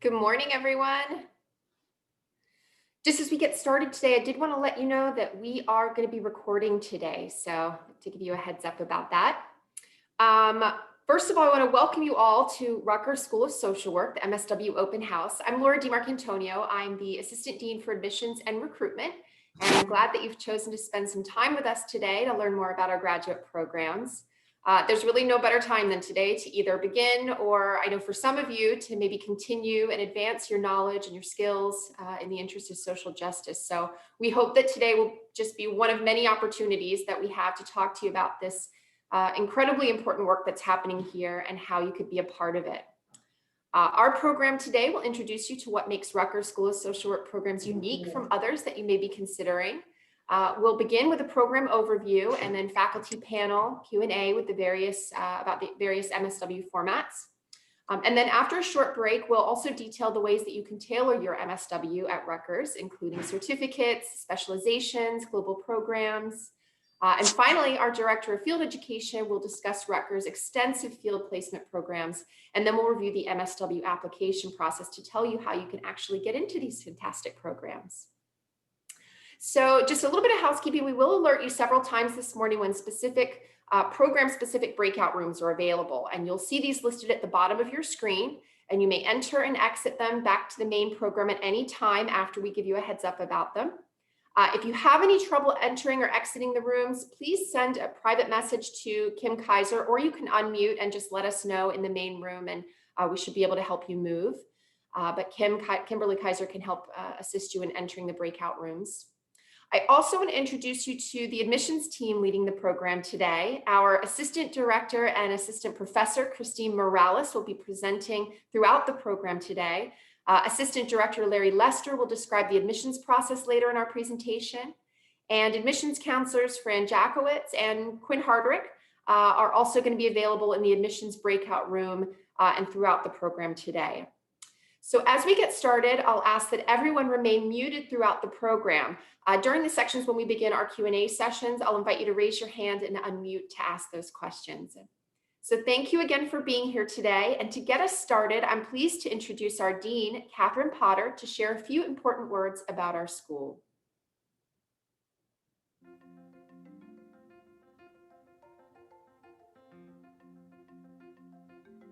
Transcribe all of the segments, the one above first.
Good morning, everyone. Just as we get started today, I did want to let you know that we are going to be recording today. So to give you a heads up about that. First of all, I want to welcome you all to Rutgers School of Social Work, the MSW Open House. I'm Laura DiMarcantonio. I'm the Assistant Dean for Admissions and Recruitment, and I'm glad that you've chosen to spend some time with us today to learn more about our graduate programs. There's really no better time than today to either begin or, I know for some of you, to maybe continue and advance your knowledge and your skills in the interest of social justice. So we hope that today will just be one of many opportunities that we have to talk to you about this incredibly important work that's happening here and how you could be a part of it. Our program today will introduce you to what makes Rutgers School of Social Work programs unique from others that you may be considering. We'll begin with a program overview and then faculty panel Q&A with the various about the various MSW formats. And then after a short break, we'll also detail the ways that you can tailor your MSW at Rutgers, including certificates, specializations, global programs. And finally, our Director of Field Education will discuss Rutgers' extensive field placement programs, and then we'll review the MSW application process to tell you how you can actually get into these fantastic programs. So just a little bit of housekeeping, we will alert you several times this morning when specific program-specific breakout rooms are available. And you'll see these listed at the bottom of your screen, and you may enter and exit them back to the main program at any time after we give you a heads up about them. If you have any trouble entering or exiting the rooms, please send a private message to Kim Kaiser, or you can unmute and just let us know in the main room, and we should be able to help you move. But Kimberly Kaiser can help assist you in entering the breakout rooms. I also want to introduce you to the admissions team leading the program today. Our Assistant Director and Assistant Professor, Christine Morales, will be presenting throughout the program today. Assistant Director Larry Lester will describe the admissions process later in our presentation. And admissions counselors Fran Jakowitz and Quinn Hardrick are also going to be available in the admissions breakout room and throughout the program today. So as we get started, I'll ask that everyone remain muted throughout the program. During the sections when we begin our Q&A sessions, I'll invite you to raise your hand and unmute to ask those questions. So thank you again for being here today. And to get us started, I'm pleased to introduce our Dean, Catherine Potter, to share a few important words about our school.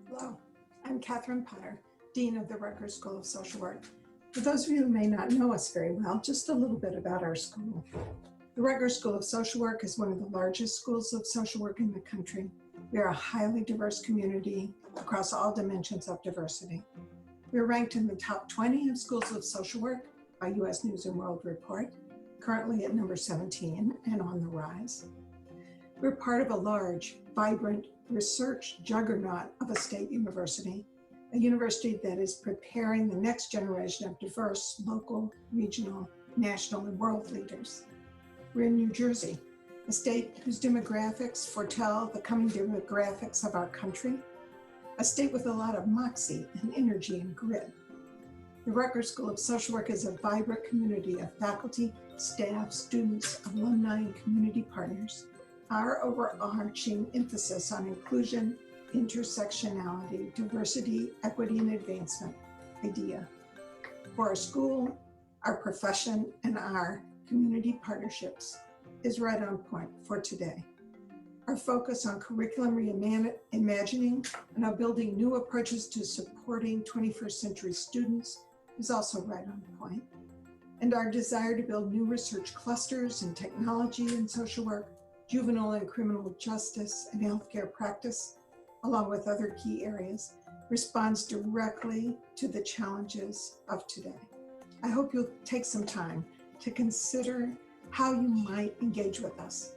Hello, I'm Catherine Potter, Dean of the Rutgers School of Social Work. For those of you who may not know us very well, just a little bit about our school. The Rutgers School of Social Work is one of the largest schools of social work in the country. We are a highly diverse community across all dimensions of diversity. We are ranked in the top 20 of schools of social work by U.S. News and World Report, currently at number 17 and on the rise. We're part of a large, vibrant research juggernaut of a state university, a university that is preparing the next generation of diverse local, regional, national, and world leaders. We're in New Jersey, a state whose demographics foretell the coming demographics of our country, a state with a lot of moxie and energy and grit. The Rutgers School of Social Work is a vibrant community of faculty, staff, students, alumni, and community partners. Our overarching emphasis on inclusion, intersectionality, diversity, equity, and advancement idea. For our school, our profession, and our community partnerships is right on point for today. Our focus on curriculum reimagining and on building new approaches to supporting 21st century students is also right on point. And our desire to build new research clusters in technology and social work, juvenile and criminal justice, and healthcare practice, along with other key areas, responds directly to the challenges of today. I hope you'll take some time to consider how you might engage with us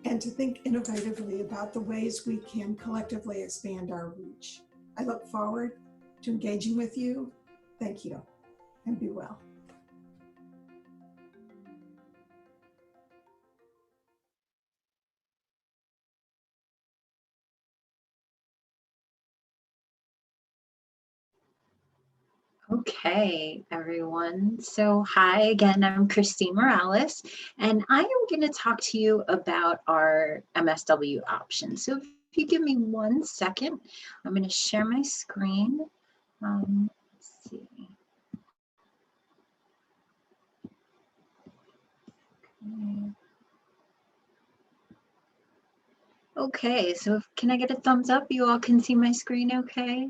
and to think innovatively about the ways we can collectively expand our reach. I look forward to engaging with you. Thank you, and be well. Okay, everyone. So hi again, I'm Christine Morales, and I am going to talk to you about our MSW options. So if you give me 1 second, I'm going to share my screen. Let's see. Okay, so can I get a thumbs up? You all can see my screen okay?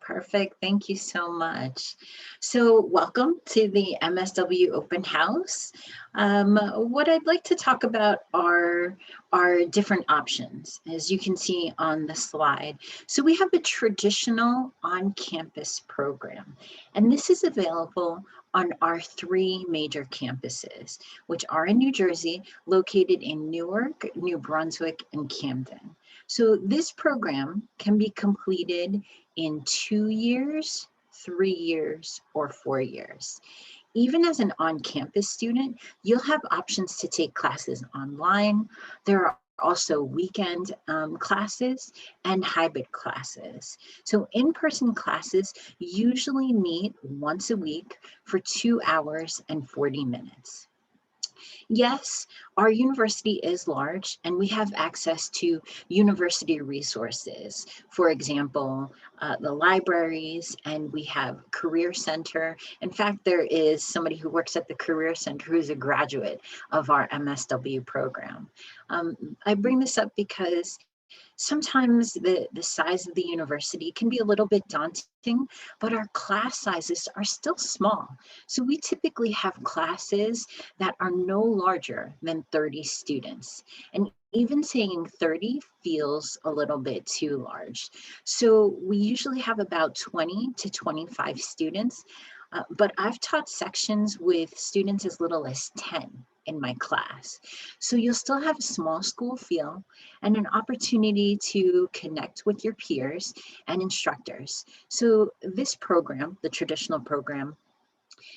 Perfect, thank you so much. So welcome to the MSW Open House. What I'd like to talk about are different options, as you can see on the slide. So we have a traditional on-campus program, and this is available on our 3 major campuses, which are in New Jersey, located in Newark, New Brunswick, and Camden. So this program can be completed in 2 years, 3 years, or 4 years. Even as an on-campus student, you'll have options to take classes online. There are also weekend classes and hybrid classes. So in-person classes usually meet once a week for 2 hours and 40 minutes. Yes, our university is large and we have access to university resources. For example, the libraries, and we have Career Center. In fact, there is somebody who works at the Career Center who's a graduate of our MSW program. I bring this up because sometimes the size of the university can be a little bit daunting, but our class sizes are still small. So we typically have classes that are no larger than 30 students. And even saying 30 feels a little bit too large. So we usually have about 20 to 25 students, but I've taught sections with students as little as 10 in my class. So you'll still have a small school feel and an opportunity to connect with your peers and instructors. So this program, the traditional program,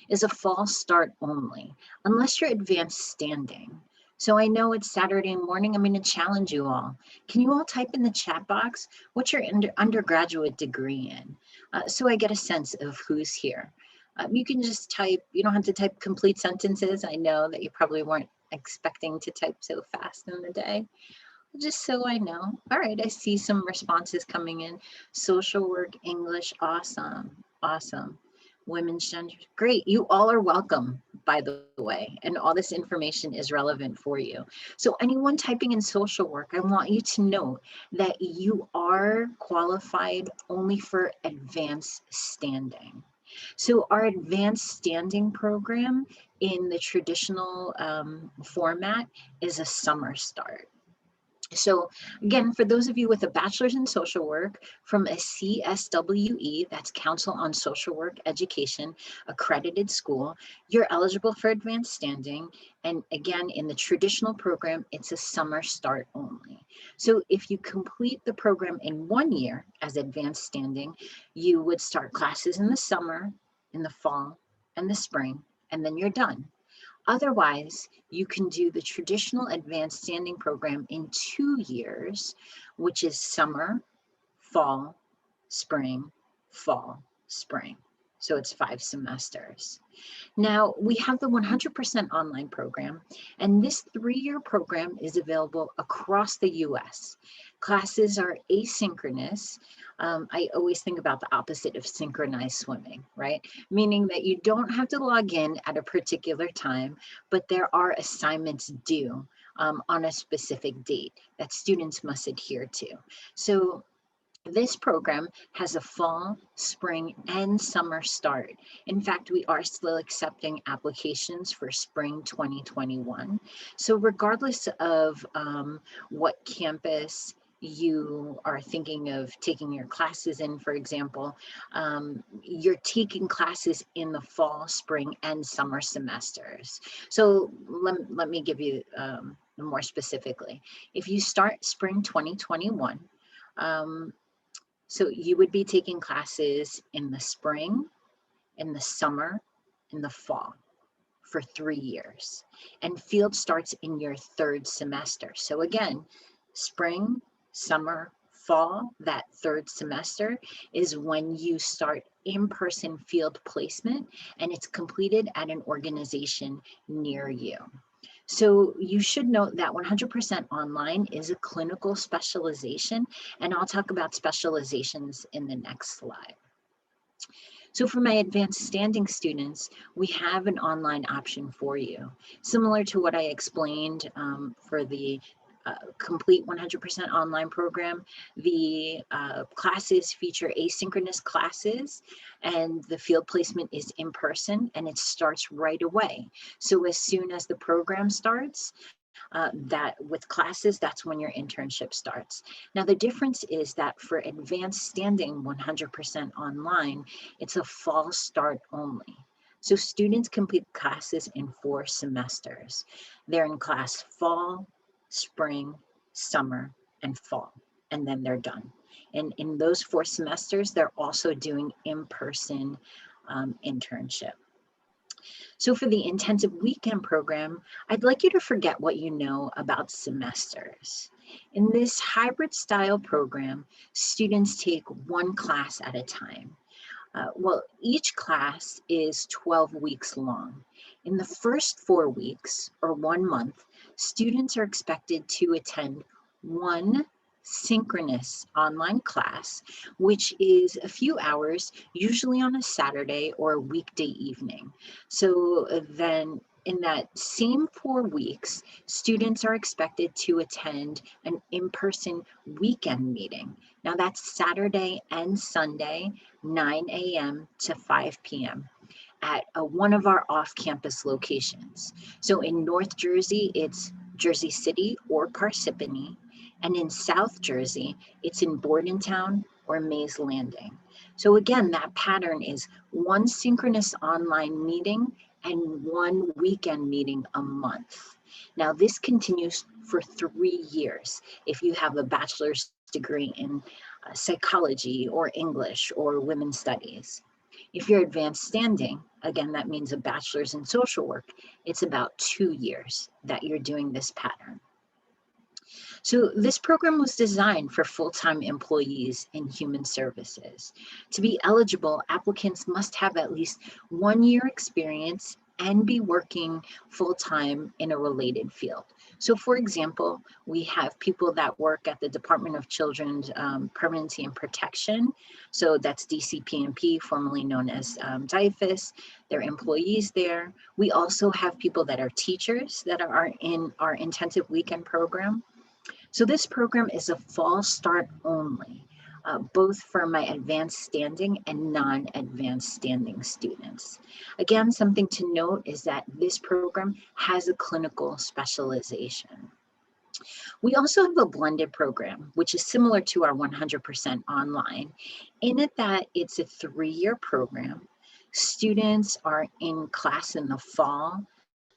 is a fall start only, unless you're advanced standing. So I know it's Saturday morning, I'm going to challenge you all. Can you all type in the chat box what's your undergraduate degree in? So I get a sense of who's here. You can just type, you don't have to type complete sentences. I know that you probably weren't expecting to type so fast in the day. Just so I know. All right, I see some responses coming in. Social work, English, awesome, awesome. Women's gender, great. You all are welcome, by the way, and all this information is relevant for you. So anyone typing in social work, I want you to know that you are qualified only for advanced standing. So our advanced standing program in the traditional format is a summer start. So again, for those of you with a bachelor's in social work from a CSWE, that's Council on Social Work Education, accredited school, you're eligible for advanced standing. And again, in the traditional program, it's a summer start only. So if you complete the program in 1 year as advanced standing, you would start classes in the summer, in the fall, and the spring, and then you're done. Otherwise, you can do the traditional advanced standing program in 2 years, which is summer, fall, spring, fall, spring. So it's 5 semesters. Now, we have the 100% online program, and this 3-year program is available across the US. Classes are asynchronous. I always think about the opposite of synchronized swimming, right? Meaning that you don't have to log in at a particular time, but there are assignments due on a specific date that students must adhere to. So this program has a fall, spring, and summer start. In fact, we are still accepting applications for spring 2021. So regardless of what campus you are thinking of taking your classes in, for example, you're taking classes in the fall, spring, and summer semesters. So let me give you more specifically. If you start spring 2021, so you would be taking classes in the spring, in the summer, in the fall for 3 years. And field starts in your 3rd semester. So again, spring, summer, fall, that 3rd semester is when you start in-person field placement, and it's completed at an organization near you. So you should note that 100% online is a clinical specialization, and I'll talk about specializations in the next slide. So for my advanced standing students, we have an online option for you. Similar to what I explained for the complete 100% online program, the classes feature asynchronous classes, and the field placement is in person, and it starts right away. So as soon as the program starts, that with classes, that's when your internship starts. Now, the difference is that for advanced standing 100% online, it's a fall start only. So students complete classes in 4 semesters. They're in class fall, spring, summer, and fall, and then they're done. And in those 4 semesters, they're also doing in-person internship. So for the intensive weekend program, I'd like you to forget what you know about semesters. In this hybrid style program, students take 1 class at a time. Well, each class is 12 weeks long. In the first 4 weeks, or 1 month, students are expected to attend 1 synchronous online class, which is a few hours, usually on a Saturday or a weekday evening. So then in that same 4 weeks, students are expected to attend an in-person weekend meeting. Now that's Saturday and Sunday, 9 a.m. to 5 p.m. at one of our off-campus locations. So in North Jersey, it's Jersey City or Parsippany, and in South Jersey, it's in Bordentown or Mays Landing. So again, that pattern is 1 synchronous online meeting and 1 weekend meeting a month. Now this continues for 3 years if you have a bachelor's degree in psychology or English or women's studies. If you're advanced standing, again, that means a bachelor's in social work, it's about 2 years that you're doing this pattern. So this program was designed for full-time employees in human services. To be eligible, applicants must have at least 1 year experience and be working full-time in a related field. So for example, we have people that work at the Department of Children's Permanency and Protection. So that's DCP&P, formerly known as DIFAS. They're employees there. We also have people that are teachers that are in our intensive weekend program. So this program is a fall start only, both for my advanced standing and non-advanced standing students. Again, something to note is that this program has a clinical specialization. We also have a blended program, which is similar to our 100% online, in it that it's a 3-year program. Students are in class in the fall,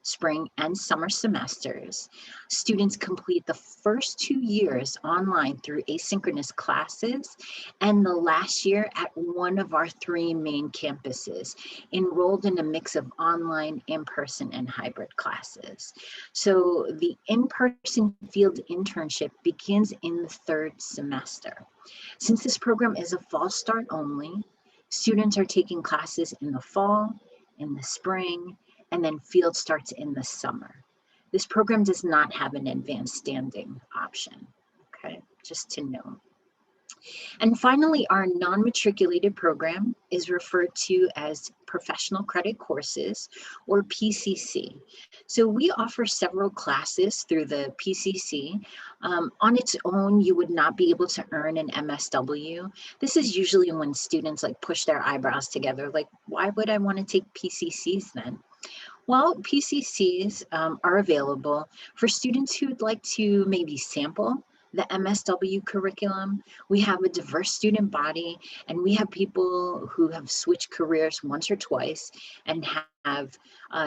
spring, and summer semesters. Students complete the first 2 years online through asynchronous classes, and the last year at one of our 3 main campuses, enrolled in a mix of online, in-person, and hybrid classes. So the in-person field internship begins in the 3rd semester. Since this program is a fall start only, students are taking classes in the fall, in the spring, and then field starts in the summer. This program does not have an advanced standing option, okay, just to know. And finally, our non-matriculated program is referred to as Professional Credit Courses, or PCC. So we offer several classes through the PCC. On its own, you would not be able to earn an MSW. This is usually when students like push their eyebrows together, like, why would I want to take PCCs then? Well, PCCs are available for students who'd like to maybe sample the MSW curriculum. We have a diverse student body, and we have people who have switched careers once or twice and have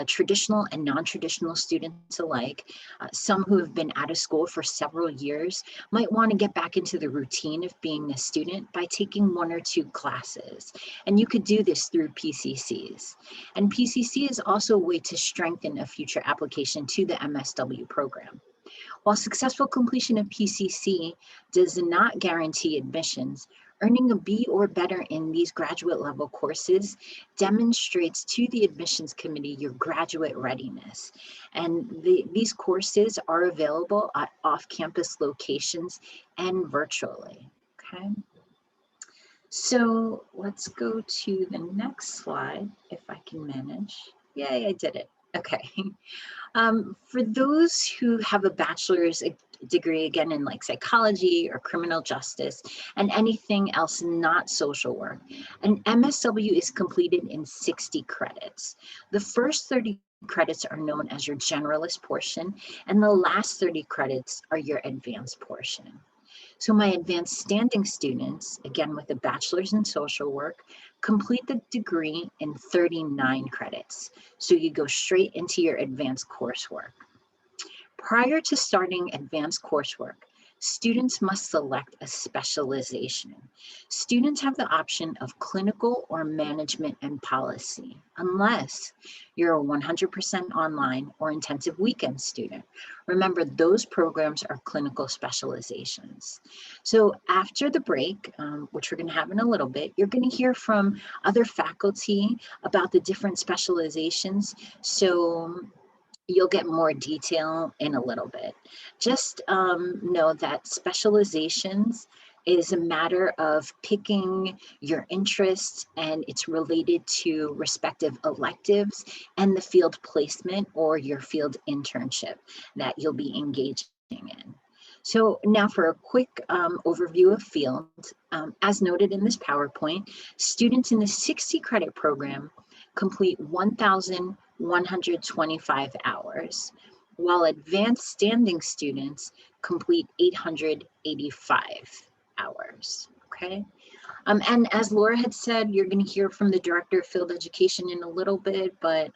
traditional and non-traditional students alike. Some who have been out of school for several years might want to get back into the routine of being a student by taking 1 or 2 classes. And you could do this through PCCs. And PCC is also a way to strengthen a future application to the MSW program. While successful completion of PCC does not guarantee admissions, earning a B or better in these graduate level courses demonstrates to the admissions committee your graduate readiness. And these courses are available at off-campus locations and virtually, okay? So let's go to the next slide if I can manage. Yay, I did it. Okay. For those who have a bachelor's degree, again, in like psychology or criminal justice and anything else not social work, an MSW is completed in 60 credits. The first 30 credits are known as your generalist portion, and the last 30 credits are your advanced portion. So my advanced standing students, again with a bachelor's in social work, complete the degree in 39 credits. So you go straight into your advanced coursework. Prior to starting advanced coursework, students must select a specialization. Students have the option of clinical or management and policy, unless you're a 100% online or intensive weekend student. Remember, those programs are clinical specializations. So after the break, which we're going to have in a little bit, you're going to hear from other faculty about the different specializations. So you'll get more detail in a little bit. Just know that specializations is a matter of picking your interests, and it's related to respective electives and the field placement or your field internship that you'll be engaging in. So now for a quick overview of field, as noted in this PowerPoint, students in the 60 credit program complete 1,125 hours, while advanced standing students complete 885 hours, okay? And as Laura had said, you're gonna hear from the Director of Field Education in a little bit, but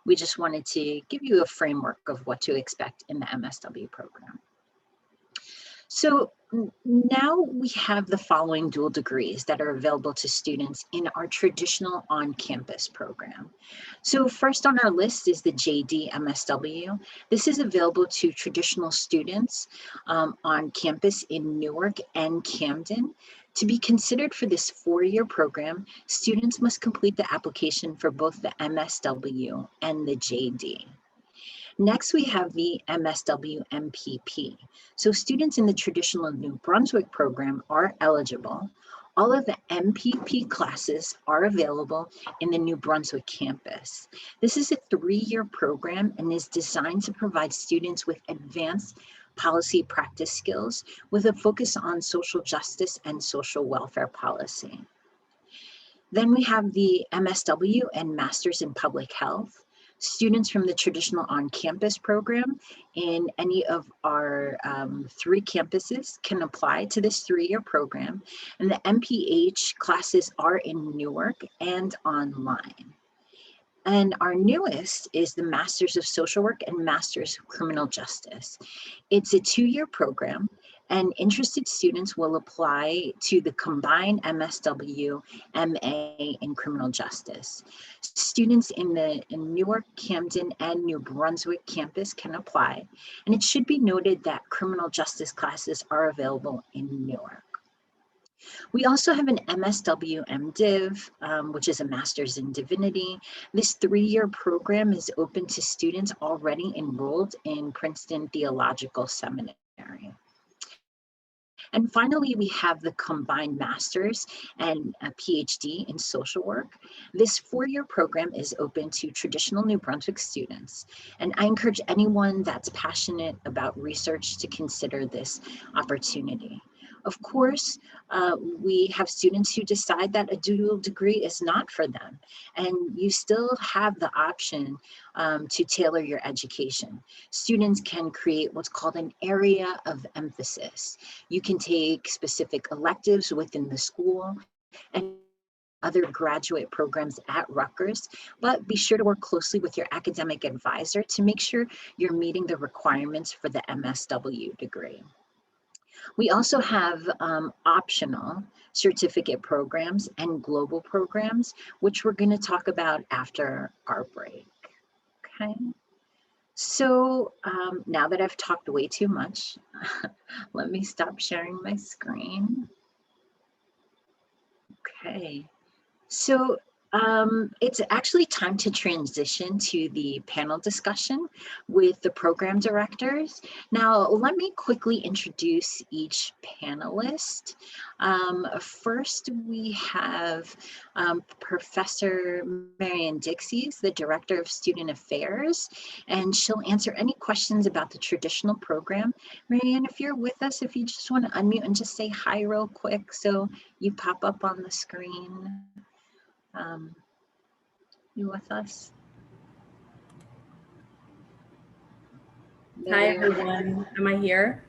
we just wanted to give you a framework of what to expect in the MSW program. So now we have the following dual degrees that are available to students in our traditional on-campus program. So first on our list is the JD MSW. This is available to traditional students on campus in Newark and Camden. To be considered for this 4-year program, students must complete the application for both the MSW and the JD. Next, we have the MSW MPP. So students in the traditional New Brunswick program are eligible. All of the MPP classes are available in the New Brunswick campus. This is a 3-year program and is designed to provide students with advanced policy practice skills with a focus on social justice and social welfare policy. Then we have the MSW and Masters in Public Health. Students from the traditional on-campus program in any of our 3 campuses can apply to this 3-year program, and the MPH classes are in Newark and online. And our newest is the Masters of Social Work and Masters of Criminal Justice. It's a 2-year program, and interested students will apply to the combined MSW MA in Criminal Justice. Students in the Newark, Camden, and New Brunswick campus can apply, and it should be noted that criminal justice classes are available in Newark. We also have an MSW MDiv, which is a Master's in Divinity. This 3-year program is open to students already enrolled in Princeton Theological Seminary. And finally, we have the combined master's and a PhD in social work. This 4-year program is open to traditional New Brunswick students. And I encourage anyone that's passionate about research to consider this opportunity. Of course, we have students who decide that a dual degree is not for them, and you still have the option to tailor your education. Students can create what's called an area of emphasis. You can take specific electives within the school and other graduate programs at Rutgers, but be sure to work closely with your academic advisor to make sure you're meeting the requirements for the MSW degree. We also have optional certificate programs and global programs, which we're going to talk about after our break. Okay. So now that I've talked way too much, let me stop sharing my screen. Okay. So It's actually time to transition to the panel discussion with the program directors. Now, let me quickly introduce each panelist. First, we have Professor Marianne Dixies, the Director of Student Affairs, and she'll answer any questions about the traditional program. Marianne, if you're with us, if you just want to unmute and just say hi real quick so you pop up on the screen. You with us? Hi, everyone. Am I here?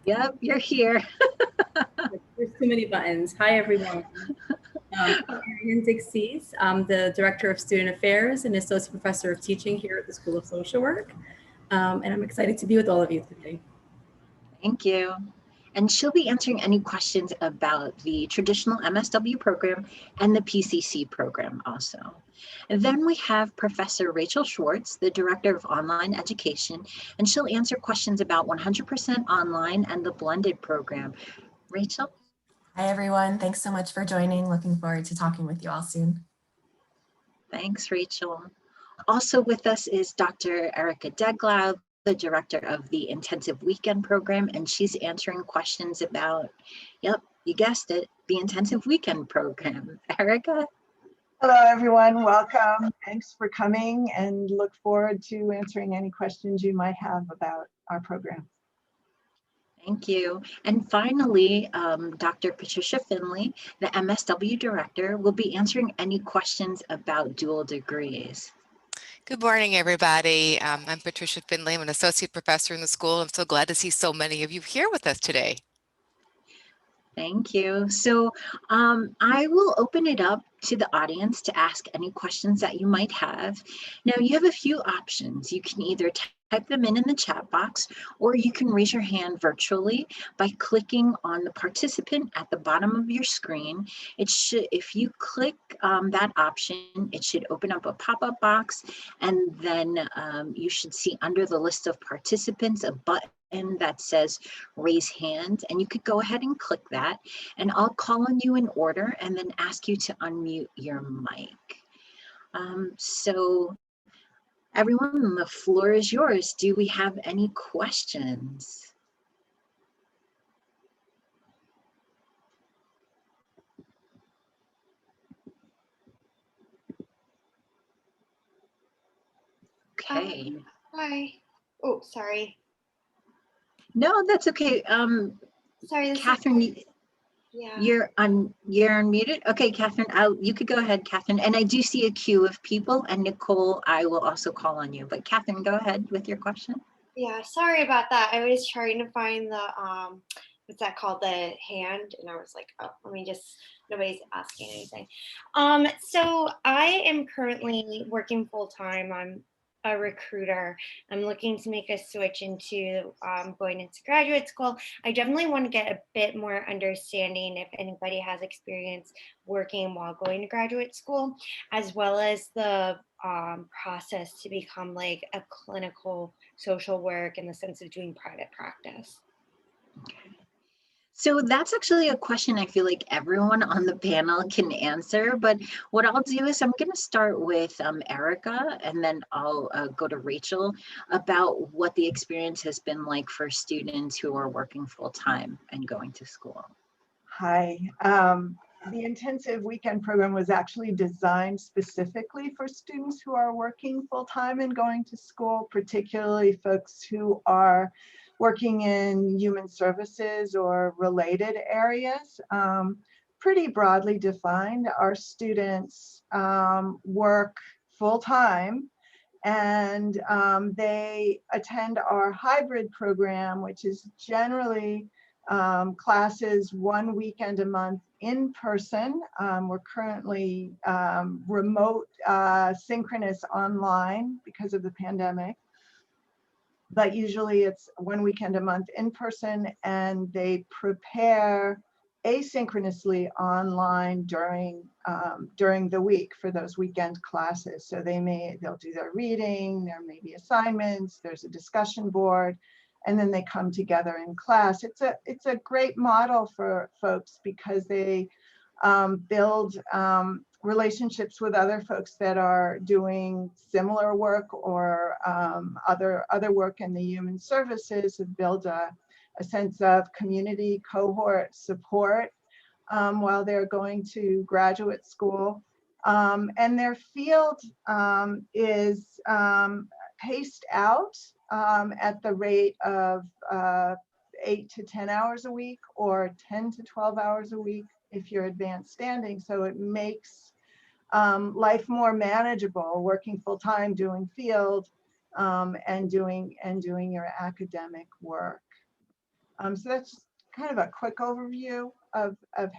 Yep, you're here. There's too many buttons. Hi, everyone. I'm Marianne Dixies. I'm the Director of Student Affairs and Associate Professor of Teaching here at the School of Social Work. And I'm excited to be with all of you today. Thank you. And she'll be answering any questions about the traditional MSW program and the PCC program also. And then we have Professor Rachel Schwartz, the Director of Online Education, and she'll answer questions about 100% online and the blended program. Rachel? Hi, everyone. Thanks so much for joining. Looking forward to talking with you all soon. Thanks, Rachel. Also with us is Dr. Erica Deglau, the Director of the Intensive Weekend Program, and she's answering questions about, yep, you guessed it, the Intensive Weekend Program. Erica? Hello, everyone. Welcome. Thanks for coming and look forward to answering any questions you might have about our program. Thank you. And finally, Dr. Patricia Finley, the MSW Director, will be answering any questions about dual degrees. Good morning, everybody. I'm Patricia Finley. I'm an associate professor in the school. I'm so glad to see so many of you here with us today. Thank you. So I will open it up to the audience to ask any questions that you might have. Now, you have a few options. You can either type them in the chat box, or you can raise your hand virtually by clicking on the participant at the bottom of your screen. It should, if you click that option, it should open up a pop-up box, and then you should see under the list of participants a button that says raise hand, and you could go ahead and click that, and I'll call on you in order and then ask you to unmute your mic. So everyone, the floor is yours. Do we have any questions? Okay. Hi. Oh, sorry. No, that's okay. Sorry, this Catherine, yeah. you're unmuted. Okay, Catherine, you could go ahead, Catherine. And I do see a queue of people, and Nicole, I will also call on you. But Catherine, go ahead with your question. Yeah, sorry about that. I was trying to find the what's that called, the hand, and I was like, oh, let me just, nobody's asking anything. So I am currently working full-time. I'm a recruiter. I'm looking to make a switch into going into graduate school. I definitely want to get a bit more understanding if anybody has experience working while going to graduate school, as well as the process to become like a clinical social work in the sense of doing private practice. So that's actually a question I feel like everyone on the panel can answer, but what I'll do is I'm going to start with Erica, and then I'll go to Rachel about what the experience has been like for students who are working full-time and going to school. Hi. The intensive weekend program was actually designed specifically for students who are working full-time and going to school, particularly folks who are working in human services or related areas. Pretty broadly defined, our students work full-time, and they attend our hybrid program, which is generally classes one weekend a month in person. We're currently remote synchronous online because of the pandemic, but usually it's one weekend a month in person, and they prepare asynchronously online during the week for those weekend classes. So they'll do their reading, there may be assignments, there's a discussion board, and then they come together in class. It's a great model for folks because they build relationships with other folks that are doing similar work or other work in the human services, and build a sense of community, cohort support while they're going to graduate school. And their field is paced out at the rate of 8 to 10 hours a week, or 10 to 12 hours a week if you're advanced standing. So it makes life more manageable, working full-time, doing field, and doing your academic work. So that's kind of a quick overview of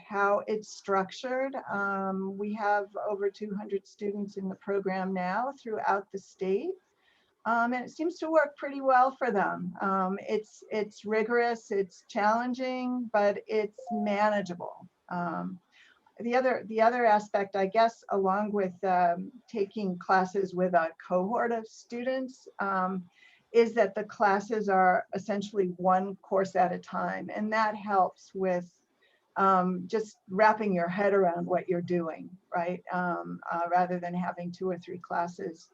how it's structured. We have over 200 students in the program now throughout the state. And it seems to work pretty well for them. It's rigorous, it's challenging, but it's manageable. The other aspect, I guess, along with taking classes with a cohort of students, is that the classes are essentially one course at a time, and that helps with just wrapping your head around what you're doing, right? Rather than having 2 or 3 classes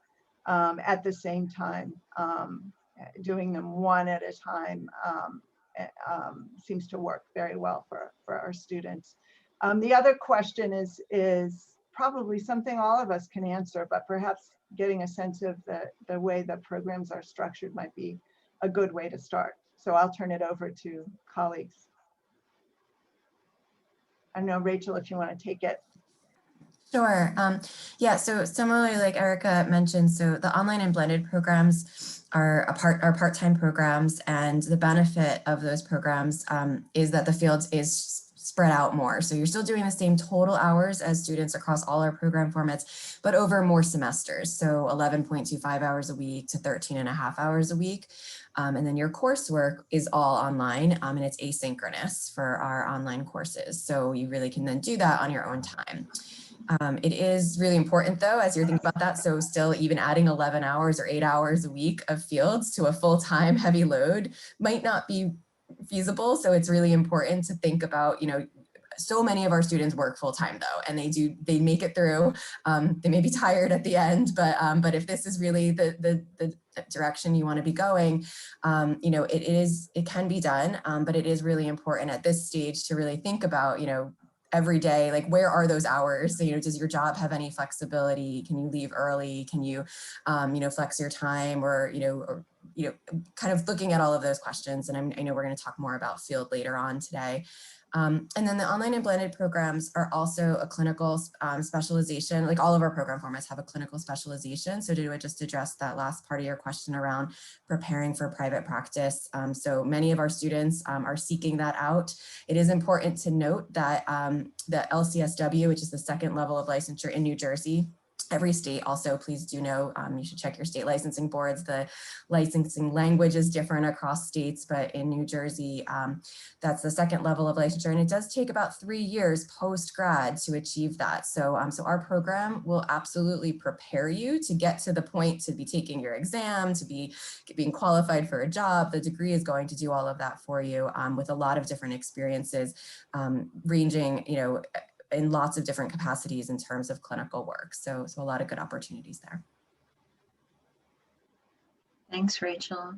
at the same time, doing them one at a time seems to work very well for our students. The other question is probably something all of us can answer, but perhaps getting a sense of the way the programs are structured might be a good way to start. So I'll turn it over to colleagues. I don't know, Rachel, if you want to take it. Sure. Yeah, so similarly, like Erica mentioned, so the online and blended programs are part-time programs, and the benefit of those programs is that the field is spread out more. So you're still doing the same total hours as students across all our program formats, but over more semesters. So 11.25 hours a week to 13.5 hours a week. And then your coursework is all online, and it's asynchronous for our online courses. So you really can then do that on your own time. It is really important though, as you're thinking about that. So still even adding 11 hours or 8 hours a week of fields to a full-time heavy load might not be feasible. So it's really important to think about, so many of our students work full-time though, and they make it through. They may be tired at the end, but if this is really the direction you want to be going, it can be done, but it is really important at this stage to really think about, every day, like where are those hours? So, does your job have any flexibility? Can you leave early? Can you, flex your time, or kind of looking at all of those questions. And I know we're going to talk more about field later on today. And then the online and blended programs are also a clinical specialization. Like all of our program formats have a clinical specialization. So to just address that last part of your question around preparing for private practice. So many of our students are seeking that out. It is important to note that the LCSW, which is the second level of licensure in New Jersey, every state also, please do know, you should check your state licensing boards. The licensing language is different across states, but in New Jersey, that's the second level of licensure. And it does take about 3 years post-grad to achieve that. So, so our program will absolutely prepare you to get to the point to be taking your exam, to be being qualified for a job. The degree is going to do all of that for you with a lot of different experiences ranging, in lots of different capacities in terms of clinical work. So a lot of good opportunities there. Thanks, Rachel.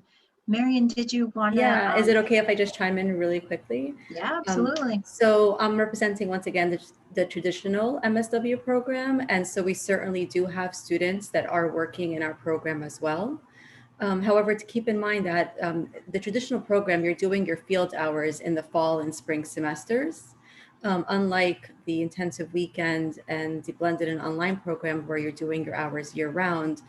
Marion, did you want to? Yeah, is it okay if I just chime in really quickly? Yeah, absolutely. So I'm representing once again the traditional MSW program. And so we certainly do have students that are working in our program as well. However, to keep in mind that the traditional program, you're doing your field hours in the fall and spring semesters. Unlike the intensive weekend and the blended and online program where you're doing your hours year round,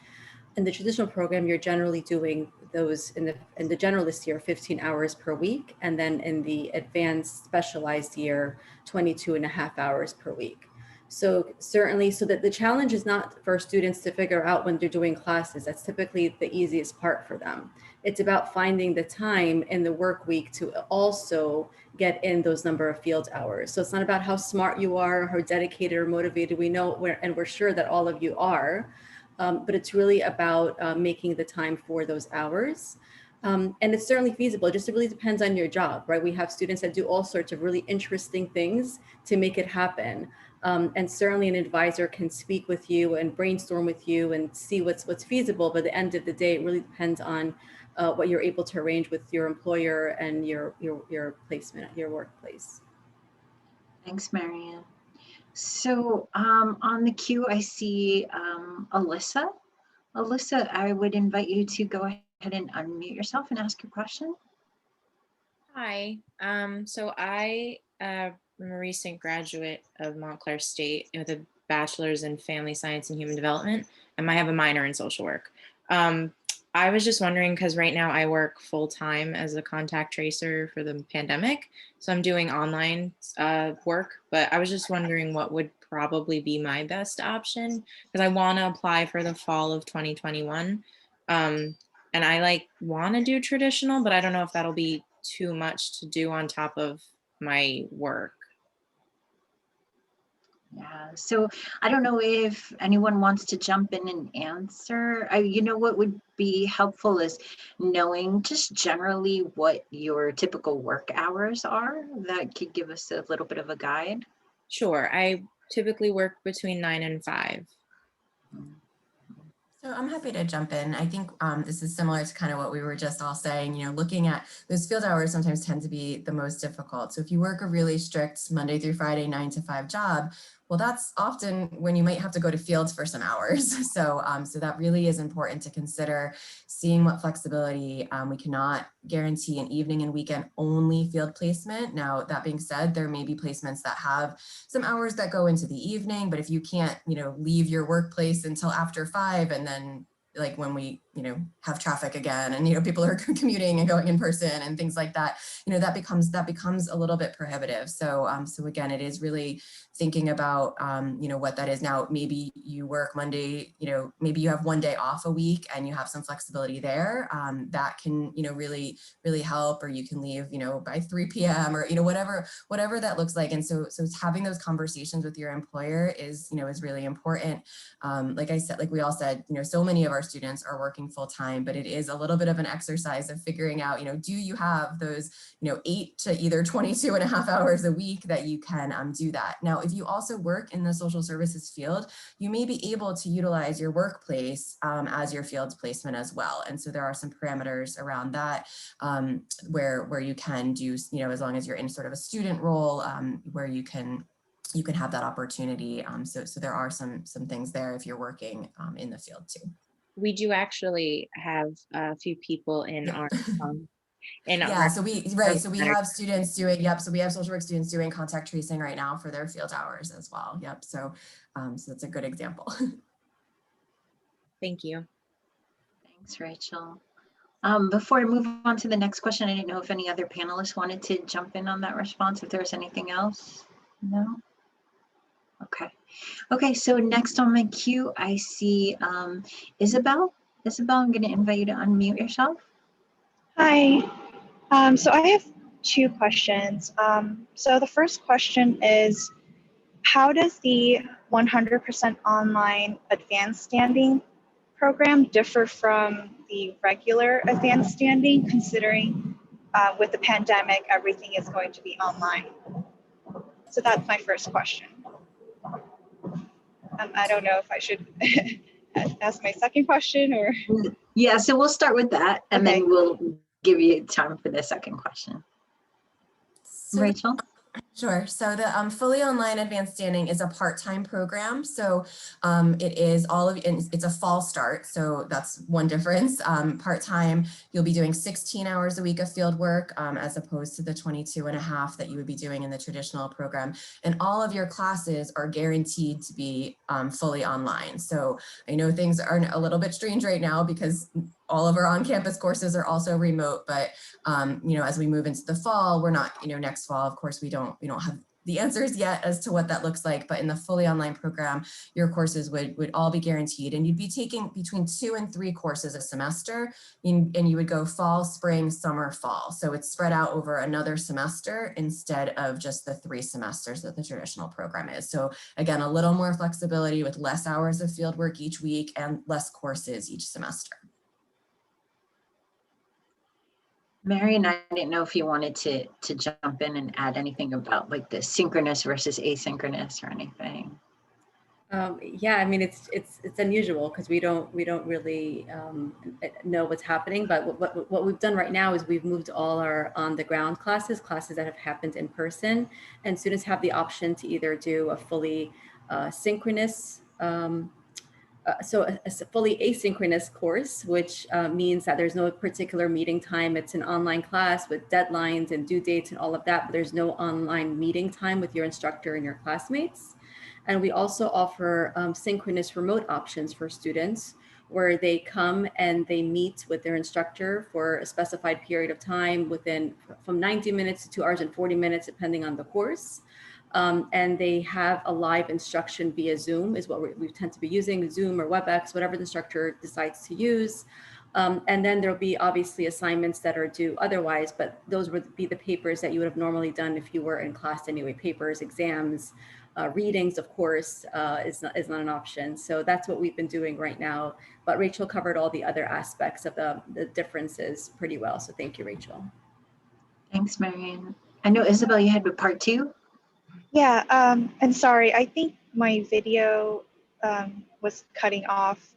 in the traditional program, you're generally doing those in the generalist year, 15 hours per week. And then in the advanced specialized year, 22.5 hours per week. So certainly, so that the challenge is not for students to figure out when they're doing classes. That's typically the easiest part for them. It's about finding the time in the work week to also get in those number of field hours. So it's not about how smart you are, how dedicated or motivated we know, and we're sure that all of you are, but it's really about making the time for those hours. And it's certainly feasible. It just really depends on your job, right? We have students that do all sorts of really interesting things to make it happen. And certainly an advisor can speak with you and brainstorm with you and see what's feasible. But at the end of the day, it really depends on what you're able to arrange with your employer and your placement at your workplace. Thanks, Marianne. So on the queue, I see Alyssa. Alyssa, I would invite you to go ahead and unmute yourself and ask your question. Hi. So I am a recent graduate of Montclair State with a bachelor's in family science and human development, and I have a minor in social work. I was just wondering, because right now I work full time as a contact tracer for the pandemic. So I'm doing online work, but I was just wondering what would probably be my best option, because I want to apply for the fall of 2021. And I want to do traditional, but I don't know if that'll be too much to do on top of my work. Yeah, so I don't know if anyone wants to jump in and answer. You know, what would be helpful is knowing just generally what your typical work hours are. That could give us a little bit of a guide. Sure. I typically work between 9 and 5. So I'm happy to jump in. I think this is similar to kind of what we were just all saying, you know, looking at those field hours sometimes tend to be the most difficult. So if you work a really strict Monday through Friday, 9 to 5 job, well, that's often when you might have to go to fields for some hours. So that really is important to consider, seeing what flexibility. We cannot guarantee an evening and weekend only field placement. Now, that being said, there may be placements that have some hours that go into the evening, but if you can't, you know, leave your workplace until after 5, and then like when we, you know, have traffic again and, you know, people are commuting and going in person and things like that, you know, that becomes a little bit prohibitive. So, so again, it is really thinking about, you know, what that is. Now, maybe you work Monday, you know, maybe you have one day off a week and you have some flexibility there. That can, you know, really help, or you can leave, you know, by 3 p.m. or, you know, whatever that looks like. And so it's having those conversations with your employer is, you know, is really important. Like I said, like we all said, you know, so many of our students are working full time, but it is a little bit of an exercise of figuring out, you know, do you have those, you know, 8 to either 22 and a half hours a week that you can do that. Now, if you also work in the social services field, you may be able to utilize your workplace as your field placement as well. And so there are some parameters around that where you can do, you know, as long as you're in sort of a student role where you can have that opportunity. So there are some things there if you're working in the field too. We do actually have a few people in our yeah, so we have students doing, so we have social work students doing contact tracing right now for their field hours as well. So that's a good example. Thank you. Thanks, Rachel. Before I move on to the next question, I didn't know if any other panelists wanted to jump in on that response, if there's anything else. No? Okay, so next on my queue, I see Isabel. Isabel, I'm going to invite you to unmute yourself. Hi. So I have 2 questions. So the first question is, how does the 100% online advanced standing program differ from the regular advanced standing, considering with the pandemic, everything is going to be online? So that's my first question. I don't know if I should ask my second question or. Yeah, so we'll start with that and then we'll give you time for the second question. So, Rachel? Sure. So the fully online advanced standing is a part-time program. So it is it's a fall start. So that's one difference. Part-time, you'll be doing 16 hours a week of field work as opposed to the 22 and a half that you would be doing in the traditional program. And all of your classes are guaranteed to be fully online. So I know things are a little bit strange right now because all of our on-campus courses are also remote, but you know, as we move into the fall, we're not, you know, next fall, of course, we don't have the answers yet as to what that looks like, but in the fully online program, your courses would all be guaranteed, and you'd be taking between 2 and 3 courses a semester, and you would go fall, spring, summer, fall. So it's spread out over another semester instead of just the 3 semesters that the traditional program is. So again, a little more flexibility with less hours of field work each week and less courses each semester. Marion, I didn't know if you wanted to jump in and add anything about like the synchronous versus asynchronous or anything. Yeah, I mean, it's unusual because we don't really know what's happening. But what we've done right now is we've moved all our on the ground classes that have happened in person, and students have the option to either do a fully synchronous. So a fully asynchronous course, which means that there's no particular meeting time. It's an online class with deadlines and due dates and all of that, but there's no online meeting time with your instructor and your classmates. And we also offer synchronous remote options for students where they come and they meet with their instructor for a specified period of time within from 90 minutes to 2 hours and 40 minutes, depending on the course. And they have a live instruction via Zoom is what we tend to be using, Zoom or WebEx, whatever the instructor decides to use. And then there'll be obviously assignments that are due otherwise, but those would be the papers that you would have normally done if you were in class anyway, papers, exams, readings, of course, is not an option. So that's what we've been doing right now. But Rachel covered all the other aspects of the differences pretty well. So thank you, Rachel. Thanks, Marion. I know, Isabel, you had a part 2. Yeah, and sorry, I think my video was cutting off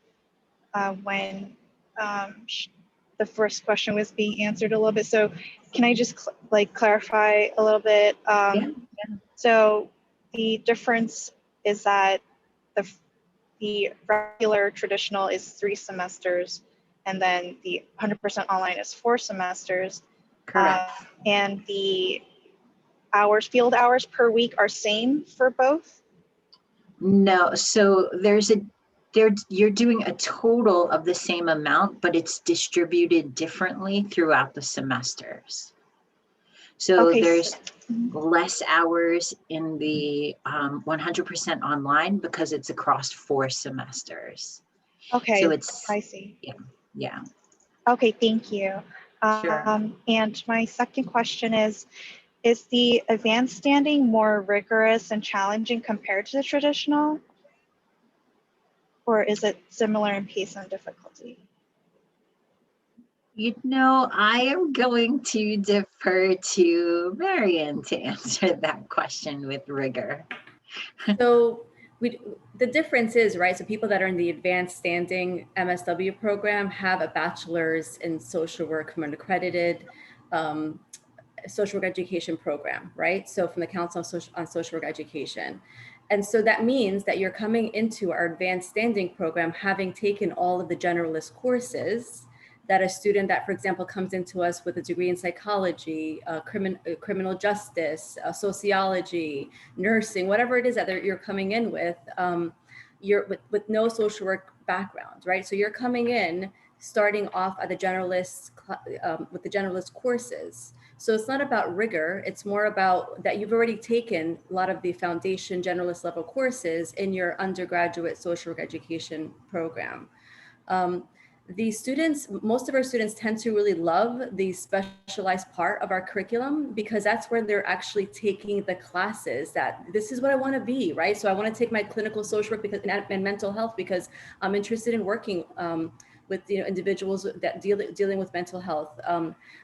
when the first question was being answered a little bit. So can I just clarify a little bit? Yeah. So the difference is that the regular traditional is 3 semesters, and then the 100% online is 4 semesters. Correct. And the field hours per week are same for both? No, so you're doing a total of the same amount, but it's distributed differently throughout the semesters. So Okay, there's less hours in the 100% online because it's across 4 semesters. okay, So it's, I see. yeah. Okay, thank you. Sure. And my second question is the advanced standing more rigorous and challenging compared to the traditional? Or is it similar in pace and difficulty? You know, I am going to defer to Marion to answer that question with rigor. So the difference is, right, so people that are in the advanced standing MSW program have a bachelor's in social work from an accredited social work education program, right? So from the Council on Social Work Education. And so that means that you're coming into our advanced standing program having taken all of the generalist courses that a student that, for example, comes into us with a degree in psychology, criminal justice, sociology, nursing, whatever it is that you're coming in with, you're with no social work background, right? So you're coming in starting off at the generalist with the generalist courses. So it's not about rigor, it's more about that you've already taken a lot of the foundation generalist level courses in your undergraduate social work education program. The students, most of our students tend to really love the specialized part of our curriculum because that's where they're actually taking the classes that this is what I want to be, right? So I want to take my clinical social work and mental health because I'm interested in working with individuals that dealing with mental health.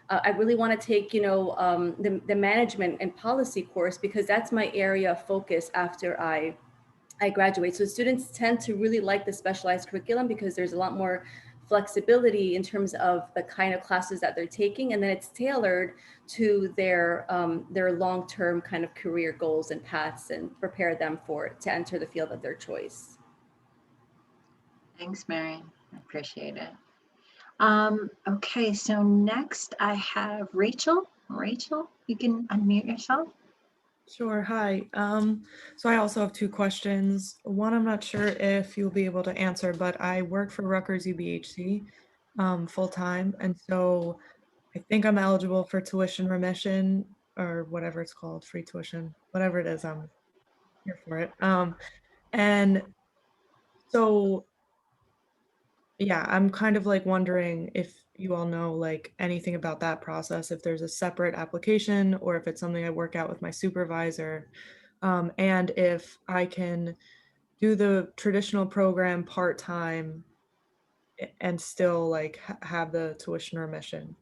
I really want to take the management and policy course because that's my area of focus after I graduate. So students tend to really like the specialized curriculum because there's a lot more flexibility in terms of the kind of classes that they're taking, and then it's tailored to their long-term kind of career goals and paths and prepare them to enter the field of their choice. Thanks, Marion. I appreciate it. Okay, so next I have Rachel. Rachel, you can unmute yourself. Sure. Hi. So I also have 2 questions. One, I'm not sure if you'll be able to answer, but I work for Rutgers UBHC full time. And so I think I'm eligible for tuition remission or whatever it's called, free tuition, whatever it is, I'm here for it. And so, yeah, I'm kind of like wondering if you all know like anything about that process, if there's a separate application or if it's something I work out with my supervisor. And if I can do the traditional program part-time and still like have the tuition remission.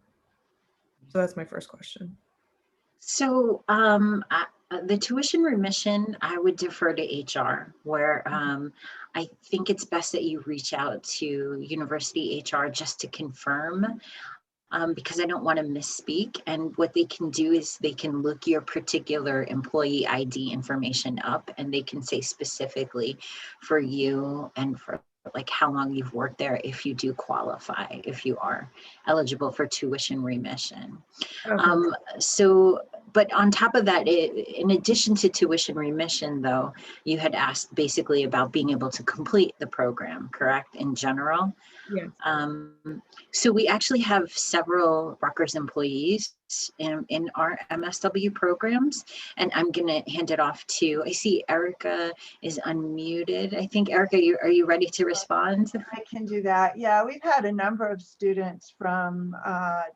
So that's my first question. So the tuition remission, I would defer to HR, where I think it's best that you reach out to university HR just to confirm, because I don't want to misspeak. And what they can do is they can look your particular employee ID information up, and they can say specifically for you and for like how long you've worked there if you do qualify, if you are eligible for tuition remission. Okay. But on top of that, in addition to tuition remission, though, you had asked basically about being able to complete the program, correct, in general? Yes. So we actually have several Rutgers employees in our MSW programs, and I'm going to hand it off to, I see Erica is unmuted. I think, Erica, are you ready to respond? I can do that. Yeah, we've had a number of students from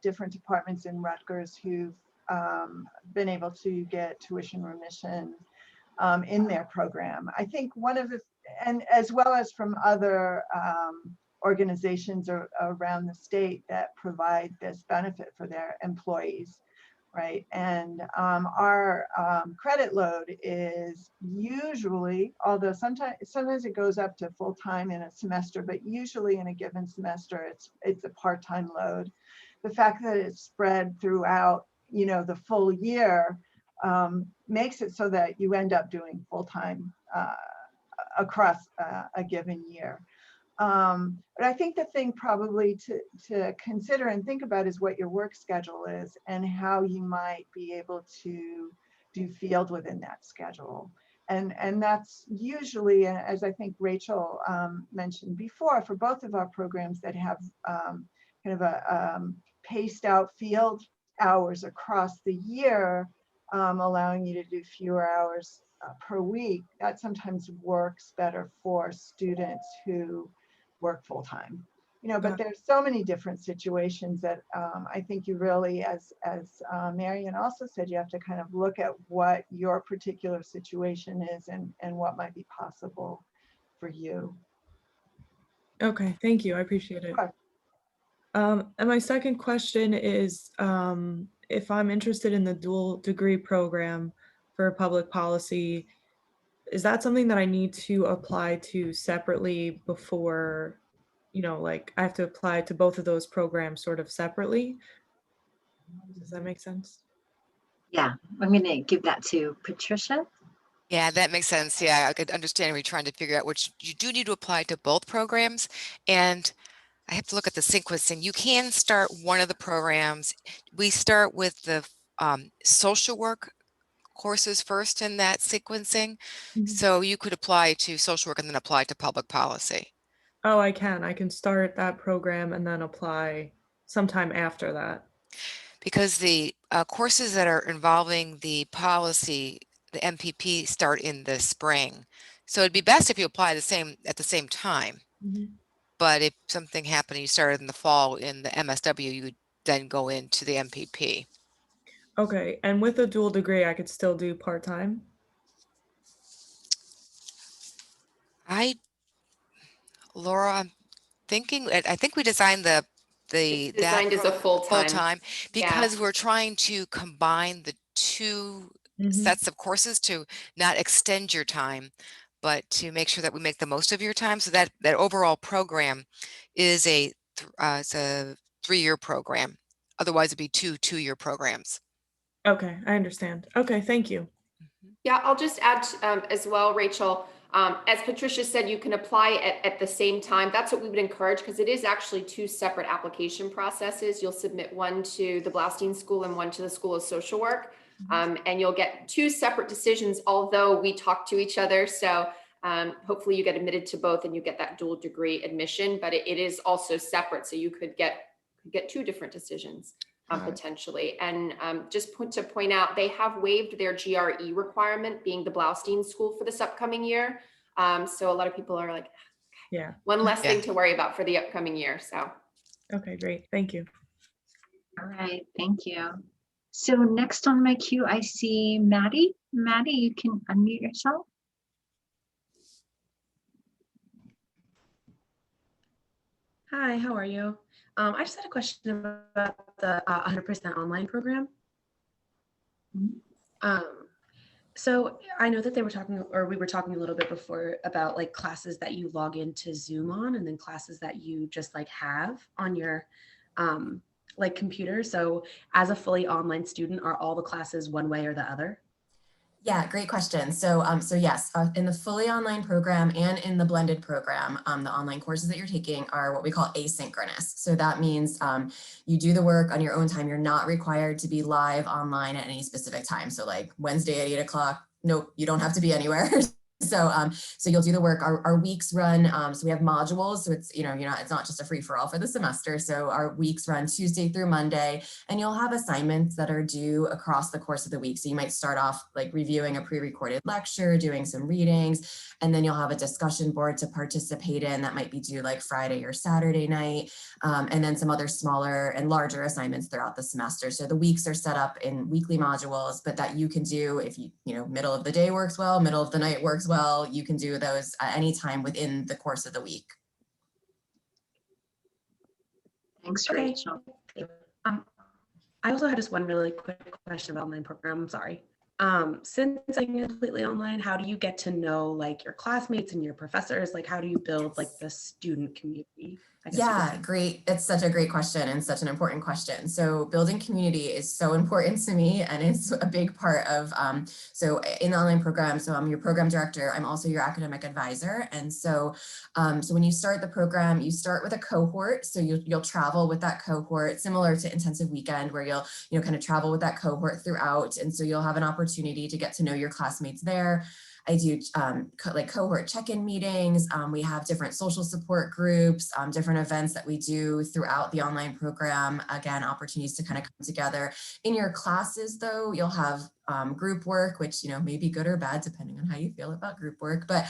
different departments in Rutgers who've been able to get tuition remission in their program. I think one of the, and as well as from other organizations around the state that provide this benefit for their employees, right? And our credit load is usually, although sometimes it goes up to full-time in a semester, but usually in a given semester, it's a part-time load. The fact that it's spread throughout, the full year makes it so that you end up doing full-time across a given year. But I think the thing probably to consider and think about is what your work schedule is and how you might be able to do field within that schedule. And that's usually, as I think Rachel mentioned before, for both of our programs that have kind of a paced out field hours across the year, allowing you to do fewer hours per week, that sometimes works better for students who work full-time, but there's so many different situations that I think you really, as Marian also said, you have to kind of look at what your particular situation is and what might be possible for you. Okay, thank you. I appreciate it. Sure. And my second question is, if I'm interested in the dual degree program for public policy, is that something that I need to apply to separately before, like I have to apply to both of those programs sort of separately? Does that make sense? Yeah, I'm going to give that to Patricia. Yeah, that makes sense. Yeah, I could understand we're trying to figure out which you do need to apply to both programs. And I have to look at the sequencing. You can start one of the programs. We start with the social work courses first in that sequencing. So you could apply to social work and then apply to public policy. Oh, I can start that program and then apply sometime after that. Because the courses that are involving the policy, the MPP, start in the spring. So it'd be best if you apply at the same time. But if something happened and you started in the fall in the MSW, you would then go into the MPP. Okay, and with a dual degree, I could still do part-time? Laura, I'm thinking, I think we designed that Designed as a full-time. because we're trying to combine the two sets of courses to not extend your time, but to make sure that we make the most of your time. So that overall program is it's a 3-year program. Otherwise, it'd be two-year programs. Okay, I understand. Okay, thank you. Yeah, I'll just add as well, Rachel. As Patricia said, you can apply at the same time. That's what we would encourage, because it is actually 2 separate application processes. You'll submit one to the Blaustein School and one to the School of Social Work. And you'll get 2 separate decisions, although we talk to each other. So hopefully you get admitted to both and you get that dual degree admission, but it is also separate. So you could get 2 different decisions. Potentially. And just to point out, they have waived their GRE requirement, being the Blaustein School, for this upcoming year. So a lot of people are like, yeah, one less thing to worry about for the upcoming year. So. Okay, great. Thank you. All right, thank you. So next on my queue, I see Maddie. Maddie, you can unmute yourself. Hi, how are you? I just had a question about the 100% online program. Mhm. So I know that they were talking, or we were talking a little bit before about like classes that you log into Zoom on, and then classes that you just like have on your like computer. So as a fully online student, are all the classes one way or the other? Yeah, great question. So yes, in the fully online program and in the blended program, the online courses that you're taking are what we call asynchronous. So that means you do the work on your own time. You're not required to be live online at any specific time. So like Wednesday at 8 o'clock, nope, you don't have to be anywhere. So you'll do the work. Our weeks run. So we have modules. So it's it's not just a free for all for the semester. So our weeks run Tuesday through Monday, and you'll have assignments that are due across the course of the week. So you might start off like reviewing a pre-recorded lecture, doing some readings, and then you'll have a discussion board to participate in that might be due like Friday or Saturday night, and then some other smaller and larger assignments throughout the semester. So the weeks are set up in weekly modules, but that you can do if middle of the day works well, middle of the night works well, you can do those at any time within the course of the week. Thanks, Okay. Rachel. I also had just one really quick question about online program. I'm sorry. Since I'm completely online, how do you get to know like your classmates and your professors? Like, how do you build like the student community? I guess you could Yeah, say. great. It's such a great question and such an important question. So building community is so important to me, and it's a big part of, so in the online program, so I'm your program director, I'm also your academic advisor. And so when you start the program, you start with a cohort. So you'll travel with that cohort, similar to intensive weekend, where you'll kind of travel with that cohort throughout. And so you'll have an opportunity to get to know your classmates there. I do like cohort check-in meetings. We have different social support groups, different events that we do throughout the online program. Again, opportunities to kind of come together. In your classes, though, you'll have group work, which may be good or bad depending on how you feel about group work. But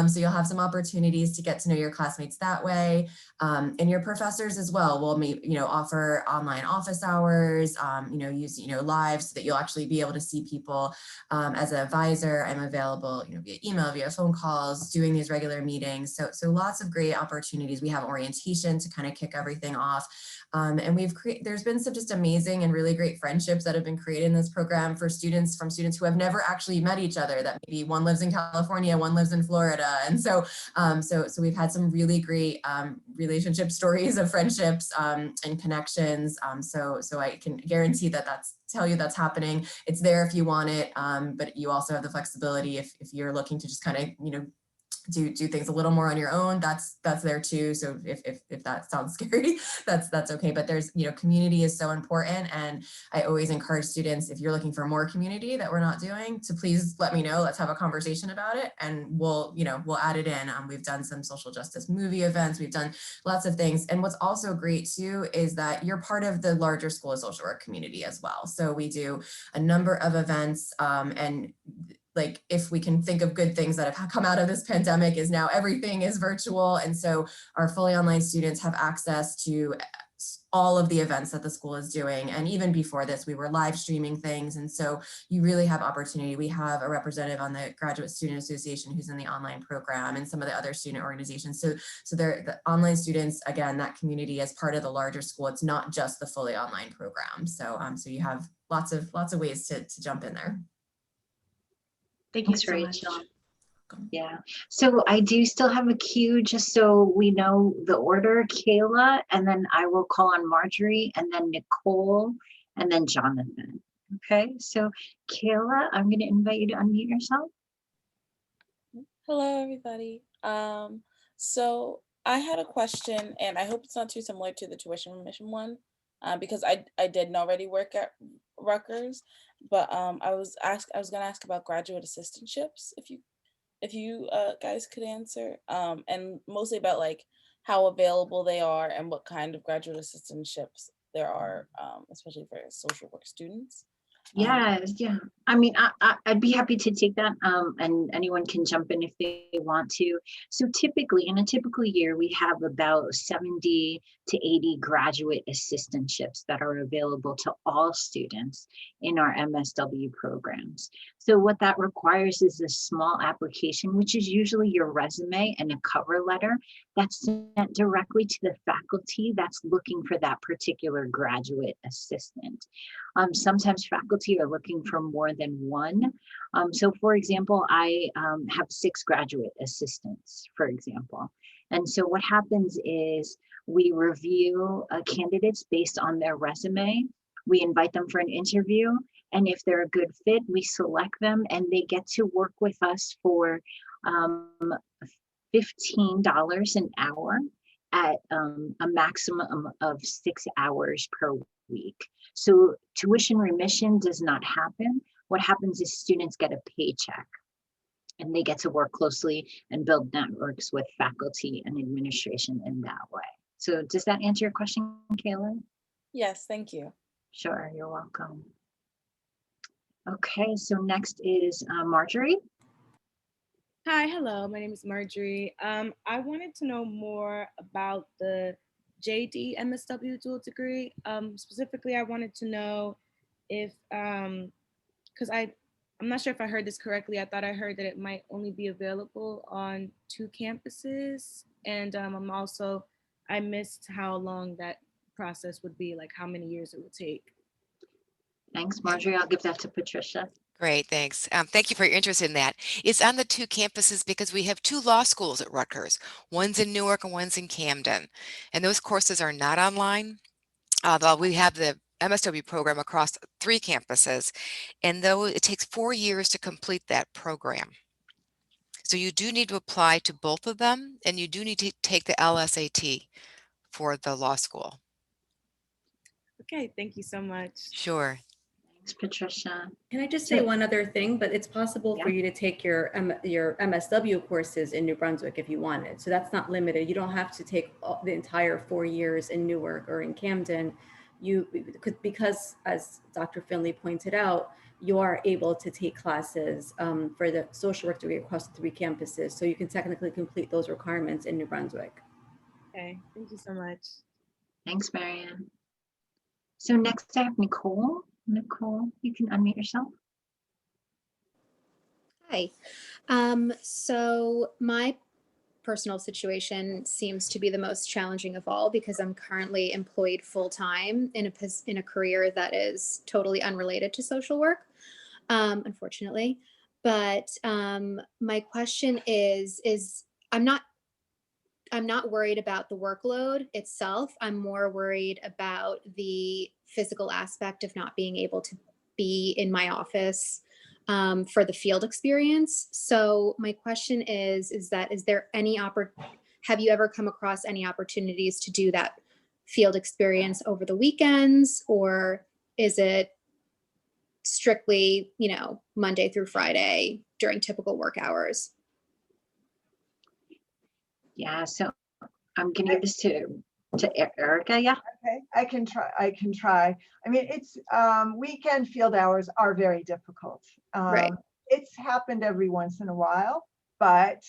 so you'll have some opportunities to get to know your classmates that way, and your professors as well will offer online office hours. Use live so that you'll actually be able to see people. As an advisor, I'm available via email, via phone calls, doing these regular meetings. So lots of great opportunities. We have orientation to kind of kick everything off. And there's been some just amazing and really great friendships that have been created in this program from students who have never actually met each other, that maybe one lives in California, one lives in Florida. And so we've had some really great relationship stories of friendships and connections. So I can guarantee tell you that's happening. It's there if you want it, but you also have the flexibility if you're looking to just kind of do things a little more on your own, that's there too. So if that sounds scary, that's okay. But there's, community is so important. And I always encourage students, if you're looking for more community that we're not doing, to please let me know. Let's have a conversation about it, and we'll add it in. We've done some social justice movie events. We've done lots of things. And what's also great too is that you're part of the larger School of Social Work community as well. So we do a number of events, and like, if we can think of good things that have come out of this pandemic, is now everything is virtual. And so our fully online students have access to all of the events that the school is doing. And even before this, we were live streaming things. And so you really have opportunity. We have a representative on the Graduate Student Association who's in the online program, and some of the other student organizations. So they're the online students, again, that community as part of the larger school. It's not just the fully online program. So you have lots of ways to jump in there. Thank you Thanks, so Rachel. much. Yeah. So I do still have a queue, just so we know the order. Kayla, and then I will call on Marjorie, and then Nicole, and then Jonathan. Okay. So Kayla, I'm going to invite you to unmute yourself. Hello, everybody. So I had a question, and I hope it's not too similar to the tuition remission one, because I didn't already work at Rutgers, but I was gonna ask about graduate assistantships, if you guys could answer, and mostly about like how available they are and what kind of graduate assistantships there are, especially for social work students. Yes, yeah. I mean, I'd be happy to take that, and anyone can jump in if they want to. So typically, in a typical year, we have about 70 to 80 graduate assistantships that are available to all students in our MSW programs. So what that requires is a small application, which is usually your resume and a cover letter that's sent directly to the faculty that's looking for that particular graduate assistant. Sometimes faculty are looking for more than one. So for example, I have 6 graduate assistants, for example. And so what happens is we review candidates based on their resume. We invite them for an interview. And if they're a good fit, we select them and they get to work with us for $15 an hour at a maximum of 6 hours per week. So tuition remission does not happen. What happens is students get a paycheck and they get to work closely and build networks with faculty and administration in that way. So does that answer your question, Kayla? Yes, thank you. Sure, you're welcome. Okay, so next is Marjorie. Hi, hello. My name is Marjorie. I wanted to know more about the JD MSW dual degree. Specifically, I wanted to know if, because I'm not sure if I heard this correctly. I thought I heard that it might only be available on 2 campuses, and I missed how long that process would be, like how many years it would take. Thanks, Marjorie. I'll give that to Patricia. Great, thanks. Thank you for your interest in that. It's on the 2 campuses because we have 2 law schools at Rutgers. One's in Newark and one's in Camden. And those courses are not online, although we have the MSW program across 3 campuses. And though it takes 4 years to complete that program. So you do need to apply to both of them, and you do need to take the LSAT for the law school. Okay, thank you so much. Sure. Thanks, Patricia. Can I just say one other thing? But it's possible for you to take your MSW courses in New Brunswick if you wanted. So that's not limited. You don't have to take the entire 4 years in Newark or in Camden. Because as Dr. Finley pointed out, you are able to take classes for the social work degree across 3 campuses. So you can technically complete those requirements in New Brunswick. Okay, thank you so much. Thanks, Marianne. So next I have Nicole. Nicole, you can unmute yourself. Hi. So my personal situation seems to be the most challenging of all because I'm currently employed full-time in a career that is totally unrelated to social work, unfortunately. But my question is I'm not worried about the workload itself. I'm more worried about the physical aspect of not being able to be in my office for the field experience. So my question is there any have you ever come across any opportunities to do that field experience over the weekends, or is it strictly, Monday through Friday during typical work hours? Yeah, so I'm gonna give this to Erica. Yeah. Okay, I can try. I mean, it's weekend field hours are very difficult. Right. It's happened every once in a while, but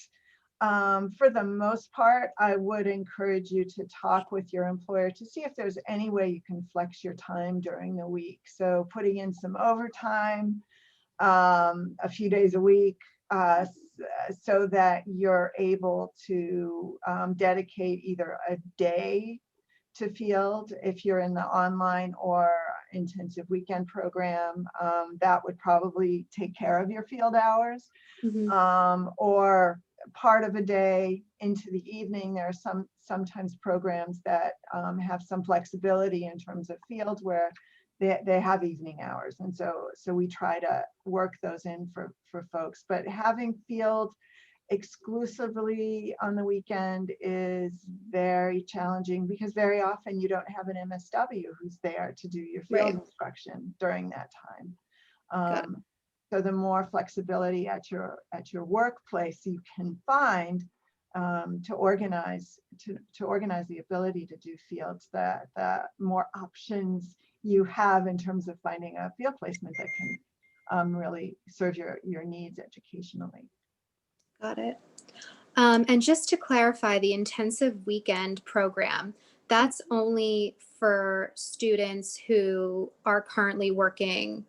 for the most part, I would encourage you to talk with your employer to see if there's any way you can flex your time during the week. So putting in some overtime, a few days a week, so that you're able to dedicate either a day to field if you're in the online or intensive weekend program. That would probably take care of your field hours. Or part of a day into the evening. There are sometimes programs that have some flexibility in terms of field where they have evening hours, and so we try to work those in for folks. But having field exclusively on the weekend is very challenging because very often you don't have an MSW who's there to do your field instruction during that time. So the more flexibility at your workplace you can find to organize the ability to do fields, the more options you have in terms of finding a field placement that can really serve your needs educationally. Got it. And just to clarify, the intensive weekend program, that's only for students who are currently working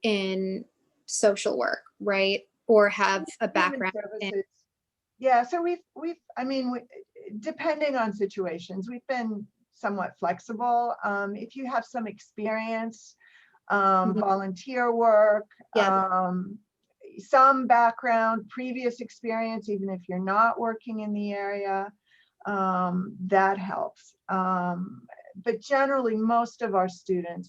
in social work, right? Or have a background in. Yeah, so I mean, depending on situations, we've been somewhat flexible. If you have some experience, volunteer work, some background, previous experience, even if you're not working in the area, that helps. But generally, most of our students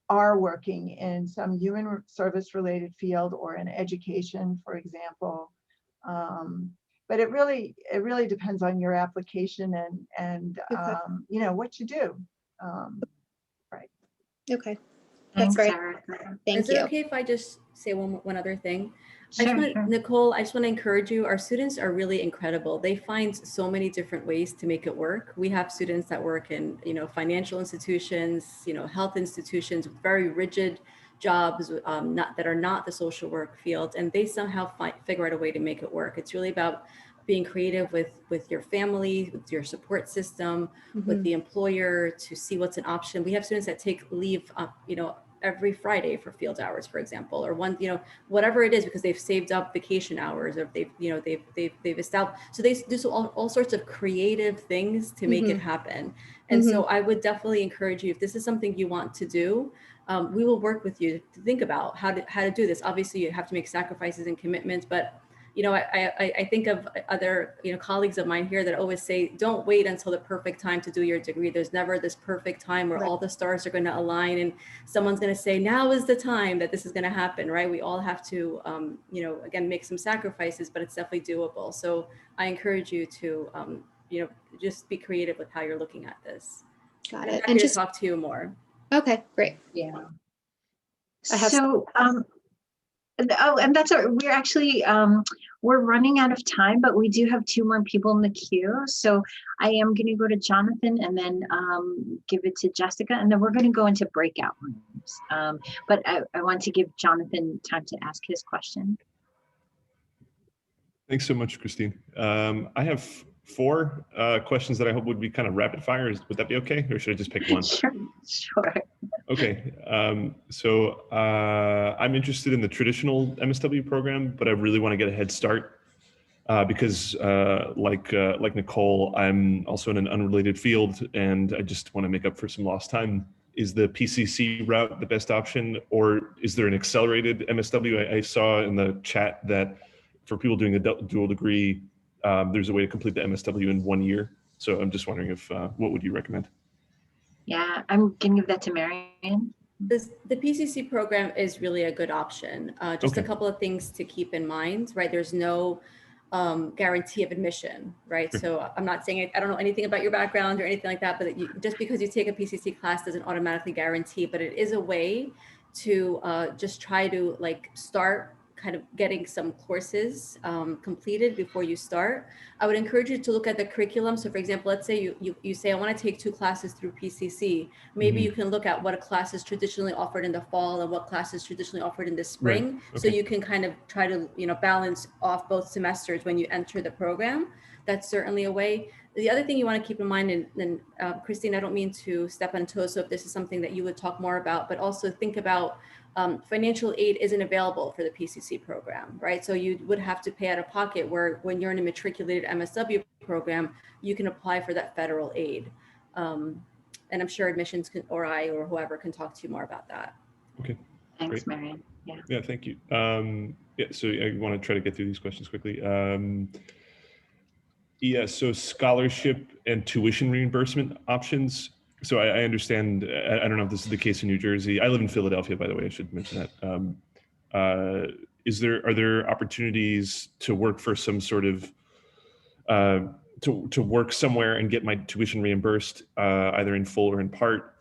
are working in some human service related field or in education, for example. But it really depends on your application and you know, what you do. Right. Okay. Thanks, That's right. Erica. Thank Is you. it okay if I just say one other thing? Sure, Nicole, I just want to encourage you. Our students are really incredible. They find so many different ways to make it work. We have students that work in, you know, financial institutions, you know, health institutions, with very rigid jobs that are not the social work field, and they somehow figure out a way to make it work. It's really about being creative with your family, with your support system, with the employer, to see what's an option. We have students that take leave, you know, every Friday for field hours, for example, or one, you know, whatever it is, because they've saved up vacation hours, or they've, you know, they've established, so they do all sorts of creative things to make it happen. And so I would definitely encourage you, if this is something you want to do, we will work with you to think about how to do this. Obviously, you have to make sacrifices and commitments, but you know, I think of other, you know, colleagues of mine here that always say, don't wait until the perfect time to do your degree. There's never this perfect time where all the stars are going to align and someone's going to say, now is the time that this is going to happen, right? We all have to, you know, again, make some sacrifices, but it's definitely doable. So I encourage you to, you know, just be creative with how you're looking at this. Got I'm it. happy And to just talk to you more. okay, great. Yeah. I have So, oh, and that's our, we're actually, we're running out of time, but we do have 2 more people in the queue. So I am going to go to Jonathan and then give it to Jessica, and then we're going to go into breakout rooms. But I want to give Jonathan time to ask his question. Thanks so much, Christine. I have 4 questions that I hope would be kind of rapid fire. Would that be okay? Or should I just pick one? Sure. Okay. So I'm interested in the traditional MSW program, but I really want to get a head start because like Nicole, I'm also in an unrelated field and I just want to make up for some lost time. Is the PCC route the best option, or is there an accelerated MSW? I saw in the chat that for people doing a dual degree, there's a way to complete the MSW in 1 year. So I'm just wondering if, what would you recommend? Yeah, I'm going to give that to Marian. The PCC program is really a good option. Just a couple of things to keep in mind, right? There's no guarantee of admission, right? So I'm not saying, I don't know anything about your background or anything like that, but just because you take a PCC class doesn't automatically guarantee, but it is a way to just try to like start kind of getting some courses completed before you start. I would encourage you to look at the curriculum. So for example, let's say you say, I want to take 2 classes through PCC. Maybe you can look at what a class is traditionally offered in the fall and what class is traditionally offered in the spring. Right. So you can kind of try to, you know, balance off both semesters when you enter the program. That's certainly a way. The other thing you want to keep in mind, and Christine, I don't mean to step on toes, so if this is something that you would talk more about, but also think about financial aid isn't available for the PCC program, right? So you would have to pay out of pocket, where when you're in a matriculated MSW program, you can apply for that federal aid. And I'm sure admissions or whoever can talk to you more about that. Okay. Thanks, Great. Marian. Yeah. Yeah, thank you. Yeah, so I want to try to get through these questions quickly. Yeah, so scholarship and tuition reimbursement options. So I understand, I don't know if this is the case in New Jersey. I live in Philadelphia, by the way, I should mention that. Are there opportunities to work for some sort of, to work somewhere and get my tuition reimbursed, either in full or in part?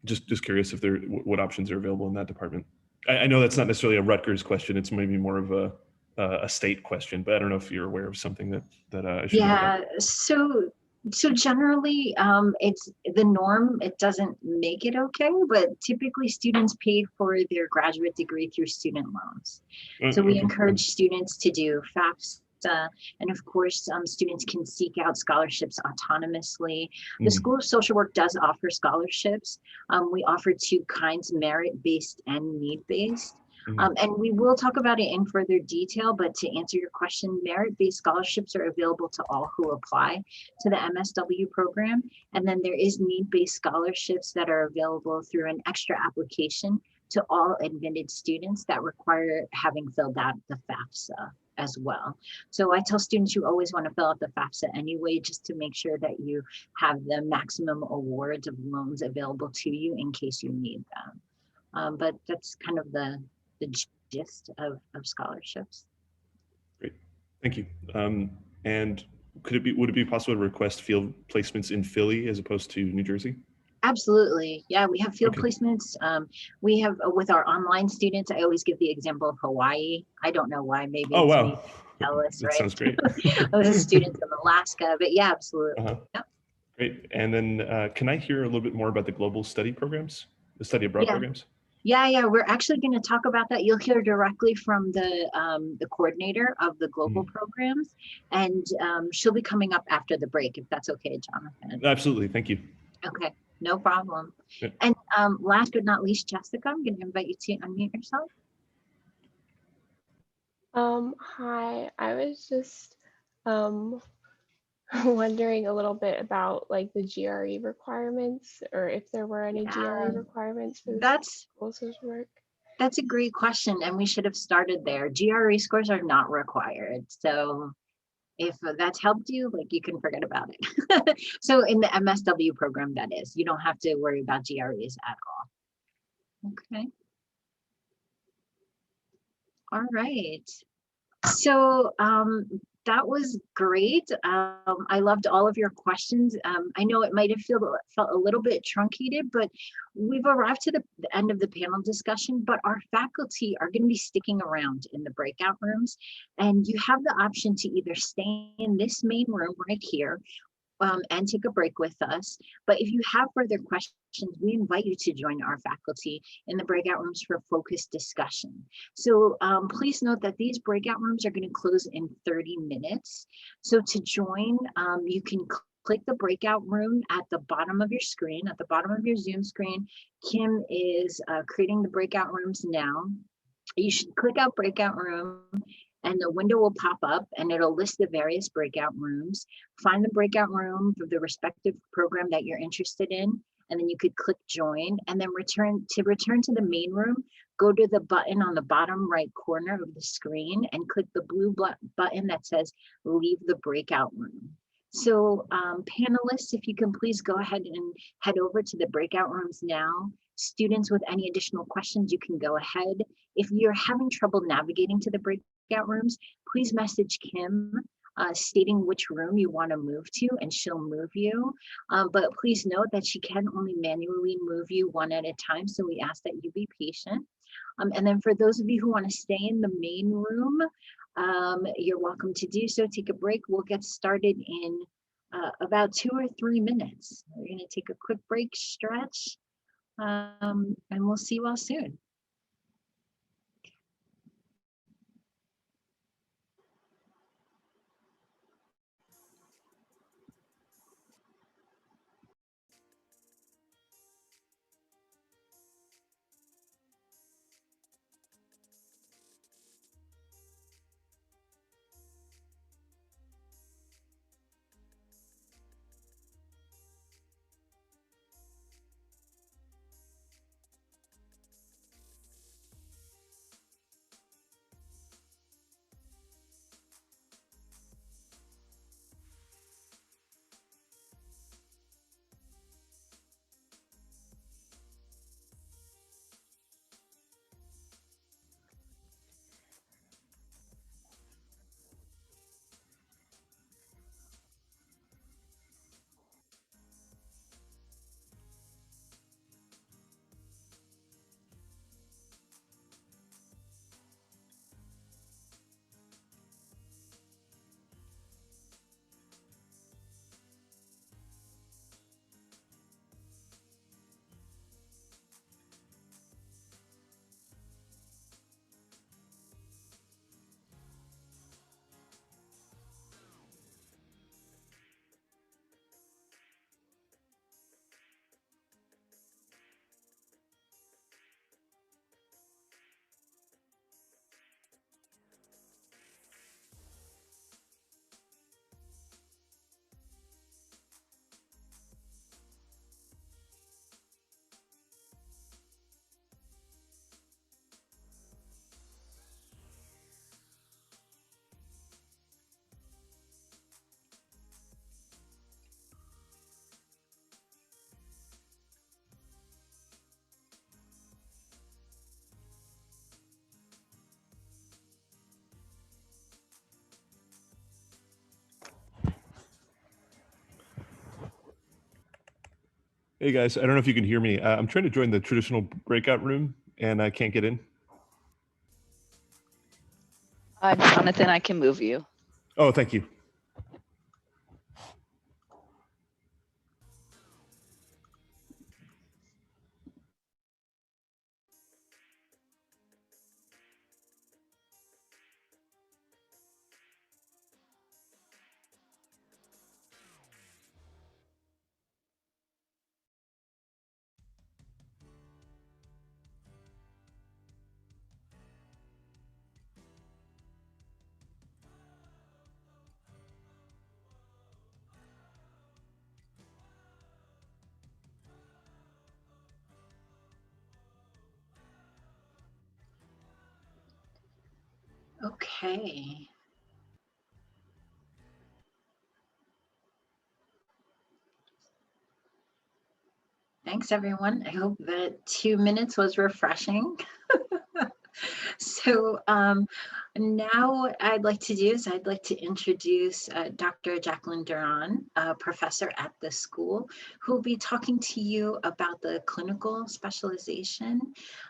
Just curious if what options are available in that department. I know that's not necessarily a Rutgers question. It's maybe more of a state question, but I don't know if you're aware of something that I should know about. So So generally, it's the norm. It doesn't make it okay, but typically students pay for their graduate degree through student loans. So we Okay. encourage students to do FAFSA, and of course, students can seek out scholarships autonomously. The School of Social Work does offer scholarships. We offer two kinds: merit-based and need-based. And we will talk about it in further detail, but to answer your question, merit-based scholarships are available to all who apply to the MSW program. And then there is need-based scholarships that are available through an extra application to all admitted students that require having filled out the FAFSA as well. So I tell students you always want to fill out the FAFSA anyway, just to make sure that you have the maximum awards of loans available to you in case you need them. But that's kind of the gist of scholarships. Great, thank you. And would it be possible to request field placements in Philly as opposed to New Jersey? Absolutely. Yeah, we have field placements. We have with our online students, I always give the example of Hawaii. I don't know why, maybe oh, it's wow. me jealous, That right? sounds great. Those students in Alaska, but yeah, absolutely. Yep. Great. And then can I hear a little bit more about the global study programs, the study abroad programs? Yeah, we're actually going to talk about that. You'll hear directly from the coordinator of the global programs, and she'll be coming up after the break, if that's okay, Jonathan. Absolutely, thank you. Okay, no problem. And last but not least, Jessica, I'm going to invite you to unmute yourself. Hi, I was just wondering a little bit about like the GRE requirements, or if there were any GRE requirements for the School of Social Work. That's a great question, and we should have started there. GRE scores are not required, so if that's helped you, like, you can forget about it. So in the MSW program, that is, you don't have to worry about GREs at all. Okay. All right. So that was great. I loved all of your questions. I know it might have felt a little bit truncated, but we've arrived to the end of the panel discussion, but our faculty are going to be sticking around in the breakout rooms, and you have the option to either stay in this main room right here and take a break with us. But if you have further questions, we invite you to join our faculty in the breakout rooms for focused discussion. So please note that these breakout rooms are going to close in 30 minutes. So to join, you can click the breakout room at the bottom of your screen, at the bottom of your Zoom screen. Kim is creating the breakout rooms now. You should click out breakout room, and the window will pop up and it'll list the various breakout rooms. Find the breakout room for the respective program that you're interested in, and then you could click join, and then return to the main room. Go to the button on the bottom right corner of the screen and click the blue button that says leave the breakout room. So panelists, if you can please go ahead and head over to the breakout rooms now. Students with any additional questions, you can go ahead. If you're having trouble navigating to the breakout rooms, please message Kim stating which room you want to move to, and she'll move you. But please note that she can only manually move you one at a time, so we ask that you be patient. And then for those of you who want to stay in the main room, you're welcome to do so. Take a break. We'll get started in about 2 or 3 minutes. We're going to take a quick break, stretch, and we'll see you all soon. Hey guys, I don't know if you can hear me. I'm trying to join the traditional breakout room and I can't get in. Jonathan, I can move you. Oh, thank you. Okay. Thanks, everyone. I hope that 2 minutes was refreshing. So now what I'd like to do is I'd like to introduce Dr. Jacqueline Duran, a professor at the school, who will be talking to you about the clinical specialization.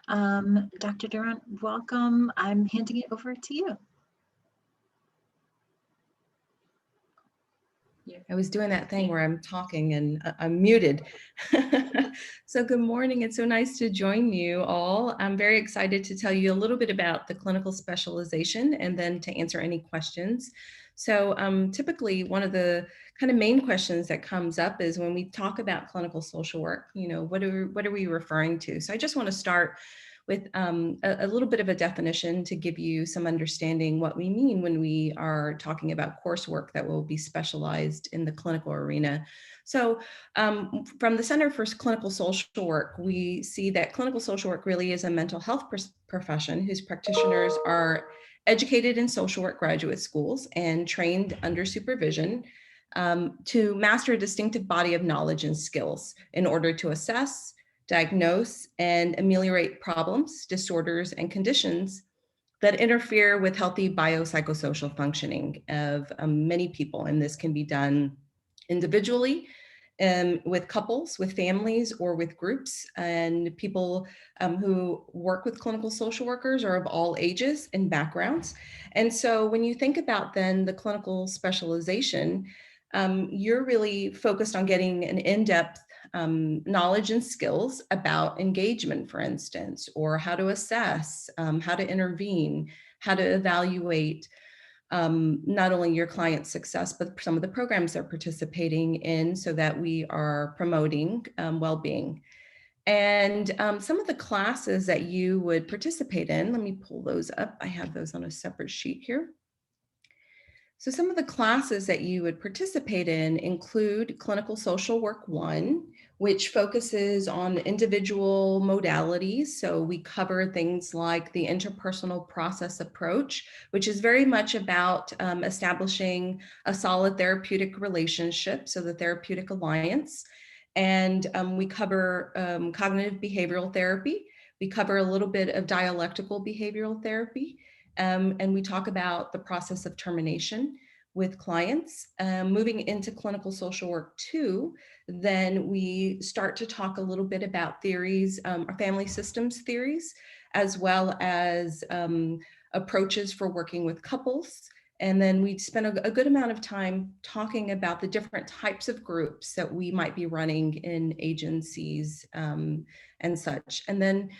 Dr. Duran, welcome. I'm handing it over to you. I was doing that thing where I'm talking and I'm muted. So good morning. It's so nice to join you all. I'm very excited to tell you a little bit about the clinical specialization and then to answer any questions. So typically one of the kind of main questions that comes up is when we talk about clinical social work, you know, what are we referring to? So I just want to start with a little bit of a definition to give you some understanding what we mean when we are talking about coursework that will be specialized in the clinical arena. So from the Center for Clinical Social Work, we see that clinical social work really is a mental health profession whose practitioners are educated in social work graduate schools and trained under supervision to master a distinctive body of knowledge and skills in order to assess, diagnose, and ameliorate problems, disorders, and conditions that interfere with healthy biopsychosocial functioning of many people. And this can be done individually, with couples, with families, or with groups. And people who work with clinical social workers are of all ages and backgrounds. And so when you think about then the clinical specialization, you're really focused on getting an in-depth knowledge and skills about engagement, for instance, or how to assess, how to intervene, how to evaluate not only your client's success, but some of the programs they're participating in so that we are promoting well-being. And some of the classes that you would participate in, let me pull those up. I have those on a separate sheet here. So some of the classes that you would participate in include Clinical Social Work 1, which focuses on individual modalities. So we cover things like the interpersonal process approach, which is very much about establishing a solid therapeutic relationship, so the therapeutic alliance. And we cover cognitive behavioral therapy. We cover a little bit of dialectical behavioral therapy. And we talk about the process of termination with clients. Moving into Clinical Social Work 2, then we start to talk a little bit about theories, family systems theories, as well as approaches for working with couples. And then we spend a good amount of time talking about the different types of groups that we might be running in agencies and such. And then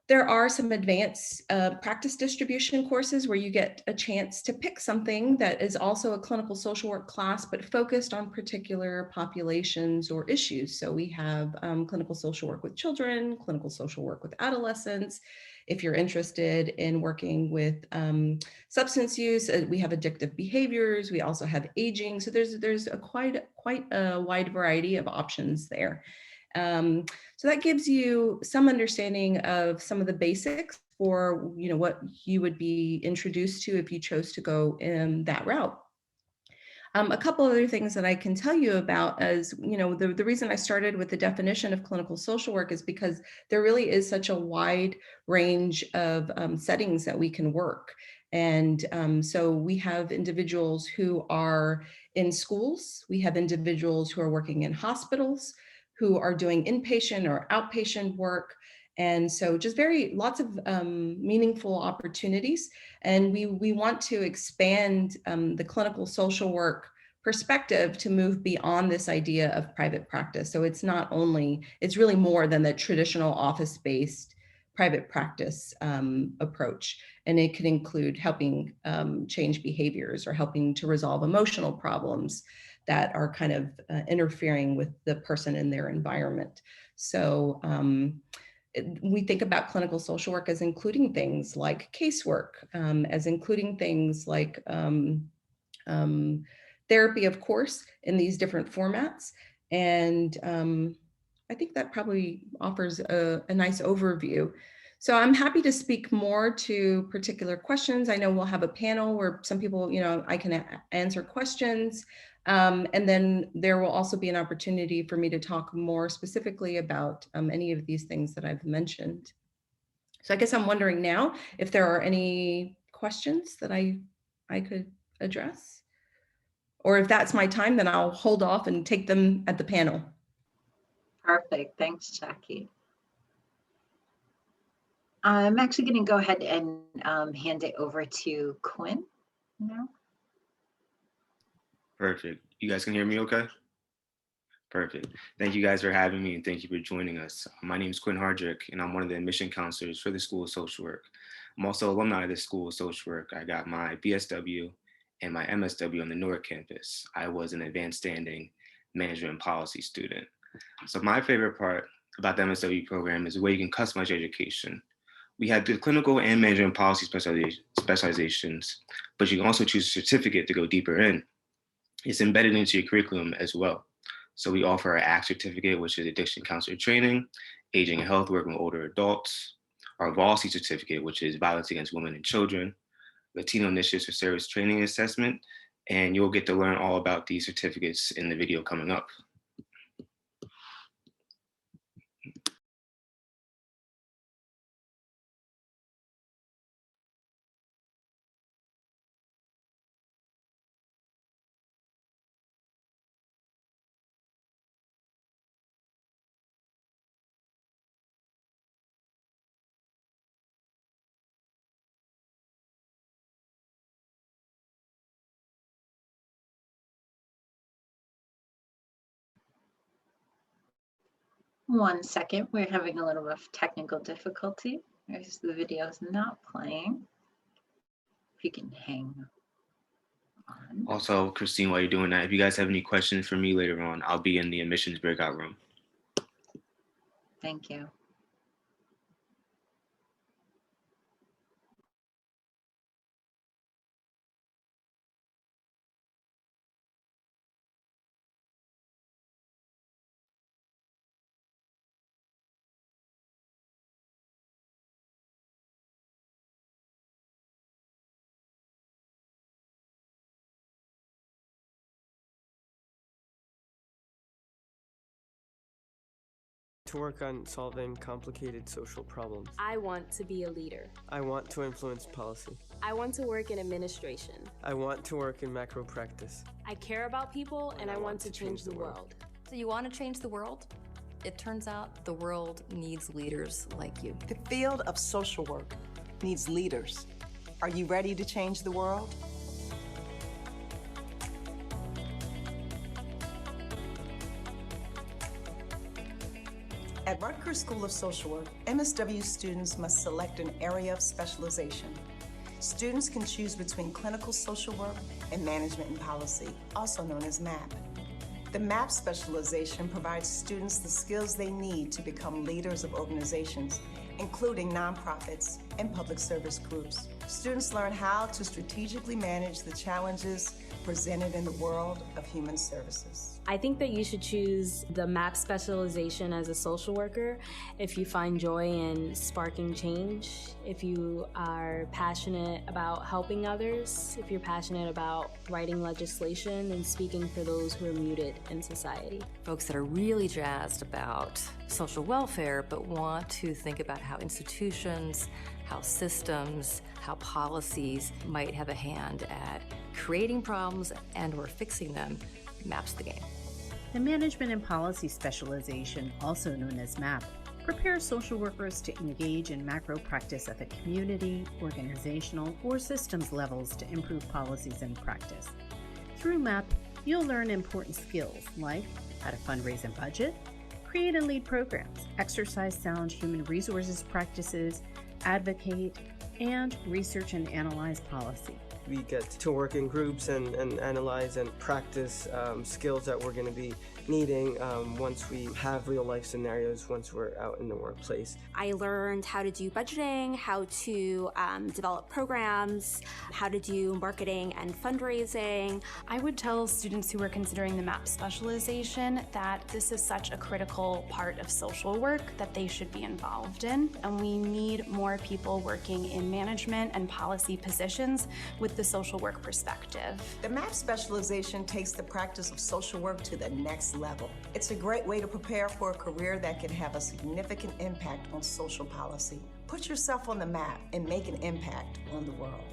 there are some advanced practice distribution courses where you get a chance to pick something that is also a clinical social work class, but focused on particular populations or issues. So we have clinical social work with children, clinical social work with adolescents. If you're interested in working with substance use, we have addictive behaviors. We also have aging. So there's quite a wide variety of options there. So that gives you some understanding of some of the basics for, you know, what you would be introduced to if you chose to go in that route. A couple other things that I can tell you about is, you know, the reason I started with the definition of clinical social work is because there really is such a wide range of settings that we can work. And so we have individuals who are in schools, we have individuals who are working in hospitals, who are doing inpatient or outpatient work. And so just lots of meaningful opportunities. And we want to expand the clinical social work perspective to move beyond this idea of private practice. So it's really more than the traditional office-based private practice approach. And it could include helping change behaviors or helping to resolve emotional problems that are kind of interfering with the person in their environment. So we think about clinical social work as including things like casework, as including things like therapy, of course, in these different formats. And I think that probably offers a nice overview. So I'm happy to speak more to particular questions. I know we'll have a panel where some people, I can answer questions. And then there will also be an opportunity for me to talk more specifically about any of these things that I've mentioned. So I guess I'm wondering now if there are any questions that I could address. Or if that's my time, then I'll hold off and take them at the panel. Perfect. Thanks, Jackie. I'm actually going to go ahead and hand it over to Quinn now. Perfect. You guys can hear me okay? Perfect. Thank you guys for having me and thank you for joining us. My name is Quinn Hardrick and I'm one of the admission counselors for the School of Social Work. I'm also alumni of the School of Social Work. I got my BSW and my MSW on the Newark campus. I was an advanced standing management and policy student. So my favorite part about the MSW program is the way you can customize your education. We have the clinical and management and policy specializations, but you can also choose a certificate to go deeper in. It's embedded into your curriculum as well. So we offer our ACT certificate, which is addiction counselor training, aging and health, working with older adults, our VALSI certificate, which is violence against women and children, Latino initiatives for service training assessment, and you'll get to learn all about these certificates in the video coming up. One second, we're having a little bit of technical difficulty. The video is not playing. If you can hang on. Also, Christine, while you're doing that, if you guys have any questions for me later on, I'll be in the admissions breakout room. Thank you. To work on solving complicated social problems. I want to be a leader. I want to influence policy. I want to work in administration. I want to work in macro practice. I care about people and I want to change the world. So you want to change the world? It turns out the world needs leaders like you. The field of social work needs leaders. Are you ready to change the world? At Rutgers School of Social Work, MSW students must select an area of specialization. Students can choose between clinical social work and management and policy, also known as MAP. The MAP specialization provides students the skills they need to become leaders of organizations, including nonprofits and public service groups. Students learn how to strategically manage the challenges presented in the world of human services. I think that you should choose the MAP specialization as a social worker if you find joy in sparking change, if you are passionate about helping others, if you're passionate about writing legislation and speaking for those who are muted in society. Folks that are really jazzed about social welfare but want to think about how institutions, how systems, how policies might have a hand at creating problems and or fixing them, MAP's the game. The Management and Policy Specialization, also known as MAP, prepares social workers to engage in macro practice at the community, organizational, or systems levels to improve policies and practice. Through MAP, you'll learn important skills like how to fundraise and budget, create and lead programs, exercise sound human resources practices, advocate, and research and analyze policy. We get to work in groups and analyze and practice skills that we're going to be needing once we have real life scenarios, once we're out in the workplace. I learned how to do budgeting, how to develop programs, how to do marketing and fundraising. I would tell students who are considering the MAP specialization that this is such a critical part of social work that they should be involved in, and we need more people working in management and policy positions with the social work perspective. The MAP specialization takes the practice of social work to the next level. It's a great way to prepare for a career that can have a significant impact on social policy. Put yourself on the map and make an impact on the world.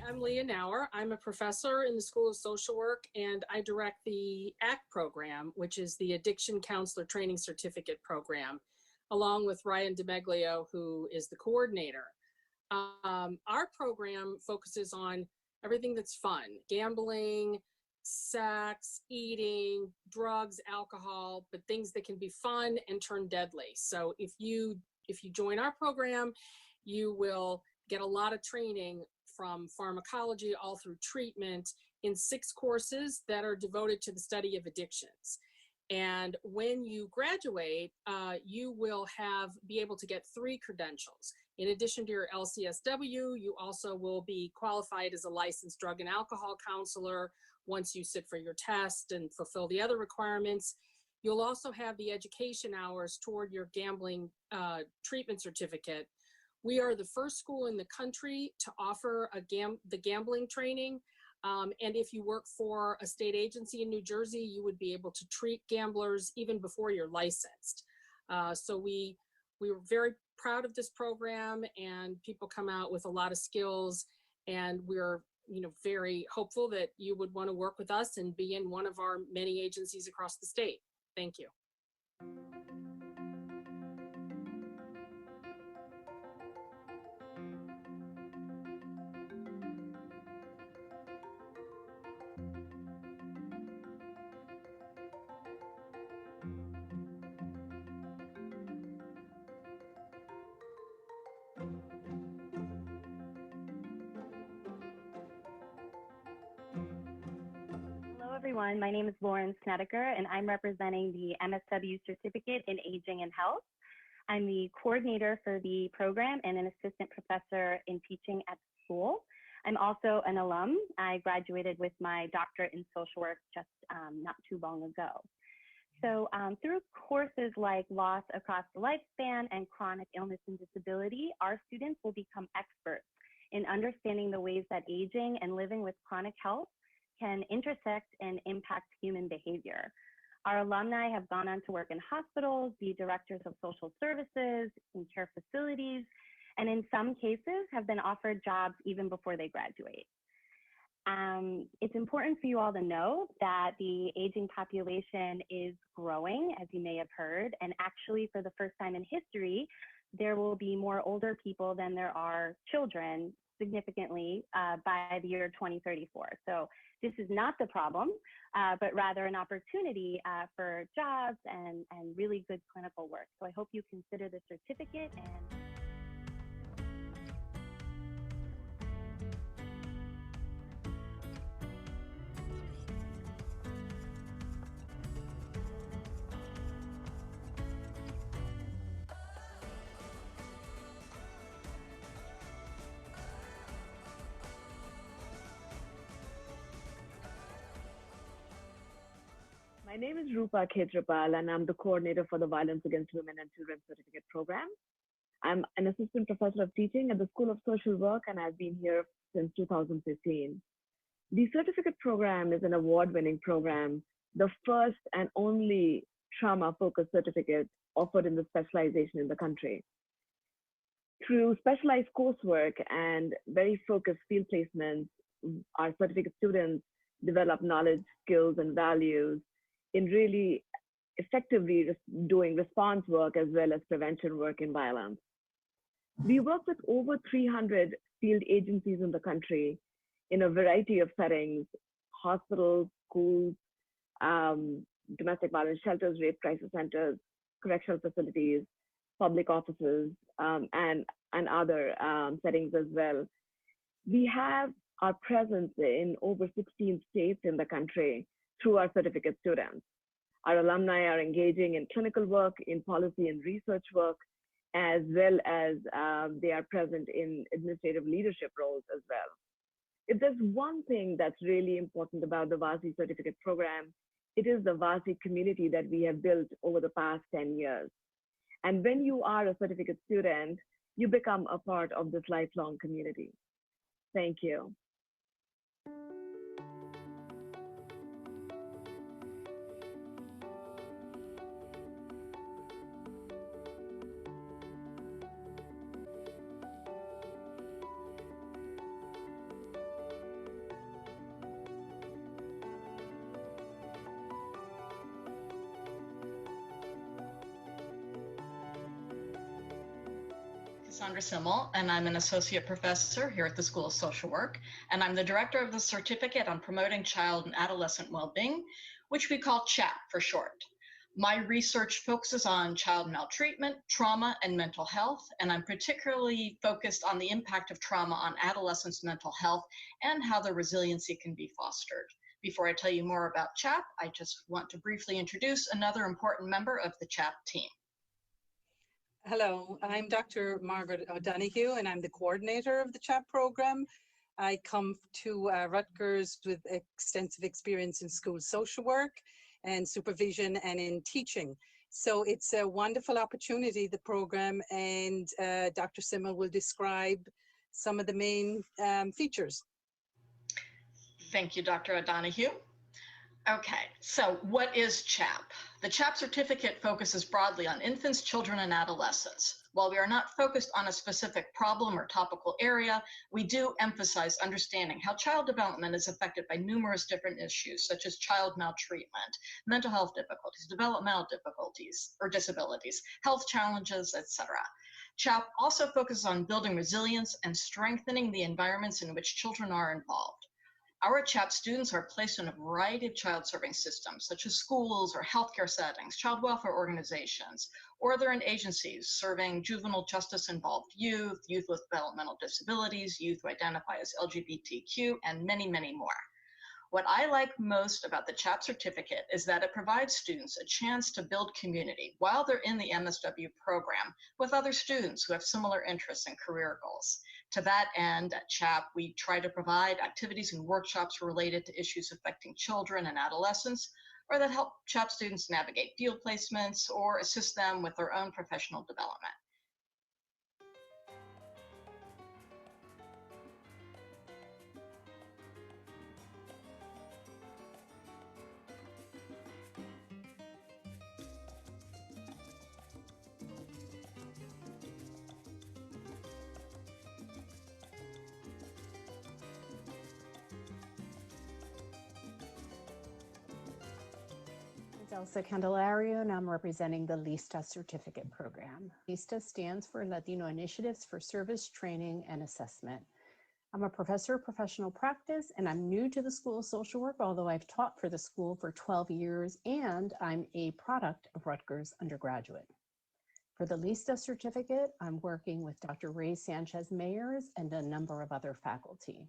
I'm Leah Nauer. I'm a professor in the School of Social Work, and I direct the ACT program, which is the Addiction Counselor Training Certificate program, along with Ryan DeMeglio, who is the coordinator. Our program focuses on everything that's fun: gambling, sex, eating, drugs, alcohol, but things that can be fun and turn deadly. So if you join our program, you will get a lot of training from pharmacology all through treatment in 6 courses that are devoted to the study of addictions. And when you graduate, you will be able to get 3 credentials. In addition to your LCSW, you also will be qualified as a licensed drug and alcohol counselor once you sit for your test and fulfill the other requirements. You'll also have the education hours toward your gambling treatment certificate. We are the first school in the country to offer the gambling training. And if you work for a state agency in New Jersey, you would be able to treat gamblers even before you're licensed. So we were very proud of this program, and people come out with a lot of skills, and we're very hopeful that you would want to work with us and be in one of our many agencies across the state. Thank you. Hello, everyone. My name is Lauren Snedeker, and I'm representing the MSW Certificate in Aging and Health. I'm the coordinator for the program and an assistant professor in teaching at school. I'm also an alum. I graduated with my doctorate in social work just not too long ago. So through courses like Loss Across the Lifespan and Chronic Illness and Disability, our students will become experts in understanding the ways that aging and living with chronic health can intersect and impact human behavior. Our alumni have gone on to work in hospitals, be directors of social services, in care facilities, and in some cases have been offered jobs even before they graduate. It's important for you all to know that the aging population is growing, as you may have heard, and actually for the first time in history, there will be more older people than there are children significantly by the year 2034. So this is not the problem, but rather an opportunity for jobs and really good clinical work. So I hope you consider the certificate. My name is Rupa Khetrapal, and I'm the coordinator for the Violence Against Women and Children Certificate Program. I'm an assistant professor of teaching at the School of Social Work, and I've been here since 2015. The certificate program is an award-winning program, the first and only trauma-focused certificate offered in the specialization in the country. Through specialized coursework and very focused field placements, our certificate students develop knowledge, skills, and values in really effectively doing response work as well as prevention work in violence. We work with over 300 field agencies in the country in a variety of settings: hospitals, schools, domestic violence shelters, rape crisis centers, correctional facilities, public offices, and other settings as well. We have our presence in over 16 states in the country through our certificate students. Our alumni are engaging in clinical work, in policy and research work, as well as they are present in administrative leadership roles as well. If there's one thing that's really important about the VASI certificate program, it is the VASI community that we have built over the past 10 years. And when you are a certificate student, you become a part of this lifelong community. Thank you. Sandra Simmel, and I'm an associate professor here at the School of Social Work, and I'm the director of the Certificate on Promoting Child and Adolescent Wellbeing, which we call CHAP for short. My research focuses on child maltreatment, trauma, and mental health, and I'm particularly focused on the impact of trauma on adolescents' mental health and how their resiliency can be fostered. Before I tell you more about CHAP, I just want to briefly introduce another important member of the CHAP team. Hello, I'm Dr. Margaret O'Donoghue, and I'm the coordinator of the CHAP program. I come to Rutgers with extensive experience in school social work and supervision and in teaching. So it's a wonderful opportunity, the program, and Dr. Simmel will describe some of the main features. Thank you, Dr. O'Donoghue. Okay, so what is CHAP? The CHAP certificate focuses broadly on infants, children, and adolescents. While we are not focused on a specific problem or topical area, we do emphasize understanding how child development is affected by numerous different issues, such as child maltreatment, mental health difficulties, developmental difficulties or disabilities, health challenges, etc. CHAP also focuses on building resilience and strengthening the environments in which children are involved. Our CHAP students are placed in a variety of child serving systems, such as schools or healthcare settings, child welfare organizations, or they're in agencies serving juvenile justice involved youth, youth with developmental disabilities, youth who identify as LGBTQ, and many, many more. What I like most about the CHAP certificate is that it provides students a chance to build community while they're in the MSW program with other students who have similar interests and career goals. To that end, at CHAP, we try to provide activities and workshops related to issues affecting children and adolescents, or that help CHAP students navigate field placements or assist them with their own professional development. Elsa Candelario, and I'm representing the LISTA certificate program. LISTA stands for Latino Initiatives for Service, Training, and Assessment. I'm a professor of professional practice, and I'm new to the School of Social Work, although I've taught for the school for 12 years, and I'm a product of Rutgers undergraduate. For the LISTA certificate, I'm working with Dr. Ray Sanchez-Meyers and a number of other faculty.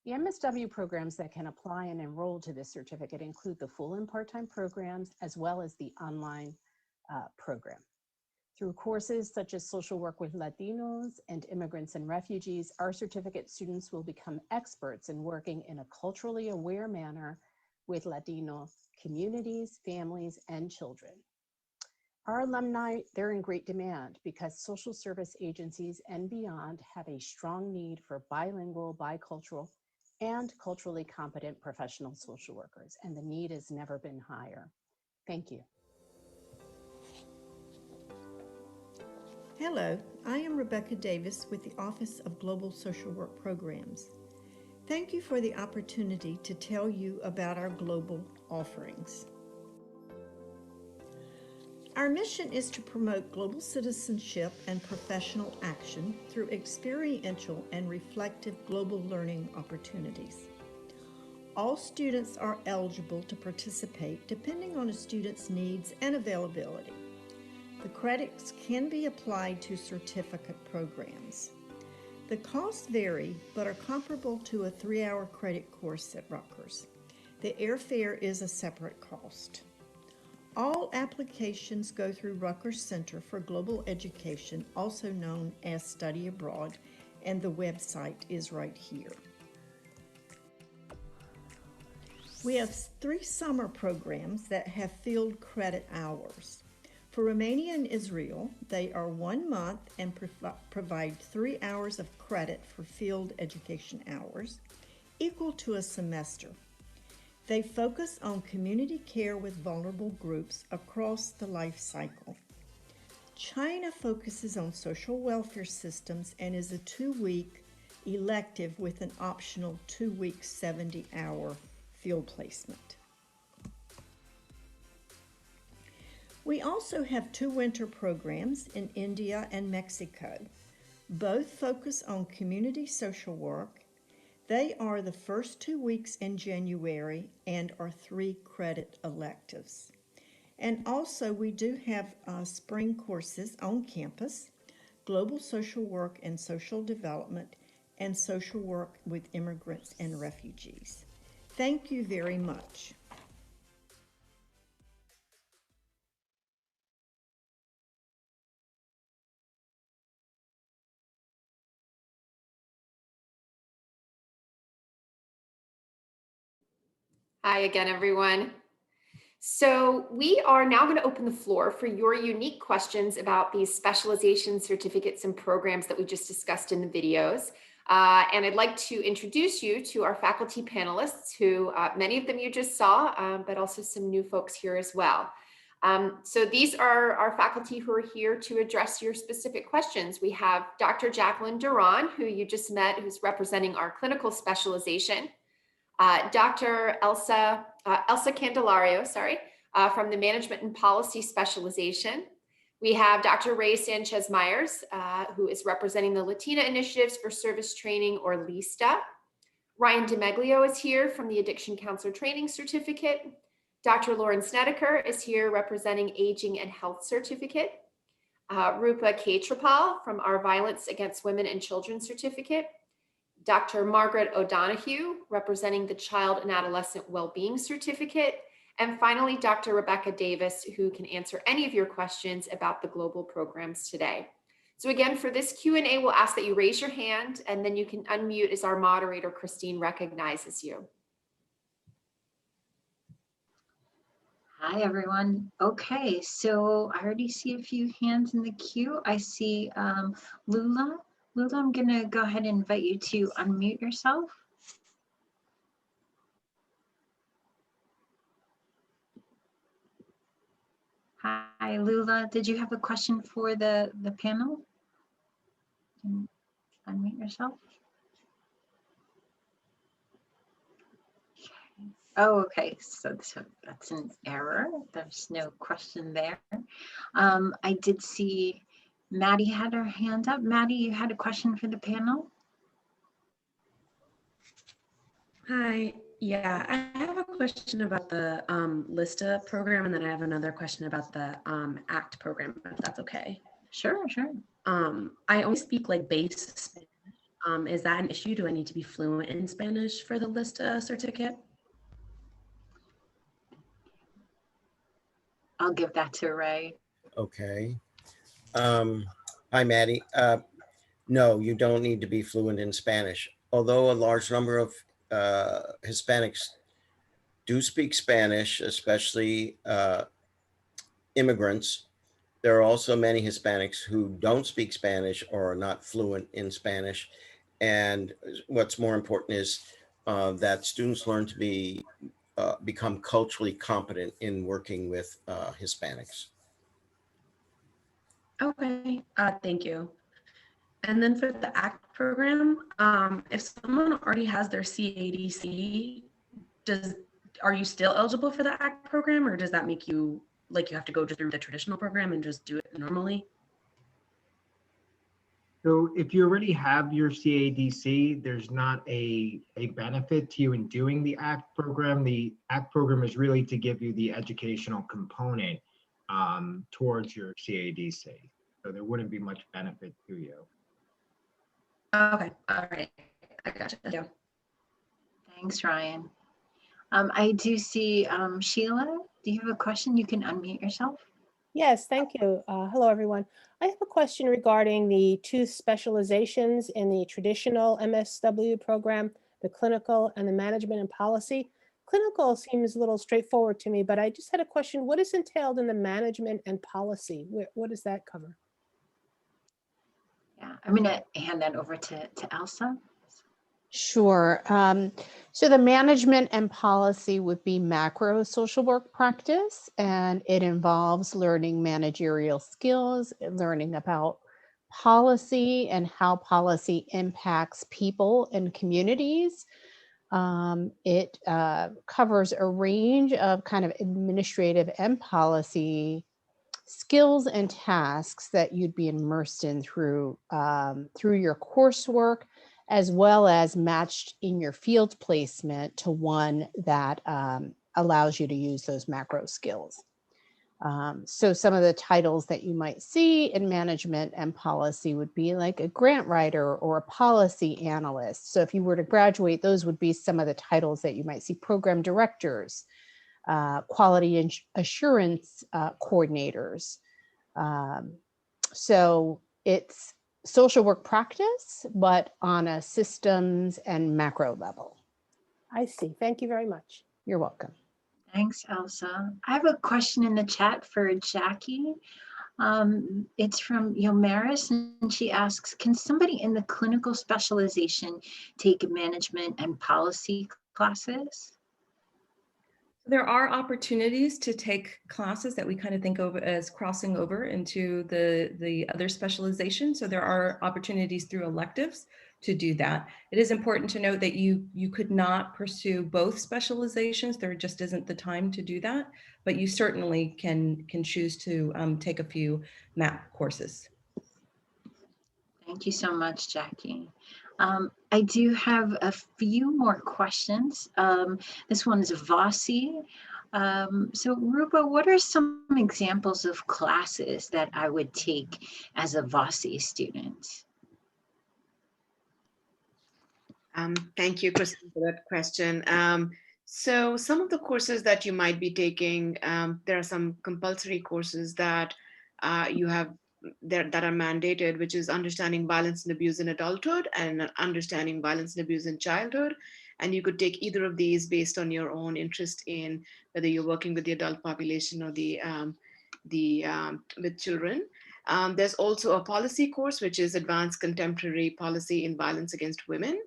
The MSW programs that can apply and enroll to this certificate include the full and part-time programs, as well as the online program. Through courses such as Social Work with Latinos and Immigrants and Refugees, our certificate students will become experts in working in a culturally aware manner with Latino communities, families, and children. Our alumni, they're in great demand because social service agencies and beyond have a strong need for bilingual, bicultural, and culturally competent professional social workers, and the need has never been higher. Thank you. Hello, I am Rebecca Davis with the Office of Global Social Work Programs. Thank you for the opportunity to tell you about our global offerings. Our mission is to promote global citizenship and professional action through experiential and reflective global learning opportunities. All students are eligible to participate depending on a student's needs and availability. The credits can be applied to certificate programs. The costs vary, but are comparable to a 3-hour credit course at Rutgers. The airfare is a separate cost. All applications go through Rutgers Center for Global Education, also known as Study Abroad, and the website is right here. We have 3 summer programs that have field credit hours. For Romania and Israel, they are 1 month and provide 3 hours of credit for field education hours, equal to a semester. They focus on community care with vulnerable groups across the life cycle. China focuses on social welfare systems and is a 2-week elective with an optional 2-week 70-hour field placement. We also have 2 winter programs in India and Mexico. Both focus on community social work. They are the first 2 weeks in January and are 3 credit electives. And also we do have spring courses on campus, global social work and social development, and social work with immigrants and refugees. Thank you very much. Hi again, everyone. So we are now going to open the floor for your unique questions about these specialization certificates and programs that we just discussed in the videos. And I'd like to introduce you to our faculty panelists who many of them you just saw, but also some new folks here as well. So these are our faculty who are here to address your specific questions. We have Dr. Jacqueline Duran, who you just met, who's representing our clinical specialization. Dr. Elsa Candelario, from the Management and Policy Specialization. We have Dr. Ray Sanchez Myers, who is representing the Latina Initiatives for Service Training, or LISTA. Ryan DeMeglio is here from the Addiction Counselor Training Certificate. Dr. Lauren Snedeker is here representing Aging and Health Certificate. Rupa Kaitrapal from our Violence Against Women and Children Certificate. Dr. Margaret O'Donoghue, representing the Child and Adolescent Wellbeing Certificate. And finally, Dr. Rebecca Davis, who can answer any of your questions about the global programs today. So again, for this Q&A, we'll ask that you raise your hand and then you can unmute as our moderator, Christine, recognizes you. Hi, everyone. Okay, so I already see a few hands in the queue. I see Lula. Lula, I'm going to go ahead and invite you to unmute yourself. Hi, Lula. Did you have a question for the panel? Unmute yourself. Okay. Oh, okay. So that's an error. There's no question there. I did see Maddie had her hand up. Maddie, you had a question for the panel? Hi, yeah, I have a question about the LISTA program, and then I have another question about the ACT program, if that's okay. Sure. I only speak like base Spanish. Is that an issue? Do I need to be fluent in Spanish for the LISTA certificate? I'll give that to Ray. Okay. Hi, Maddie. No, you don't need to be fluent in Spanish. Although a large number of Hispanics do speak Spanish, especially immigrants. There are also many Hispanics who don't speak Spanish or are not fluent in Spanish. And what's more important is that students learn to become culturally competent in working with Hispanics. Okay, thank you. And then for the ACT program, if someone already has their CADC, are you still eligible for the ACT program, or does that make you like you have to go through the traditional program and just do it normally? So if you already have your CADC, there's not a benefit to you in doing the ACT program. The ACT program is really to give you the educational component towards your CADC. So there wouldn't be much benefit to you. Okay, all right, I gotcha. Thank you. Thanks, Ryan. I do see Sheila, do you have a question? You can unmute yourself. Yes, thank you. Hello, everyone. I have a question regarding the two specializations in the traditional MSW program, the clinical and the management and policy. Clinical seems a little straightforward to me, but I just had a question. What is entailed in the management and policy? What does that cover? Yeah, I'm going to hand that over to Elsa. Sure. So the management and policy would be macro social work practice, and it involves learning managerial skills, learning about policy and how policy impacts people and communities. It covers a range of kind of administrative and policy skills and tasks that you'd be immersed in through your coursework, as well as matched in your field placement to one that allows you to use those macro skills. So some of the titles that you might see in management and policy would be like a grant writer or a policy analyst. So if you were to graduate, those would be some of the titles that you might see: program directors, quality assurance coordinators. So it's social work practice, but on a systems and macro level. I see. Thank you very much. You're welcome. Thanks, Elsa. I have a question in the chat for Jackie. It's from Yomaris, and she asks, can somebody in the clinical specialization take management and policy classes? There are opportunities to take classes that we kind of think of as crossing over into the other specialization. So there are opportunities through electives to do that. It is important to note that you could not pursue both specializations. There just isn't the time to do that, but you certainly can choose to take a few MAP courses. Thank you so much, Jackie. I do have a few more questions. This one is Vasi. So Rupa, what are some examples of classes that I would take as a Vasi student? Thank you, Kristen, for that question. So some of the courses that you might be taking, there are some compulsory courses that you have that are mandated, which is understanding violence and abuse in adulthood and understanding violence and abuse in childhood. And you could take either of these based on your own interest in whether you're working with the adult population or with children. There's also a policy course, which is Advanced Contemporary Policy in Violence Against Women,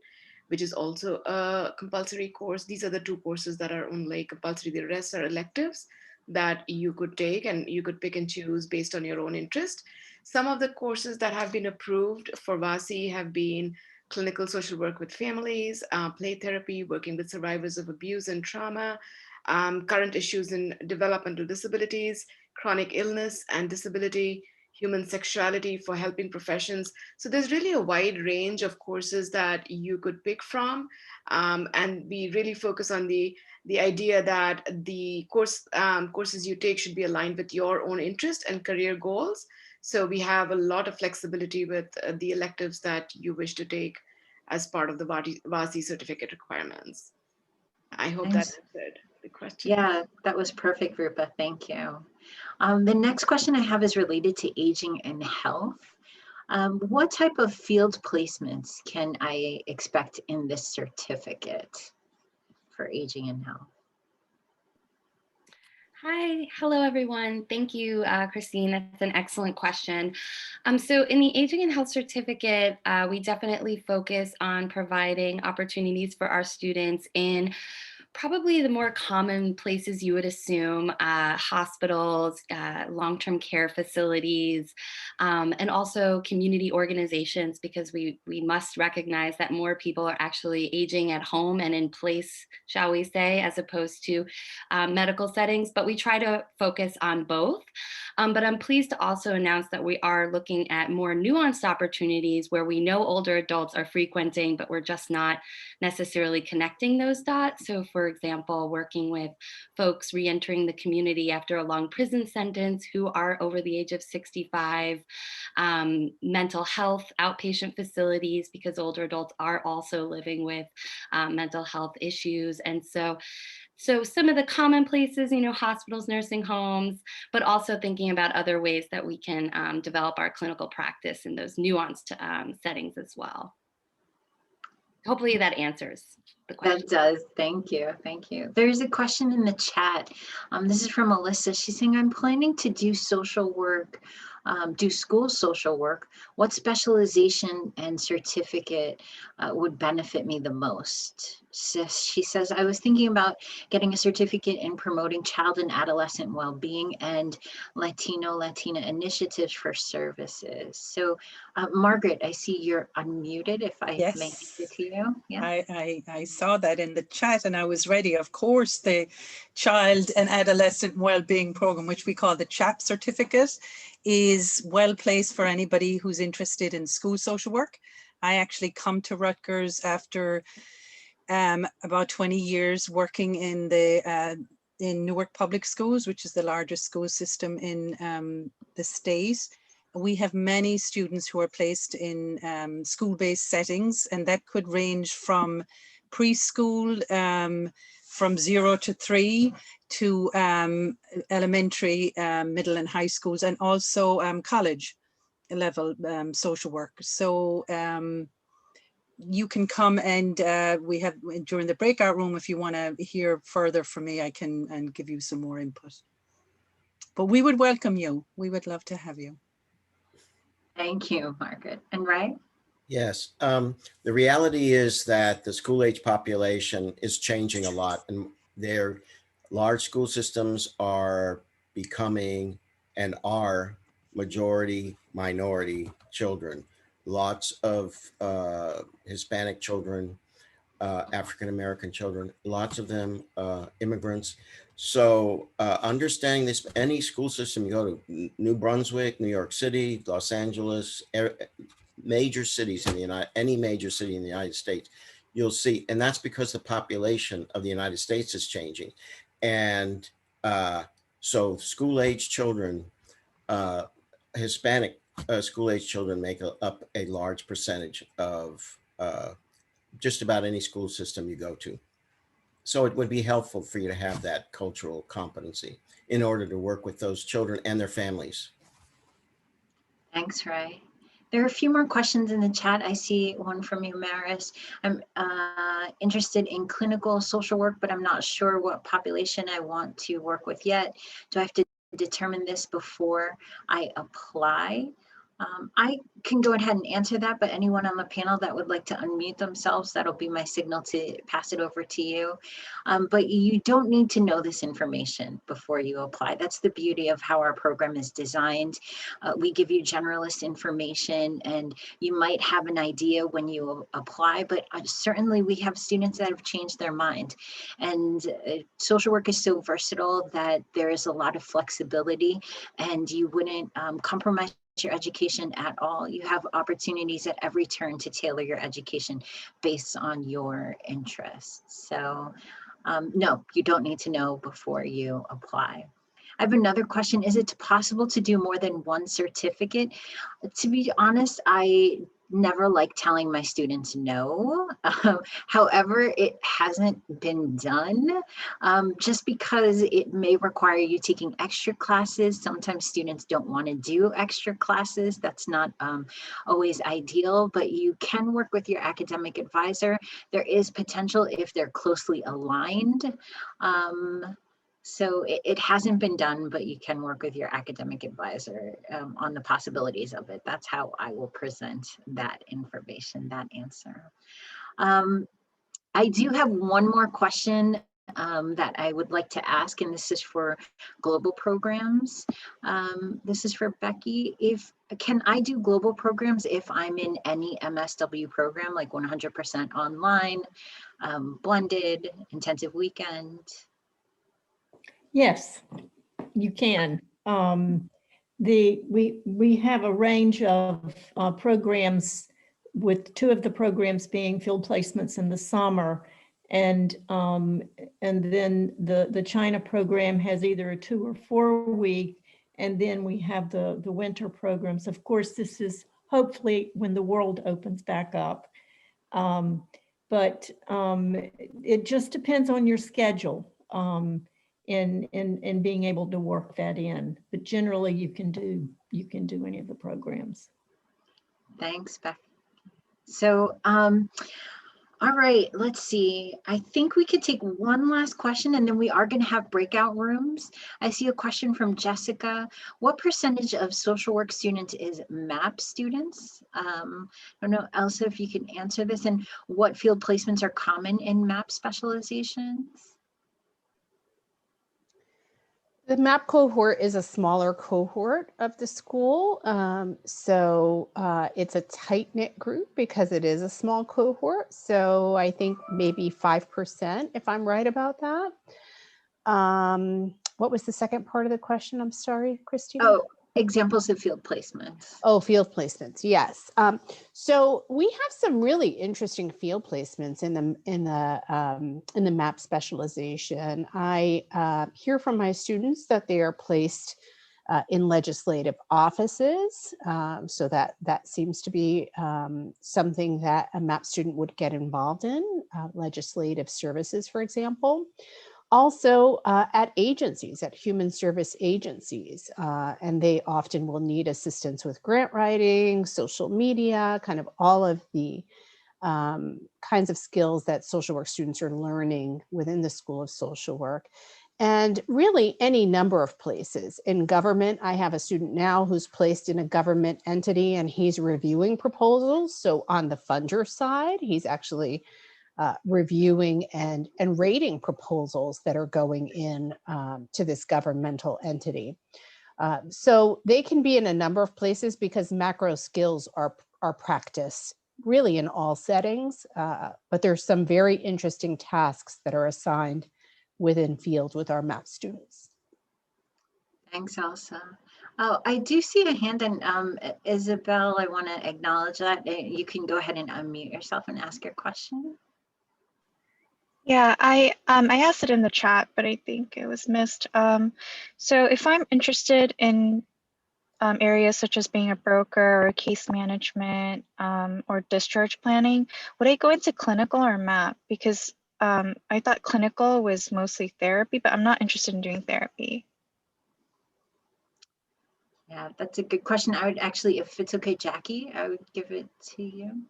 which is also a compulsory course. These are the two courses that are only compulsory. The rest are electives that you could take, and you could pick and choose based on your own interest. Some of the courses that have been approved for Vasi have been clinical social work with families, play therapy, working with survivors of abuse and trauma, current issues in developmental disabilities, chronic illness and disability, human sexuality for helping professions. So there's really a wide range of courses that you could pick from. And we really focus on the idea that the courses you take should be aligned with your own interest and career goals. So we have a lot of flexibility with the electives that you wish to take as part of the Vasi certificate requirements. I hope that answered the question. Yeah, that was perfect, Rupa. Thank you. The next question I have is related to aging and health. What type of field placements can I expect in this certificate for aging and health? Hi, hello everyone. Thank you, Christine. That's an excellent question. So in the Aging and Health Certificate, we definitely focus on providing opportunities for our students in probably the more common places you would assume, hospitals, long-term care facilities, and also community organizations, because we must recognize that more people are actually aging at home and in place, shall we say, as opposed to medical settings, but we try to focus on both. But I'm pleased to also announce that we are looking at more nuanced opportunities where we know older adults are frequenting, but we're just not necessarily connecting those dots. So for example, working with folks re-entering the community after a long prison sentence who are over the age of 65, mental health outpatient facilities, because older adults are also living with mental health issues. And so some of the common places, hospitals, nursing homes, but also thinking about other ways that we can develop our clinical practice in those nuanced settings as well. Hopefully that answers the question. That does. Thank you. Thank you. There's a question in the chat. This is from Alyssa. She's saying, I'm planning to do social work, do school social work. What specialization and certificate would benefit me the most? She says, I was thinking about getting a certificate in promoting child and adolescent well-being and Latina initiatives for services. So Margaret, I see you're unmuted, if I may give it to you. Yeah. I saw that in the chat and I was ready. Of course, the Child and Adolescent Wellbeing Program, which we call the CHAP certificate, is well placed for anybody who's interested in school social work. I actually come to Rutgers after about 20 years working in Newark Public Schools, which is the largest school system in the state. We have many students who are placed in school-based settings, and that could range from preschool, from 0 to 3, to elementary, middle and high schools, and also college level social work. So you can come and we have during the breakout room, if you want to hear further from me, I can and give you some more input. But we would welcome you. We would love to have you. Thank you, Margaret. And Ray? Yes, the reality is that the school age population is changing a lot, and their large school systems are becoming and are majority minority children. Lots of Hispanic children, African-American children, lots of them immigrants. So understanding this, any school system you go to, New Brunswick, New York City, Los Angeles, major cities in the any major city in the United States, you'll see, and that's because the population of the United States is changing. And so school-age children, Hispanic school-age children make up a large percentage of just about any school system you go to. So it would be helpful for you to have that cultural competency in order to work with those children and their families. Thanks, Ray. There are a few more questions in the chat. I see one from you, Maris. I'm interested in clinical social work, but I'm not sure what population I want to work with yet. Do I have to determine this before I apply? I can go ahead and answer that, but anyone on the panel that would like to unmute themselves, that'll be my signal to pass it over to you. But you don't need to know this information before you apply. That's the beauty of how our program is designed. We give you generalist information, and you might have an idea when you apply, but certainly we have students that have changed their mind. And social work is so versatile that there is a lot of flexibility, and you wouldn't compromise your education at all. You have opportunities at every turn to tailor your education based on your interests. So no, you don't need to know before you apply. I have another question. Is it possible to do more than one certificate? To be honest, I never like telling my students no. However, it hasn't been done just because it may require you taking extra classes. Sometimes students don't want to do extra classes. That's not always ideal, but you can work with your academic advisor. There is potential if they're closely aligned. So it hasn't been done, but you can work with your academic advisor on the possibilities of it. That's how I will present that information, that answer. I do have one more question that I would like to ask, and this is for global programs. This is for Becky. Can I do global programs if I'm in any MSW program, like 100% online, blended, intensive weekend? Yes, you can. We have a range of programs, with two of the programs being field placements in the summer, and then the China program has either a 2 or 4 week, and then we have the winter programs. Of course, this is hopefully when the world opens back up, but it just depends on your schedule. In being able to work that in, but generally you can do any of the programs. Thanks, Becky. So, all right, let's see. I think we could take one last question, and then we are going to have breakout rooms. I see a question from Jessica. What percentage of social work students is MAP students? I don't know, Elsa, if you can answer this, and what field placements are common in MAP specializations? The MAP cohort is a smaller cohort of the school. So it's a tight-knit group because it is a small cohort. So I think maybe 5%, if I'm right about that. What was the second part of the question? I'm sorry, Christina. Oh, examples of field placements. Oh, field placements. Yes. So we have some really interesting field placements in the MAP specialization. I hear from my students that they are placed in legislative offices. So that seems to be something that a MAP student would get involved in, legislative services, for example. Also at agencies, at human service agencies, and they often will need assistance with grant writing, social media, kind of all of the kinds of skills that social work students are learning within the School of Social Work. And really any number of places. In government, I have a student now who's placed in a government entity and he's reviewing proposals. So on the funder side, he's actually reviewing and rating proposals that are going in to this governmental entity. So they can be in a number of places because macro skills are practiced really in all settings, but there's some very interesting tasks that are assigned within field with our MAP students. Thanks, Elsa. Oh, I do see a hand, and Isabel, I want to acknowledge that. You can go ahead and unmute yourself and ask your question. Yeah, I asked it in the chat, but I think it was missed. So if I'm interested in areas such as being a broker or case management or discharge planning, would I go into clinical or MAP? Because I thought clinical was mostly therapy, but I'm not interested in doing therapy. Yeah, that's a good question. I would actually, if it's okay, Jackie, I would give it to you.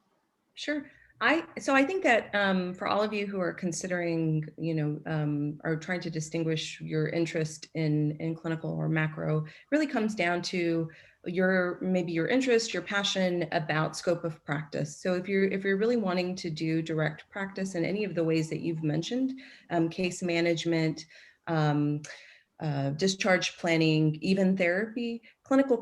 Sure. So I think that for all of you who are considering, are trying to distinguish your interest in clinical or macro, really comes down to maybe your interest, your passion about scope of practice. So if you're really wanting to do direct practice in any of the ways that you've mentioned, case management, discharge planning, even therapy, clinical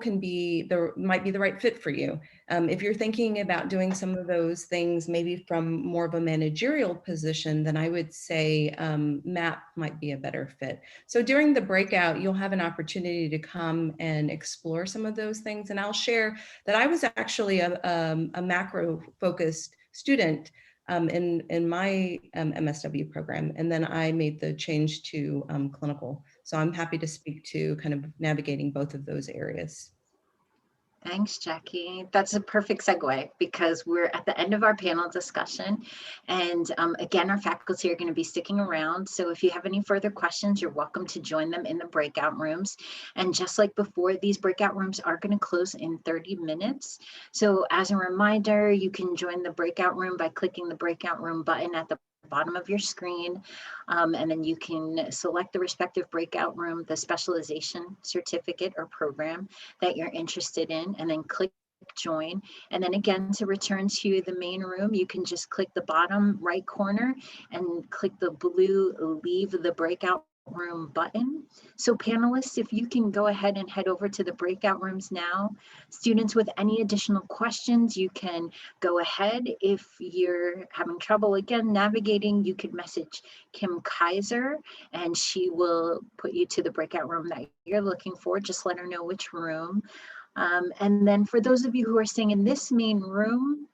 might be the right fit for you. If you're thinking about doing some of those things, maybe from more of a managerial position, then I would say MAP might be a better fit. So during the breakout, you'll have an opportunity to come and explore some of those things. And I'll share that I was actually a macro focused student in my MSW program, and then I made the change to clinical. So I'm happy to speak to kind of navigating both of those areas. Thanks, Jackie. That's a perfect segue because we're at the end of our panel discussion. And again, our faculty are going to be sticking around. So if you have any further questions, you're welcome to join them in the breakout rooms. And just like before, these breakout rooms are going to close in 30 minutes. So as a reminder, you can join the breakout room by clicking the breakout room button at the bottom of your screen, and then you can select the respective breakout room, the specialization certificate or program that you're interested in, and then click join. And then again, to return to the main room, you can just click the bottom right corner and click the blue leave the breakout room button. So panelists, if you can go ahead and head over to the breakout rooms now. Students with any additional questions, you can go ahead. If you're having trouble again navigating, you could message Kim Kaiser and she will put you to the breakout room that you're looking for. Just let her know which room. And then for those of you who are staying in this main room,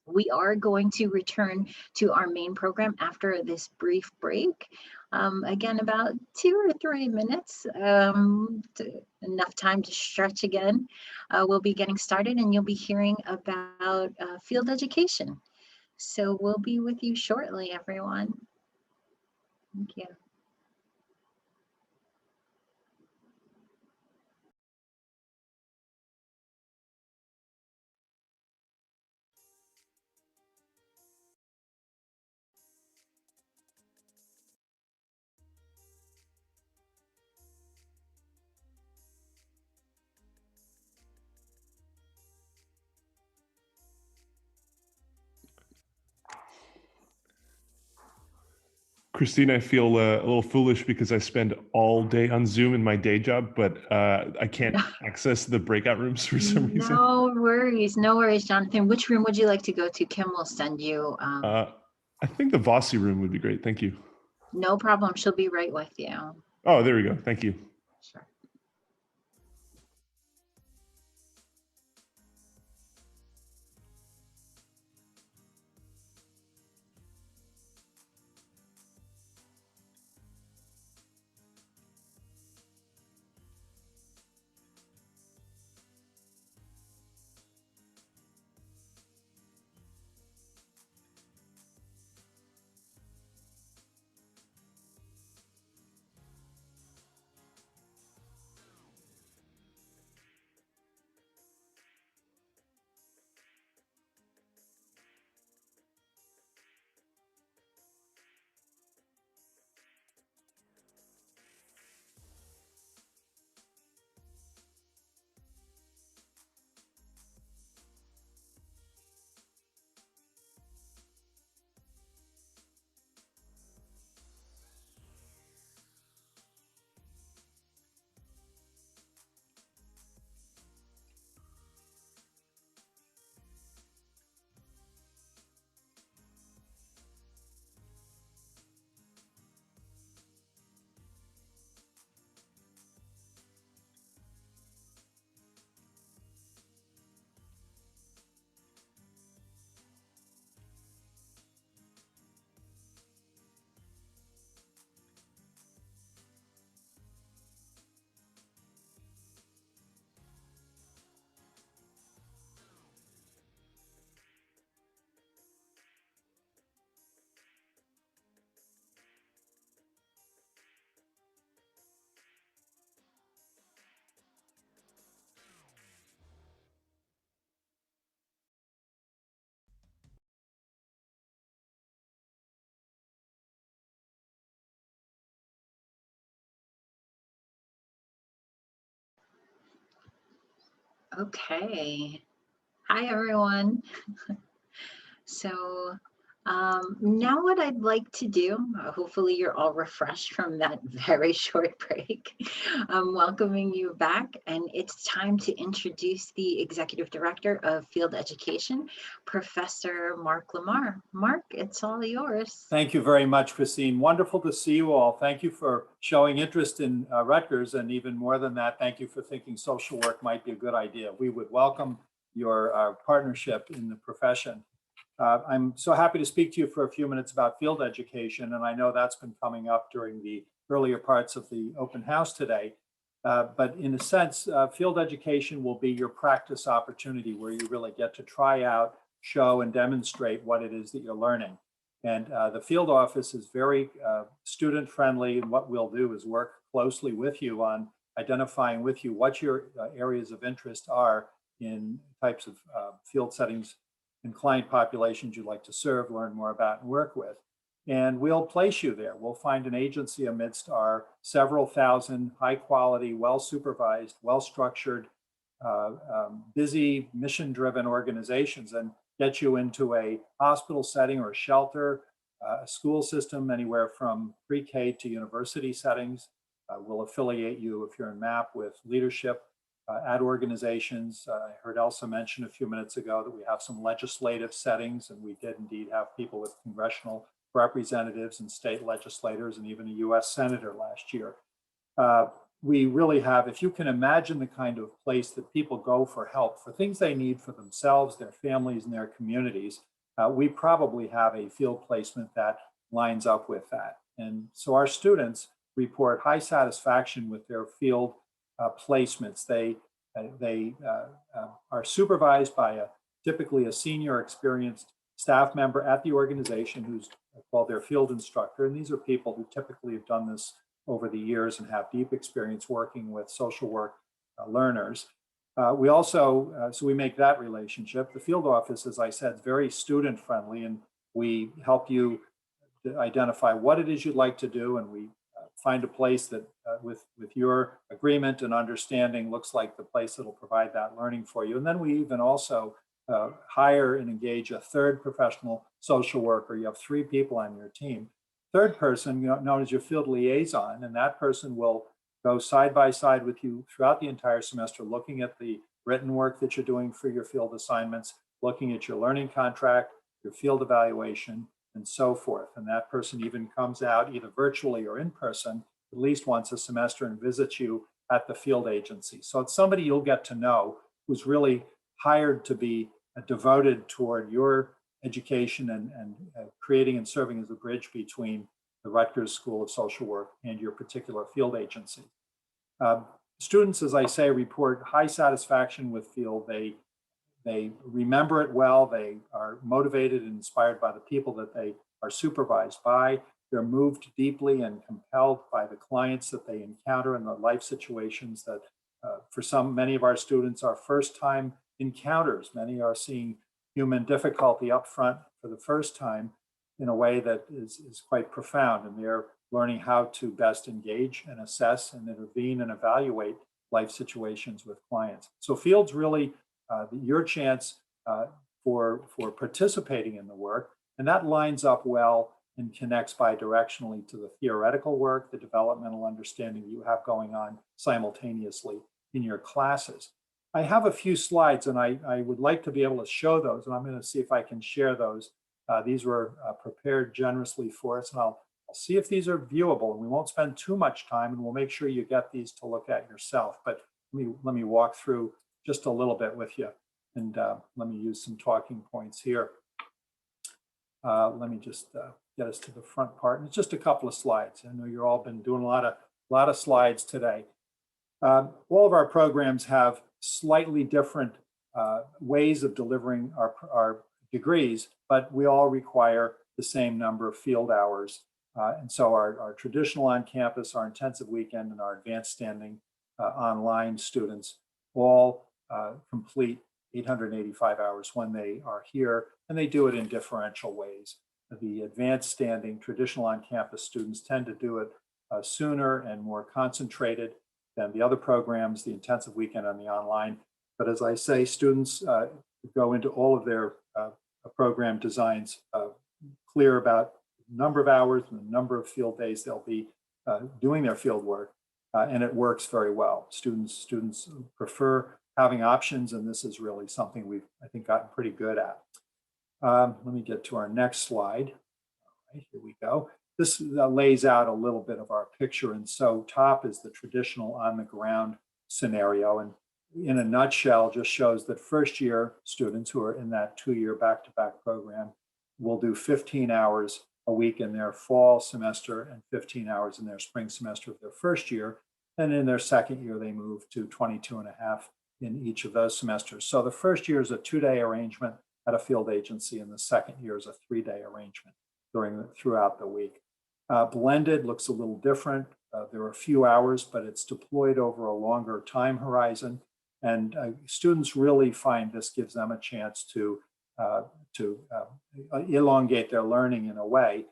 we are going to return to our main program after this brief break. Again, about 2 or 3 minutes, enough time to stretch again. We'll be getting started and you'll be hearing about field education. So we'll be with you shortly, everyone. Thank you. Christine, I feel a little foolish because I spend all day on Zoom in my day job, but I can't access the breakout rooms for some reason. No worries, Jonathan. Which room would you like to go to? Kim will send you. I think the Vossi room would be great. Thank you. No problem. She'll be right with you. Oh, there we go. Thank you. Sure. Okay. Hi, everyone. So now what I'd like to do, hopefully you're all refreshed from that very short break. I'm welcoming you back, and it's time to introduce the Executive Director of Field Education, Professor Mark Lamar. Mark, it's all yours. Thank you very much, Christine. Wonderful to see you all. Thank you for showing interest in Rutgers, and even more than that, thank you for thinking social work might be a good idea. We would welcome your partnership in the profession. I'm so happy to speak to you for a few minutes about field education, and I know that's been coming up during the earlier parts of the open house today. But in a sense, field education will be your practice opportunity where you really get to try out, show, and demonstrate what it is that you're learning. And the field office is very student-friendly, and what we'll do is work closely with you on identifying with you what your areas of interest are in types of field settings and client populations you'd like to serve, learn more about, and work with. and we'll place you there. We'll find an agency amidst our several thousand high quality, well supervised, well structured, busy, mission driven organizations and get you into a hospital setting or a shelter, a school system, anywhere from pre-K to university settings. We'll affiliate you, if you're in MAP, with leadership at organizations. I heard Elsa mention a few minutes ago that we have some legislative settings, and we did indeed have people with congressional representatives and state legislators and even a US Senator last year. We really have, if you can imagine the kind of place that people go for help, for things they need for themselves, their families, and their communities, we probably have a field placement that lines up with that. And so our students report high satisfaction with their field placements. They are supervised by typically a senior experienced staff member at the organization who's called their field instructor. And these are people who typically have done this over the years and have deep experience working with social work learners. We also, so we make that relationship. The field office, as I said, is very student friendly, and we help you identify what it is you'd like to do, and we find a place that with your agreement and understanding looks like the place that'll provide that learning for you. And then we even also hire and engage a third professional social worker. You have 3 people on your team. Third person, known as your field liaison, and that person will go side by side with you throughout the entire semester, looking at the written work that you're doing for your field assignments, looking at your learning contract, your field evaluation, and so forth. And that person even comes out either virtually or in person at least once a semester and visits you at the field agency. So it's somebody you'll get to know who's really hired to be devoted toward your education and creating and serving as a bridge between the Rutgers School of Social Work and your particular field agency. Students, as I say, report high satisfaction with field. They remember it well. They are motivated and inspired by the people that they are supervised by. They're moved deeply and compelled by the clients that they encounter in the life situations that for many of our students are first time encounters. Many are seeing human difficulty up front for the first time in a way that is quite profound, and they're learning how to best engage and assess and intervene and evaluate life situations with clients. So field's really your chance for participating in the work, and that lines up well and connects bidirectionally to the theoretical work, the developmental understanding you have going on simultaneously in your classes. I have a few slides, and I would like to be able to show those, and I'm going to see if I can share those. These were prepared generously for us, and I'll see if these are viewable. And we won't spend too much time, and we'll make sure you get these to look at yourself. But let me walk through just a little bit with you, and let me use some talking points here. Let me just get us to the front part, and it's just a couple of slides. I know you've all been doing a lot of slides today. All of our programs have slightly different ways of delivering our degrees, but we all require the same number of field hours. And so our traditional on-campus, our intensive weekend, and our advanced standing online students all complete 885 hours when they are here, and they do it in differential ways. The advanced standing traditional on-campus students tend to do it sooner and more concentrated than the other programs, the intensive weekend and the online. But as I say, students go into all of their program designs clear about the number of hours and the number of field days they'll be doing their field work, and it works very well. Students prefer having options, and this is really something we've, I think, gotten pretty good at. Let me get to our next slide. All right, here we go. This lays out a little bit of our picture, and so top is the traditional on-the-ground scenario, and in a nutshell just shows that first-year students who are in that 2-year back-to-back program will do 15 hours a week in their fall semester and 15 hours in their spring semester of their first year, and in their second year they move to 22 and a half in each of those semesters. So the first year is a 2-day arrangement at a field agency, and the second year is a 3-day arrangement throughout the week. Blended looks a little different. There are a few hours, but it's deployed over a longer time horizon. And students really find this gives them a chance to elongate their learning in a way.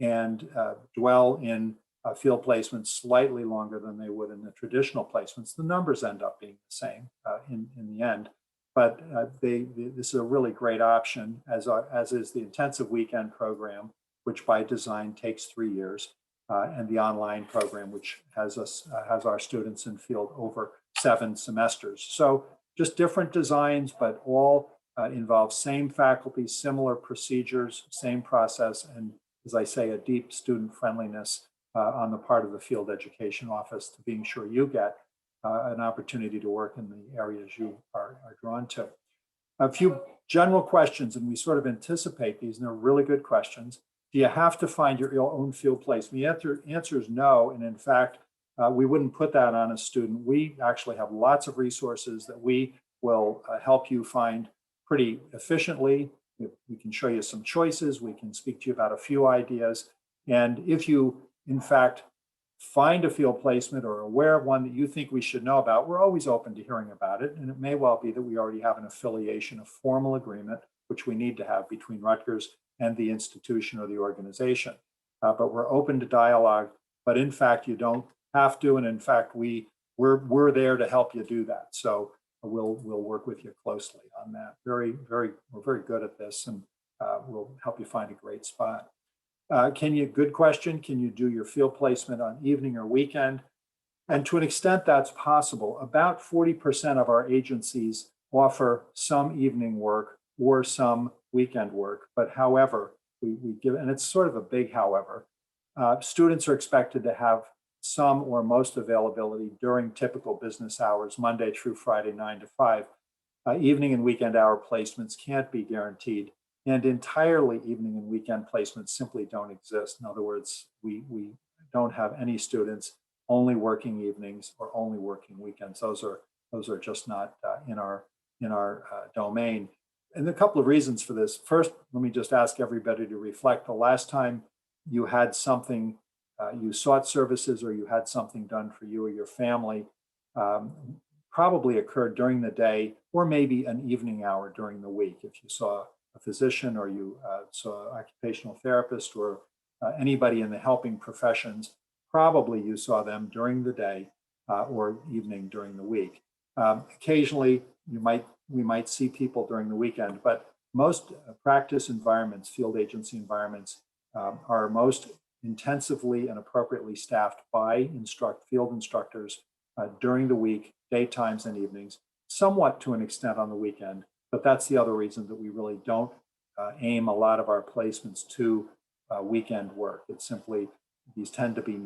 and dwell in field placements slightly longer than they would in the traditional placements, the numbers end up being the same in the end. But this is a really great option, as is the intensive weekend program, which by design takes 3 years, and the online program, which has our students in field over 7 semesters. So just different designs, but all involve same faculty, similar procedures, same process, and as I say, a deep student friendliness on the part of the field education office to being sure you get an opportunity to work in the areas you are drawn to. A few general questions, and we sort of anticipate these, and they're really good questions. Do you have to find your own field placement? The answer is no, and in fact, we wouldn't put that on a student. We actually have lots of resources that we will help you find pretty efficiently. We can show you some choices. We can speak to you about a few ideas. And if you, in fact, find a field placement or aware of one that you think we should know about, we're always open to hearing about it. And it may well be that we already have an affiliation, a formal agreement, which we need to have between Rutgers and the institution or the organization. But we're open to dialogue. But in fact, you don't have to. And in fact, we're there to help you do that. So we'll work with you closely on that. We're very good at this, and we'll help you find a great spot. Good question. Can you do your field placement on evening or weekend? And to an extent that's possible. About 40% of our agencies offer some evening work or some weekend work. But however, we give, and it's sort of a big however, students are expected to have some or most availability during typical business hours, Monday through Friday, 9 to 5. Evening and weekend hour placements can't be guaranteed. And entirely evening and weekend placements simply don't exist. In other words, we don't have any students only working evenings or only working weekends. Those are just not in our domain. And a couple of reasons for this. First, let me just ask everybody to reflect. The last time you had something, you sought services or you had something done for you or your family, probably occurred during the day or maybe an evening hour during the week. If you saw a physician or you saw an occupational therapist or anybody in the helping professions, probably you saw them during the day or evening during the week. Occasionally, we might see people during the weekend, but most practice environments, field agency environments, are most intensively and appropriately staffed by field instructors during the week, daytimes and evenings, somewhat to an extent on the weekend. But that's the other reason that we really don't aim a lot of our placements to weekend work. It's simply, these tend to be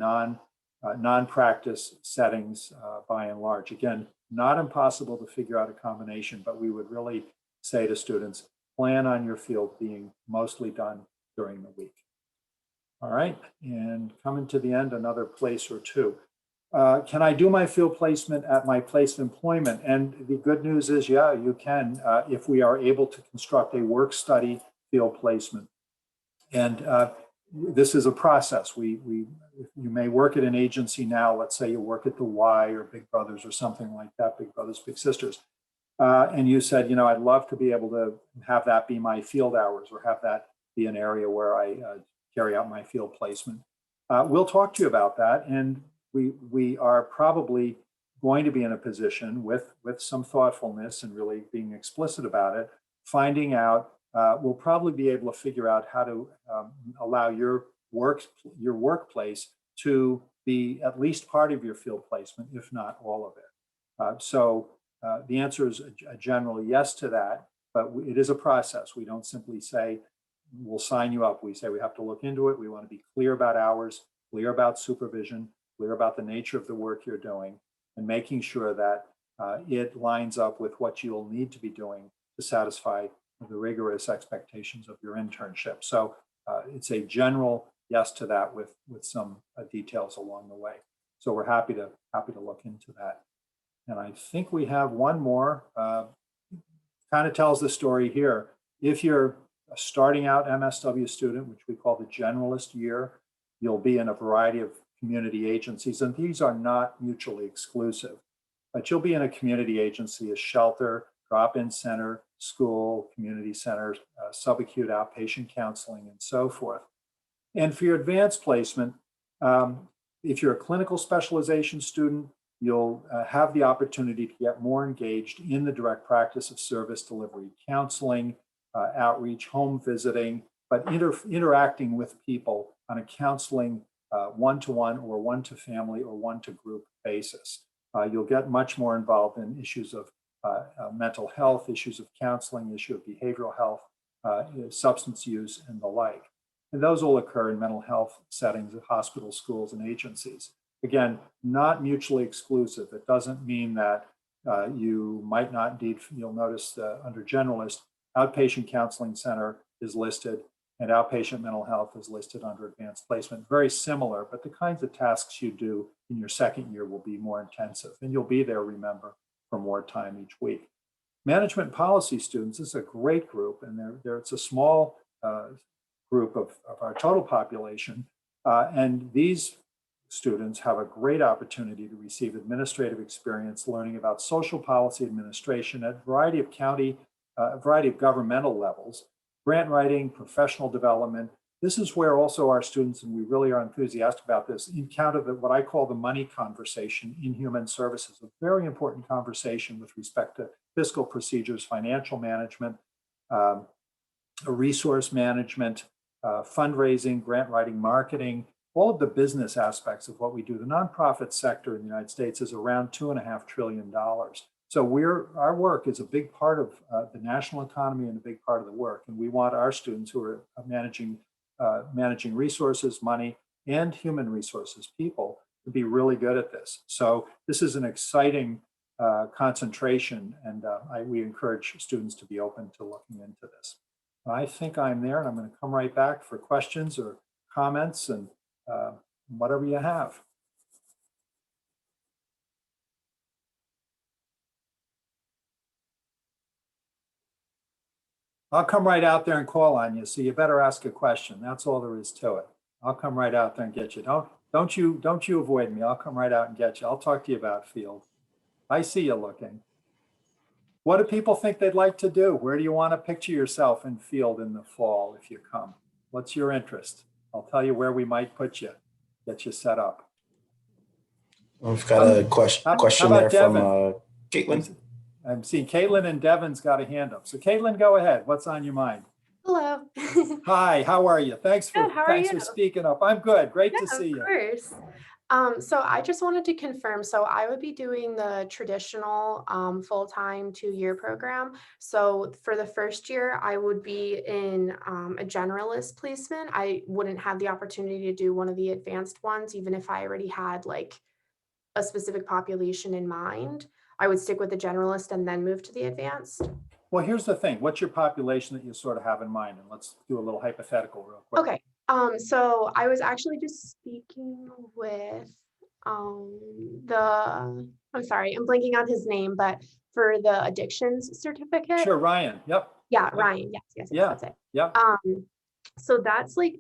non-practice settings by and large. Again, not impossible to figure out a combination, but we would really say to students, plan on your field being mostly done during the week. All right, and coming to the end, another place or two. Can I do my field placement at my place of employment? And the good news is, yeah, you can, if we are able to construct a work study field placement. And this is a process. You may work at an agency now. Let's say you work at the Y or Big Brothers or something like that, Big Brothers Big Sisters. And you said, I'd love to be able to have that be my field hours or have that be an area where I carry out my field placement. We'll talk to you about that. And we are probably going to be in a position with some thoughtfulness and really being explicit about it, finding out, we'll probably be able to figure out how to allow your workplace to be at least part of your field placement, if not all of it. So the answer is a general yes to that, but it is a process. We don't simply say, we'll sign you up. We say we have to look into it. We want to be clear about hours, clear about supervision, clear about the nature of the work you're doing, and making sure that it lines up with what you'll need to be doing to satisfy the rigorous expectations of your internship. So it's a general yes to that with some details along the way. So we're happy to look into that. And I think we have one more, kind of tells the story here. If you're a starting out MSW student, which we call the generalist year, you'll be in a variety of community agencies, and these are not mutually exclusive, but you'll be in a community agency, a shelter, drop-in center, school, community center, subacute outpatient counseling, and so forth. And for your advanced placement, if you're a clinical specialization student, you'll have the opportunity to get more engaged in the direct practice of service delivery, counseling, outreach, home visiting, but interacting with people on a counseling one-to-one or one-to-family or one-to-group basis. You'll get much more involved in issues of mental health, issues of counseling, issue of behavioral health, substance use, and the like. And those will occur in mental health settings at hospitals, schools, and agencies. Again, not mutually exclusive. It doesn't mean that you might not indeed, you'll notice under generalist, outpatient counseling center is listed and outpatient mental health is listed under advanced placement. Very similar, but the kinds of tasks you do in your second year will be more intensive, and you'll be there, remember, for more time each week. Management policy students is a great group, and it's a small group of our total population, and these students have a great opportunity to receive administrative experience learning about social policy administration at a variety of governmental levels, grant writing, professional development. This is where also our students, and we really are enthusiastic about this, encounter what I call the money conversation in human services, a very important conversation with respect to fiscal procedures, financial management, resource management, fundraising, grant writing, marketing, all of the business aspects of what we do. The nonprofit sector in the United States is around $2.5 trillion. So our work is a big part of the national economy and a big part of the work. And we want our students who are managing resources, money, and human resources, people, to be really good at this. So this is an exciting concentration, and we encourage students to be open to looking into this. I think I'm there, and I'm going to come right back for questions or comments and whatever you have. I'll come right out there and call on you, so you better ask a question. That's all there is to it. I'll come right out there and get you. Don't you avoid me. I'll come right out and get you. I'll talk to you about field. I see you looking. What do people think they'd like to do? Where do you want to picture yourself in field in the fall if you come? What's your interest? I'll tell you where we might put you, get you set up. We've got a question there from Caitlin. I'm seeing Caitlin and Devin's got a hand up. So Caitlin, go ahead. What's on your mind? Hello. Hi, how are you? Thanks for you? speaking up. I'm good. Great to see you. Of course. So I just wanted to confirm, so I would be doing the traditional full-time 2-year program. So for the first year, I would be in a generalist placement. I wouldn't have the opportunity to do one of the advanced ones, even if I already had like a specific population in mind. I would stick with the generalist and then move to the advanced. Well, here's the thing. What's your population that you sort of have in mind? And let's do a little hypothetical real quick. Okay. So I was actually just speaking with I'm sorry, I'm blanking on his name, but for the addictions certificate. Sure, Ryan. Yep. Yeah, Ryan. Yes, yeah. That's it. Yeah. So that's like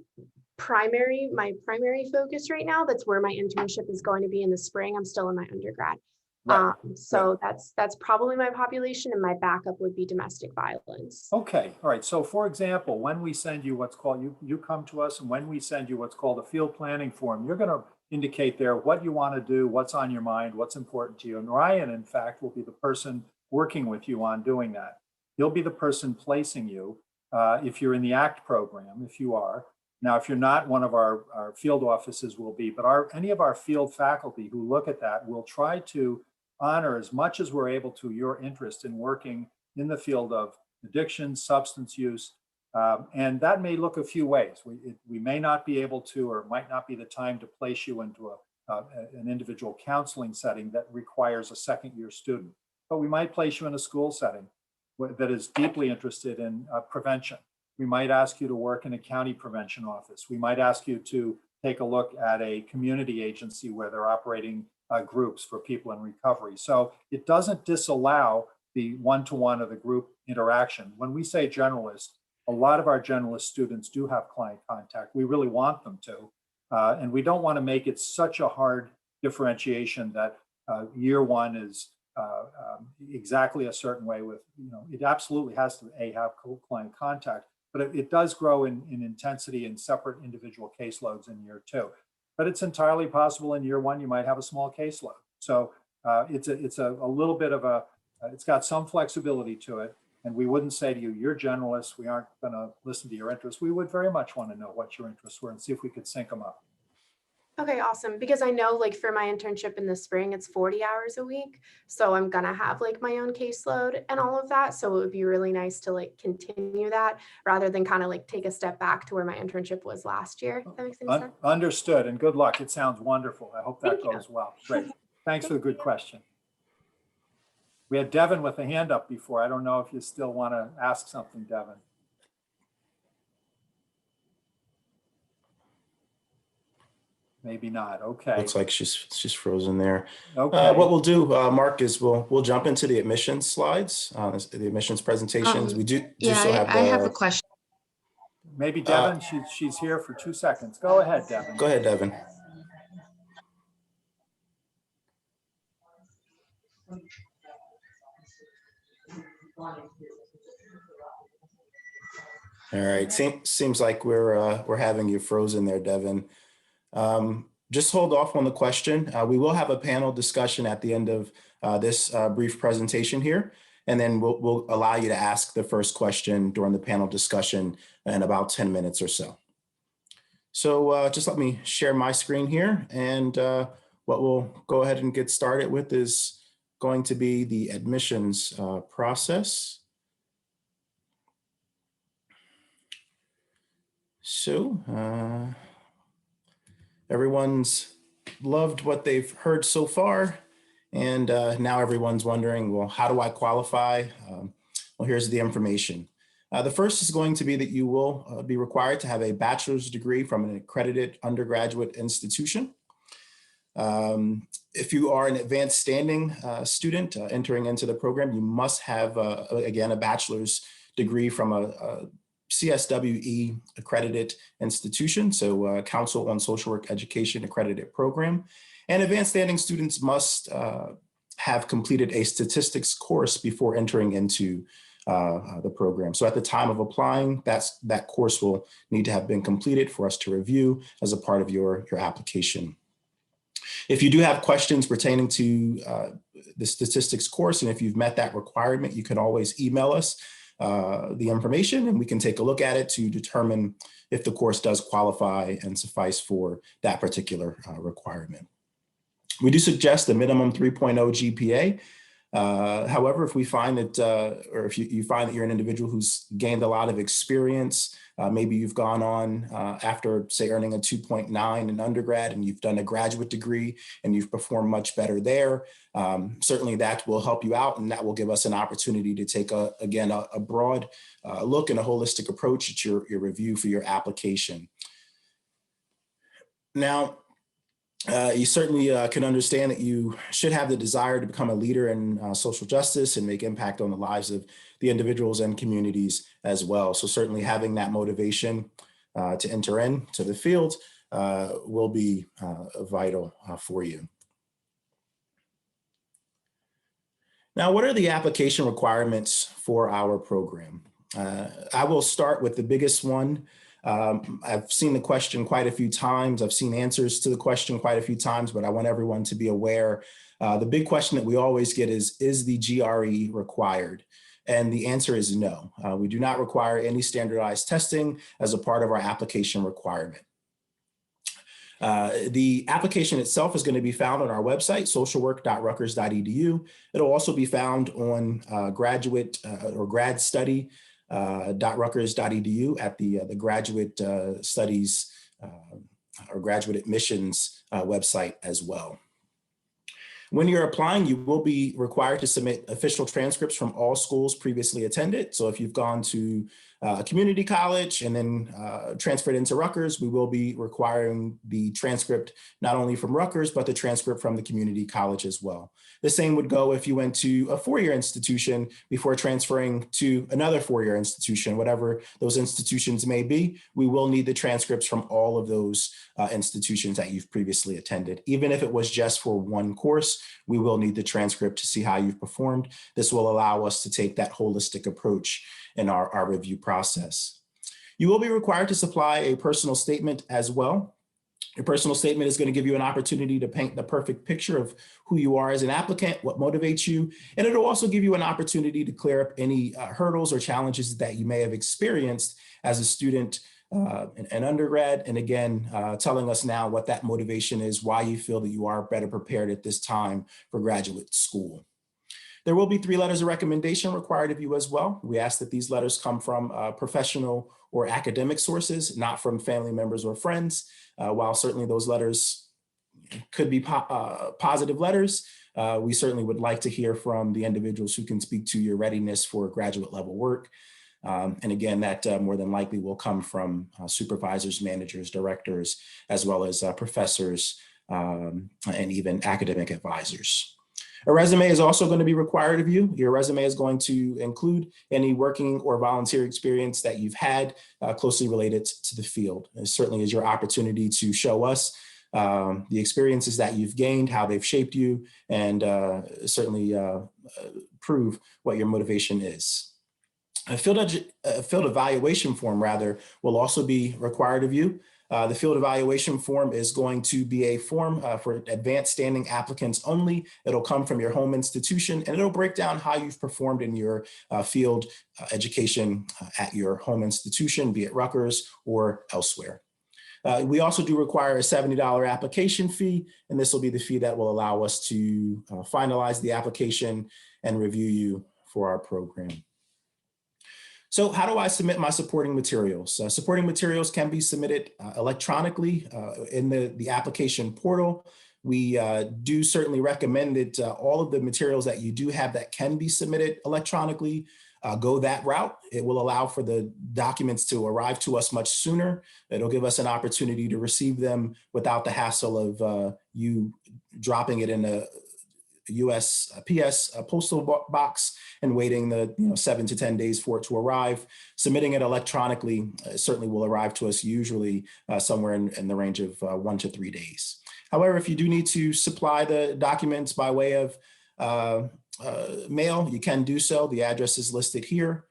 my primary focus right now. That's where my internship is going to be in the spring. I'm still in my undergrad. Right. So that's probably my population, and my backup would be domestic violence. Okay. All right. So for example, when we send you what's called, you come to us, and when we send you what's called a field planning form, you're going to indicate there what you want to do, what's on your mind, what's important to you. And Ryan, in fact, will be the person working with you on doing that. He'll be the person placing you if you're in the ACT program, if you are. Now, if you're not, one of our field offices will be, but any of our field faculty who look at that will try to honor as much as we're able to your interest in working in the field of addiction, substance use, and that may look a few ways. We may not be able to, or might not be the time to place you into an individual counseling setting that requires a second-year student, but we might place you in a school setting that is deeply interested in prevention. We might ask you to work in a county prevention office. We might ask you to take a look at a community agency where they're operating groups for people in recovery. So it doesn't disallow the one-to-one or the group interaction. When we say generalist, a lot of our generalist students do have client contact. We really want them to. And we don't want to make it such a hard differentiation that year one is exactly a certain way with, it absolutely has to have client contact. but it does grow in intensity in separate individual caseloads in year 2. But it's entirely possible in year 1 you might have a small caseload. So it's a little bit of a, it's got some flexibility to it. And we wouldn't say to you, you're generalists, we aren't going to listen to your interests. We would very much want to know what your interests were and see if we could sync them up. Okay, awesome. Because I know like for my internship in the spring, it's 40 hours a week. So I'm going to have like my own caseload and all of that. So it would be really nice to like continue that rather than kind of like take a step back to where my internship was last year. If that makes any sense. Understood, and good luck. It sounds wonderful. I hope that goes well. Great. Thanks for the good question. We had Devin with a hand up before. I don't know if you still want to ask something, Devin. Maybe not. Okay. Looks like she's frozen there. Okay. What we'll do, Mark, is we'll jump into the admissions slides, the admissions presentations. We do still have. I have a question. Maybe Devin. She's here for 2 seconds. Go ahead, Devin. Go ahead, Devin. All right. Seems like we're having you frozen there, Devin. Just hold off on the question. We will have a panel discussion at the end of this brief presentation here, and then we'll allow you to ask the first question during the panel discussion in about 10 minutes or so. So just let me share my screen here, and what we'll go ahead and get started with is going to be the admissions process. So everyone's loved what they've heard so far, and now everyone's wondering, well, how do I qualify? Well, here's the information. The first is going to be that you will be required to have a bachelor's degree from an accredited undergraduate institution. If you are an advanced standing student entering into the program, you must have, again, a bachelor's degree from a CSWE accredited institution, so Council on Social Work Education accredited program. And advanced standing students must have completed a statistics course before entering into the program. So at the time of applying, that course will need to have been completed for us to review as a part of your application. If you do have questions pertaining to the statistics course, and if you've met that requirement, you can always email us the information, and we can take a look at it to determine if the course does qualify and suffice for that particular requirement. We do suggest a minimum 3.0 GPA. However, if we find that, or if you find that you're an individual who's gained a lot of experience, maybe you've gone on after, say, earning a 2.9 in undergrad, and you've done a graduate degree and you've performed much better there, certainly that will help you out, and that will give us an opportunity to take, again, a broad look and a holistic approach at your review for your application. Now, you certainly can understand that you should have the desire to become a leader in social justice and make impact on the lives of the individuals and communities as well. So certainly having that motivation to enter into the field will be vital for you. Now, what are the application requirements for our program? I will start with the biggest one. I've seen the question quite a few times. I've seen answers to the question quite a few times, but I want everyone to be aware. The big question that we always get is the GRE required? And the answer is no. We do not require any standardized testing as a part of our application requirement. The application itself is going to be found on our website, socialwork.rutgers.edu. It'll also be found on graduate or grad study .rutgers.edu at the graduate studies or graduate admissions website as well. When you're applying, you will be required to submit official transcripts from all schools previously attended. So if you've gone to a community college and then transferred into Rutgers, we will be requiring the transcript not only from Rutgers, but the transcript from the community college as well. The same would go if you went to a four-year institution before transferring to another four-year institution, whatever those institutions may be. We will need the transcripts from all of those institutions that you've previously attended. Even if it was just for one course, we will need the transcript to see how you've performed. This will allow us to take that holistic approach in our review process. You will be required to supply a personal statement as well. Your personal statement is going to give you an opportunity to paint the perfect picture of who you are as an applicant, what motivates you, and it'll also give you an opportunity to clear up any hurdles or challenges that you may have experienced as a student an undergrad, and again, telling us now what that motivation is, why you feel that you are better prepared at this time for graduate school. There will be 3 letters of recommendation required of you as well. We ask that these letters come from professional or academic sources, not from family members or friends. While certainly those letters could be positive letters, we certainly would like to hear from the individuals who can speak to your readiness for graduate level work. And again, that more than likely will come from supervisors, managers, directors, as well as professors and even academic advisors. A resume is also going to be required of you. Your resume is going to include any working or volunteer experience that you've had closely related to the field. It certainly is your opportunity to show us the experiences that you've gained, how they've shaped you, and certainly prove what your motivation is. A field evaluation form, rather, will also be required of you. The field evaluation form is going to be a form for advanced standing applicants only. It'll come from your home institution, and it'll break down how you've performed in your field education at your home institution, be it Rutgers or elsewhere. We also do require a $70 application fee, and this will be the fee that will allow us to finalize the application and review you for our program. So how do I submit my supporting materials? Supporting materials can be submitted electronically in the application portal. We do certainly recommend that all of the materials that you do have that can be submitted electronically, go that route. It will allow for the documents to arrive to us much sooner. It'll give us an opportunity to receive them without the hassle of you dropping it in a USPS postal box and waiting the 7 to 10 days for it to arrive. Submitting it electronically certainly will arrive to us usually somewhere in the range of 1 to 3 days. However, if you do need to supply the documents by way of mail, you can do so. The address is listed here.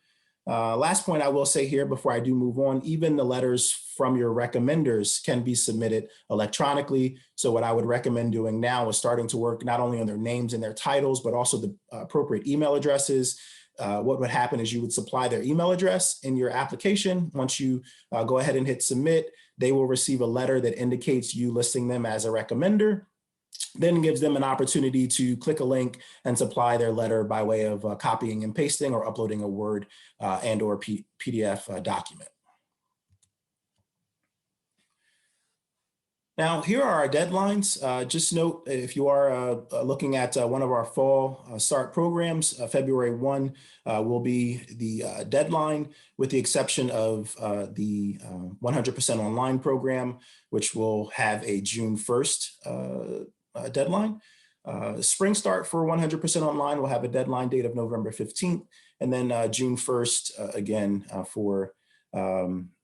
Last point I will say here before I do move on, even the letters from your recommenders can be submitted electronically. So what I would recommend doing now is starting to work not only on their names and their titles, but also the appropriate email addresses. What would happen is you would supply their email address in your application. Once you go ahead and hit submit, they will receive a letter that indicates you listing them as a recommender, then gives them an opportunity to click a link and supply their letter by way of copying and pasting or uploading a Word and or PDF document. Now, here are our deadlines. Just note, if you are looking at one of our fall start programs, February 1 will be the deadline, with the exception of the 100% online program, which will have a June 1st deadline. Spring start for 100% online will have a deadline date of November 15th, and then June 1st again for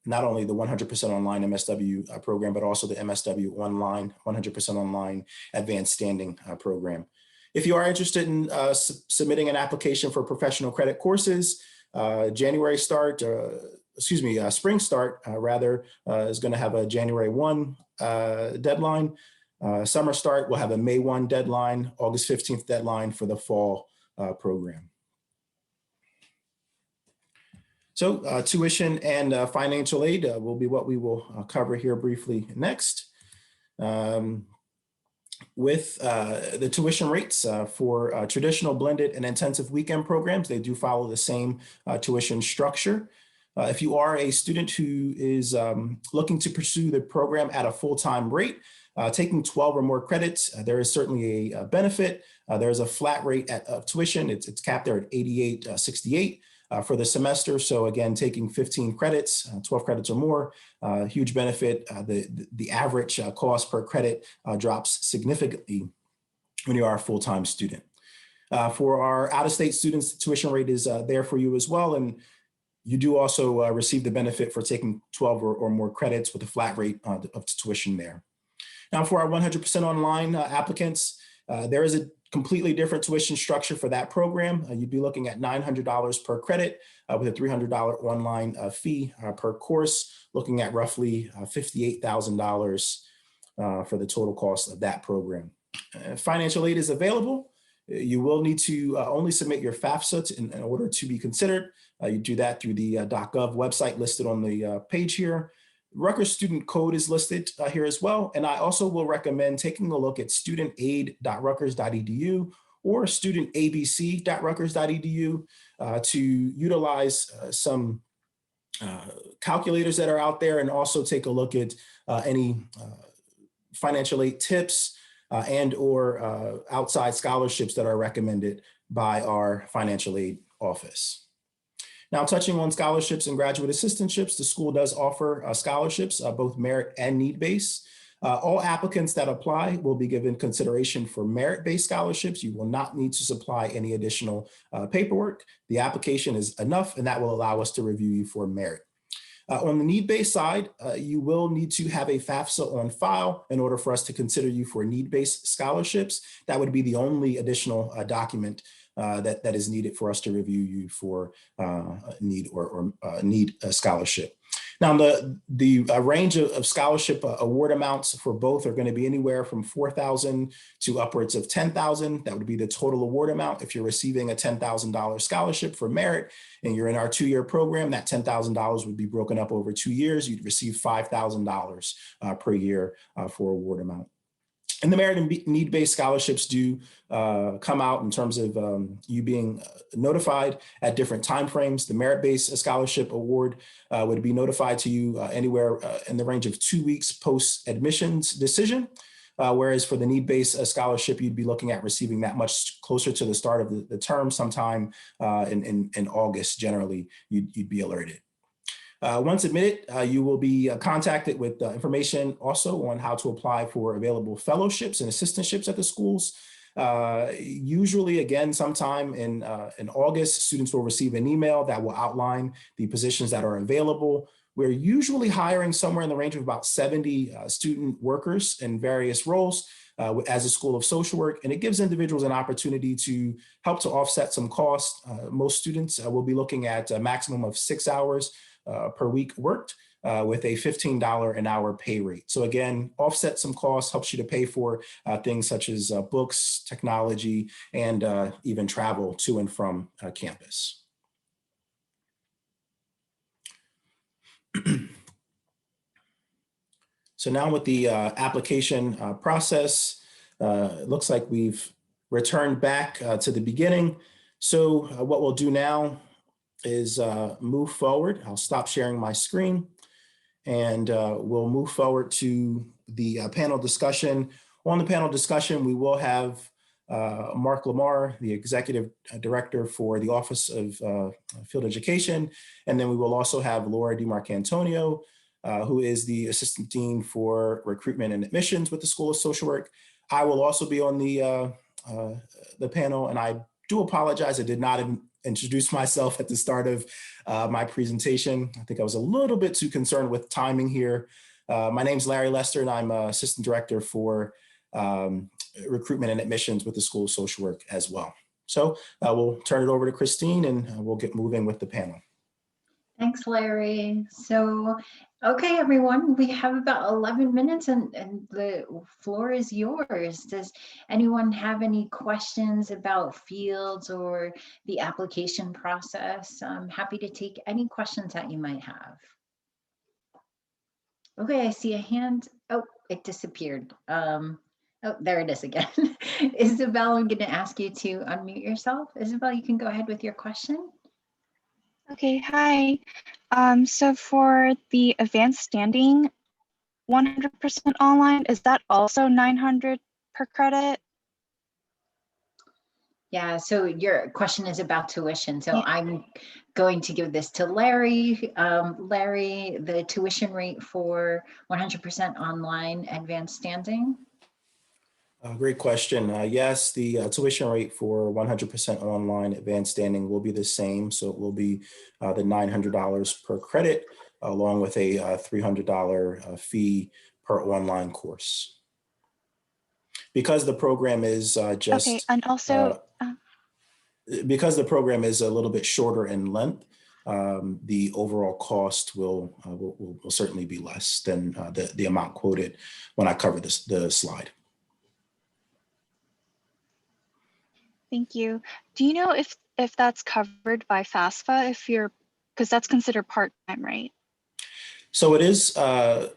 not only the 100% online MSW program, but also the MSW online, 100% online advanced standing program. If you are interested in submitting an application for professional credit courses, January start, spring start rather, is going to have a January 1 deadline. Summer start will have a May 1 deadline, August 15th deadline for the fall program. So tuition and financial aid will be what we will cover here briefly next. With the tuition rates for traditional blended and intensive weekend programs, they do follow the same tuition structure. If you are a student who is looking to pursue the program at a full-time rate, taking 12 or more credits, there is certainly a benefit. There is a flat rate of tuition. It's capped there at $88.68 for the semester. So again, taking 15 credits, 12 credits or more, huge benefit. The average cost per credit drops significantly when you are a full-time student. For our out-of-state students, the tuition rate is there for you as well. And you do also receive the benefit for taking 12 or more credits with a flat rate of tuition there. Now for our 100% online applicants, there is a completely different tuition structure for that program. You'd be looking at $900 per credit with a $300 online fee per course, looking at roughly $58,000 for the total cost of that program. Financial aid is available. You will need to only submit your FAFSA in order to be considered. You do that through the .gov website listed on the page here. Rutgers student code is listed here as well. And I also will recommend taking a look at studentaid.rutgers.edu or studentabc.rutgers.edu to utilize some calculators that are out there, and also take a look at any financial aid tips and or outside scholarships that are recommended by our financial aid office. Now, touching on scholarships and graduate assistantships, the school does offer scholarships, both merit and need-based. All applicants that apply will be given consideration for merit-based scholarships. You will not need to supply any additional paperwork. The application is enough, and that will allow us to review you for merit. On the need-based side, you will need to have a FAFSA on file in order for us to consider you for need-based scholarships. That would be the only additional document that is needed for us to review you for need a scholarship. Now, the range of scholarship award amounts for both are going to be anywhere from $4,000 to upwards of $10,000. That would be the total award amount. If you're receiving a $10,000 scholarship for merit and you're in our 2-year program, that $10,000 would be broken up over 2 years. You'd receive $5,000 per year for award amount. And the merit and need-based scholarships do come out in terms of you being notified at different timeframes. The merit-based scholarship award would be notified to you anywhere in the range of 2 weeks post-admissions decision. Whereas for the need-based scholarship, you'd be looking at receiving that much closer to the start of the term, sometime in August, generally, you'd be alerted. Once admitted, you will be contacted with information also on how to apply for available fellowships and assistantships at the schools. Usually, again, sometime in August, students will receive an email that will outline the positions that are available. We're usually hiring somewhere in the range of about 70 student workers in various roles as a School of Social Work, and it gives individuals an opportunity to help to offset some costs. Most students will be looking at a maximum of 6 hours per week worked with a $15 an hour pay rate. So again, offset some costs, helps you to pay for things such as books, technology, and even travel to and from campus. So now with the application process, it looks like we've returned back to the beginning. So what we'll do now is move forward. I'll stop sharing my screen, and we'll move forward to the panel discussion. On the panel discussion, we will have Mark Lamar, the Executive Director for the Office of Field Education, and then we will also have Laura DiMarcantonio, who is the Assistant Dean for Recruitment and Admissions with the School of Social Work. I will also be on the panel, and I do apologize, I did not introduce myself at the start of my presentation. I think I was a little bit too concerned with timing here. My name is Larry Lester, and I'm Assistant Director for Recruitment and Admissions with the School of Social Work as well. So we'll turn it over to Christine, and we'll get moving with the panel. Thanks, Larry. So, okay, everyone, we have about 11 minutes and the floor is yours. Does anyone have any questions about fields or the application process? I'm happy to take any questions that you might have. Okay, I see a hand. Oh, it disappeared. Oh, there it is again. Isabel, I'm going to ask you to unmute yourself. Isabel, you can go ahead with your question. Okay, hi. So for the advanced standing, 100% online, is that also 900 per credit? Yeah, so your question is about tuition. So I'm going to give this to Larry. Larry, the tuition rate for 100% online advanced standing? Great question. Yes, the tuition rate for 100% online advanced standing will be the same. So it will be the $900 per credit, along with a $300 fee per online course. because the program is Okay, and also, because the program is a little bit shorter in length, the overall cost will certainly be less than the amount quoted when I cover the slide. thank you. Do you know if that's covered by FAFSA, because that's considered part-time, right? So it is a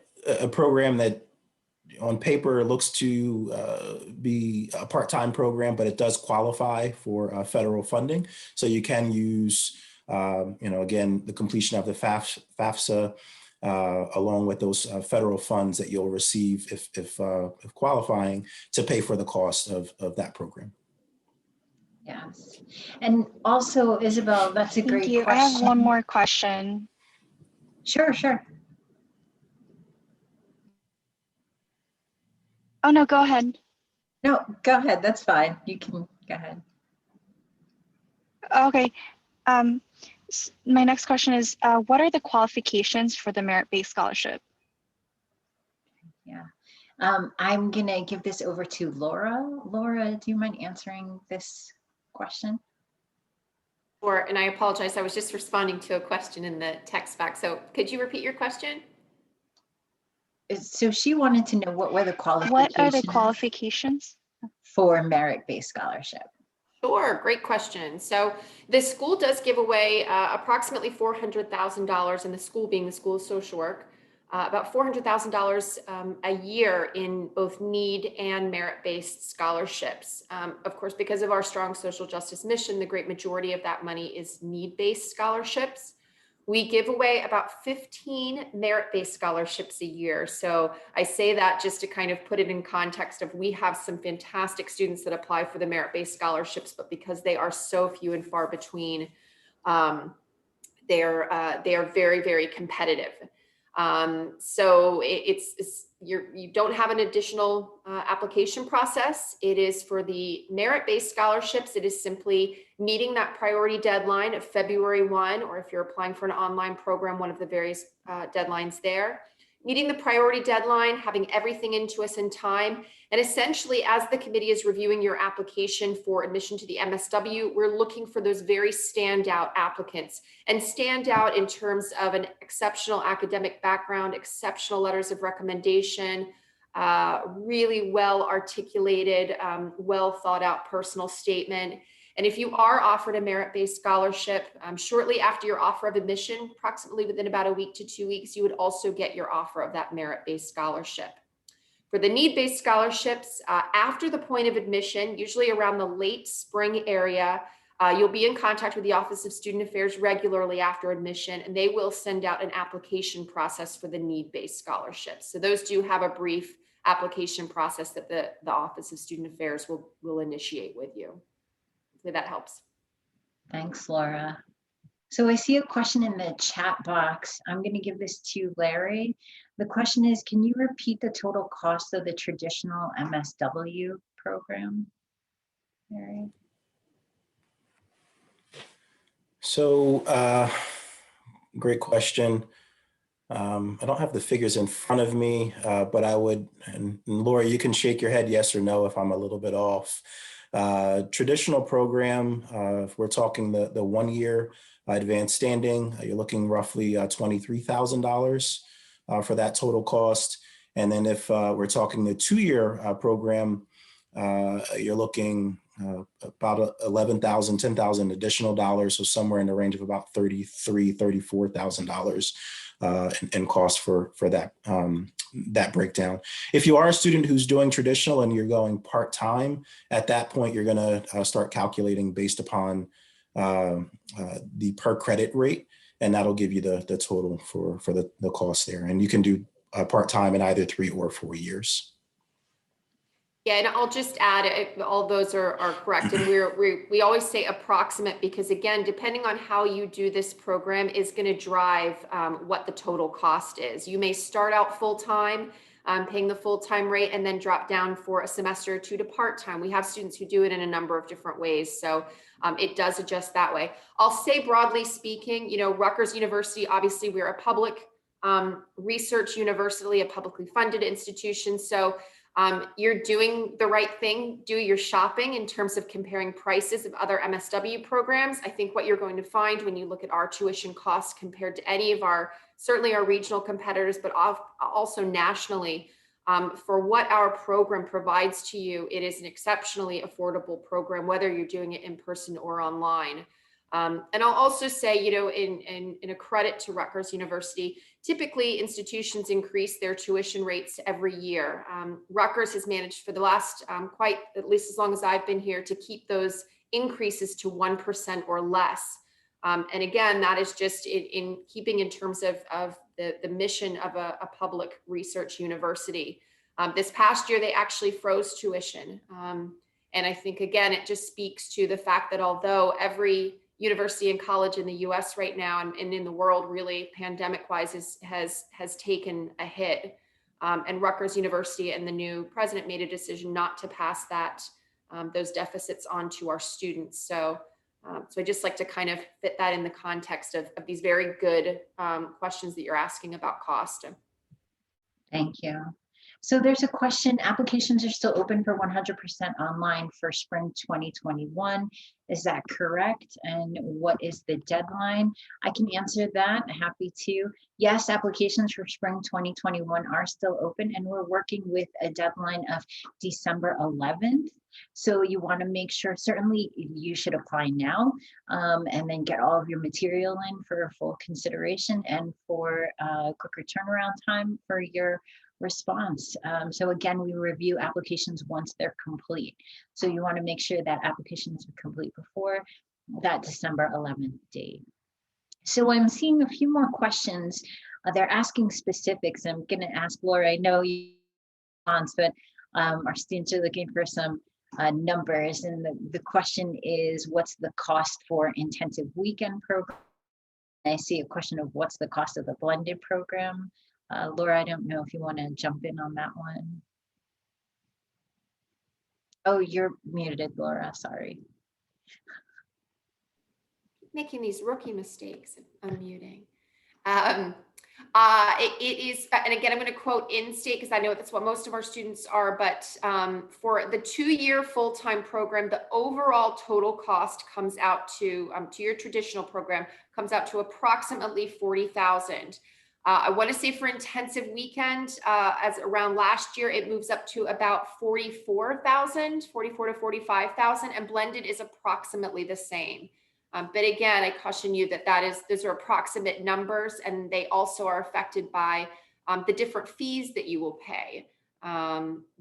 program that on paper looks to be a part-time program, but it does qualify for federal funding. So you can use, again, the completion of the FAFSA along with those federal funds that you'll receive if qualifying to pay for the cost of that program. Yes. And also, Isabel, that's a great question. I have one more question. Sure. Oh, no, go ahead. No, go ahead. That's fine. You can go ahead. Okay. My next question is, what are the qualifications for the merit-based scholarship? Yeah. I'm going to give this over to Laura. Laura, do you mind answering this question? Sure, and I apologize. I was just responding to a question in the text back. So could you repeat your question? So she wanted to know what were the qualifications? What are the qualifications for merit-based scholarship? Sure, great question. So the school does give away approximately $400,000, and the school being the School of Social Work, about $400,000 a year in both need and merit-based scholarships. Of course, because of our strong social justice mission, the great majority of that money is need-based scholarships. We give away about 15 merit-based scholarships a year. So I say that just to kind of put it in context of, we have some fantastic students that apply for the merit-based scholarships, but because they are so few and far between, they are very, very competitive. So you don't have an additional application process. It is for the merit-based scholarships. It is simply meeting that priority deadline of February 1, or if you're applying for an online program, one of the various deadlines there. Meeting the priority deadline, having everything into us in time. And essentially, as the committee is reviewing your application for admission to the MSW, we're looking for those very standout applicants, and stand out in terms of an exceptional academic background, exceptional letters of recommendation, really well articulated, well thought out personal statement. And if you are offered a merit-based scholarship, shortly after your offer of admission, approximately within about a week to 2 weeks, you would also get your offer of that merit-based scholarship. For the need-based scholarships, after the point of admission, usually around the late spring area, you'll be in contact with the Office of Student Affairs regularly after admission, and they will send out an application process for the need-based scholarships. So those do have a brief application process that the Office of Student Affairs will initiate with you. Hopefully that helps. Thanks, Laura. So I see a question in the chat box. I'm going to give this to Larry. The question is, can you repeat the total cost of the traditional MSW program, Larry? So great question. I don't have the figures in front of me, but I would, and Laura, you can shake your head yes or no if I'm a little bit off. Traditional program, if we're talking the 1 year advanced standing, you're looking roughly $23,000 for that total cost. And then if we're talking the 2 year program, you're looking about $11,000, $10,000 additional dollars, so somewhere in the range of about $33,000, $34,000 in cost for that that breakdown. If you are a student who's doing traditional and you're going part-time, at that point you're going to start calculating based upon the per credit rate, and that'll give you the total for the cost there. And you can do part-time in either 3 or 4 years. Yeah, and I'll just add, all those are correct. And we always say approximate, because again, depending on how you do this program is going to drive what the total cost is. You may start out full-time, paying the full-time rate, and then drop down for a semester or 2 to part-time. We have students who do it in a number of different ways. So it does adjust that way. I'll say broadly speaking, you know, Rutgers University, obviously we're a public research university, a publicly funded institution. So You're doing the right thing. Do your shopping in terms of comparing prices of other MSW programs. I think what you're going to find when you look at our tuition costs compared to any of our, certainly our regional competitors, but also nationally, for what our program provides to you, it is an exceptionally affordable program, whether you're doing it in person or online. And I'll also say, you know, in a credit to Rutgers University, typically institutions increase their tuition rates every year. Rutgers has managed for the last at least as long as I've been here, to keep those increases to 1% or less. And again, that is just in keeping in terms of the mission of a public research university. This past year, they actually froze tuition. And I think, again, it just speaks to the fact that although every university and college in the US right now and in the world really pandemic-wise has taken a hit, and Rutgers University and the new president made a decision not to pass those deficits on to our students. So I just like to kind of fit that in the context of these very good questions that you're asking about cost. Thank you. So there's a question, applications are still open for 100% online for spring 2021. Is that correct? And what is the deadline? I can answer that, happy to. Yes, applications for spring 2021 are still open, and we're working with a deadline of December 11th. So you want to make sure, certainly you should apply now, and then get all of your material in for full consideration and for quicker turnaround time for your response. So again, we review applications once they're complete. So you want to make sure that applications are complete before that December 11th date. So I'm seeing a few more questions. They're asking specifics. I'm going to ask Laura, I know you but our students are looking for some numbers. And the question is, what's the cost for intensive weekend program? I see a question of what's the cost of the blended program. Laura, I don't know if you want to jump in on that one. Oh, you're muted, Laura, sorry. Making these rookie mistakes of unmuting. It is, and again, I'm going to quote in-state because I know that's what most of our students are, but for the 2-year full-time program, the overall total cost comes out to your traditional program, comes out to approximately $40,000. I want to say for intensive weekend, as around last year, it moves up to about 44,000, 44 to 45,000, and blended is approximately the same. But again, I caution you that those are approximate numbers, and they also are affected by the different fees that you will pay,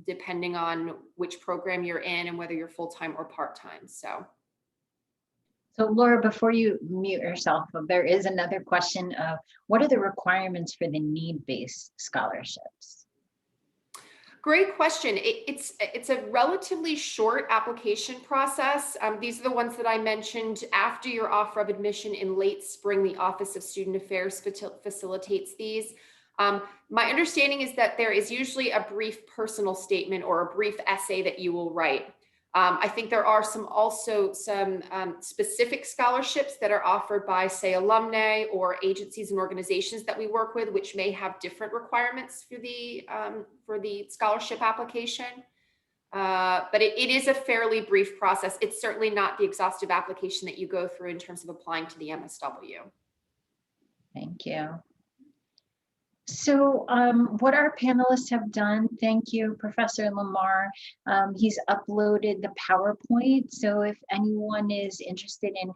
depending on which program you're in and whether you're full-time or part-time. So Laura, before you mute yourself, there is another question of what are the requirements for the need-based scholarships? Great question. It's a relatively short application process. These are the ones that I mentioned. After your offer of admission in late spring, the Office of Student Affairs facilitates these. My understanding is that there is usually a brief personal statement or a brief essay that you will write. I think there are also some specific scholarships that are offered by, say, alumni or agencies and organizations that we work with, which may have different requirements for the scholarship application. But it is a fairly brief process. It's certainly not the exhaustive application that you go through in terms of applying to the MSW. Thank you. So what our panelists have done, thank you, Professor Lamar. He's uploaded the PowerPoint. So if anyone is interested in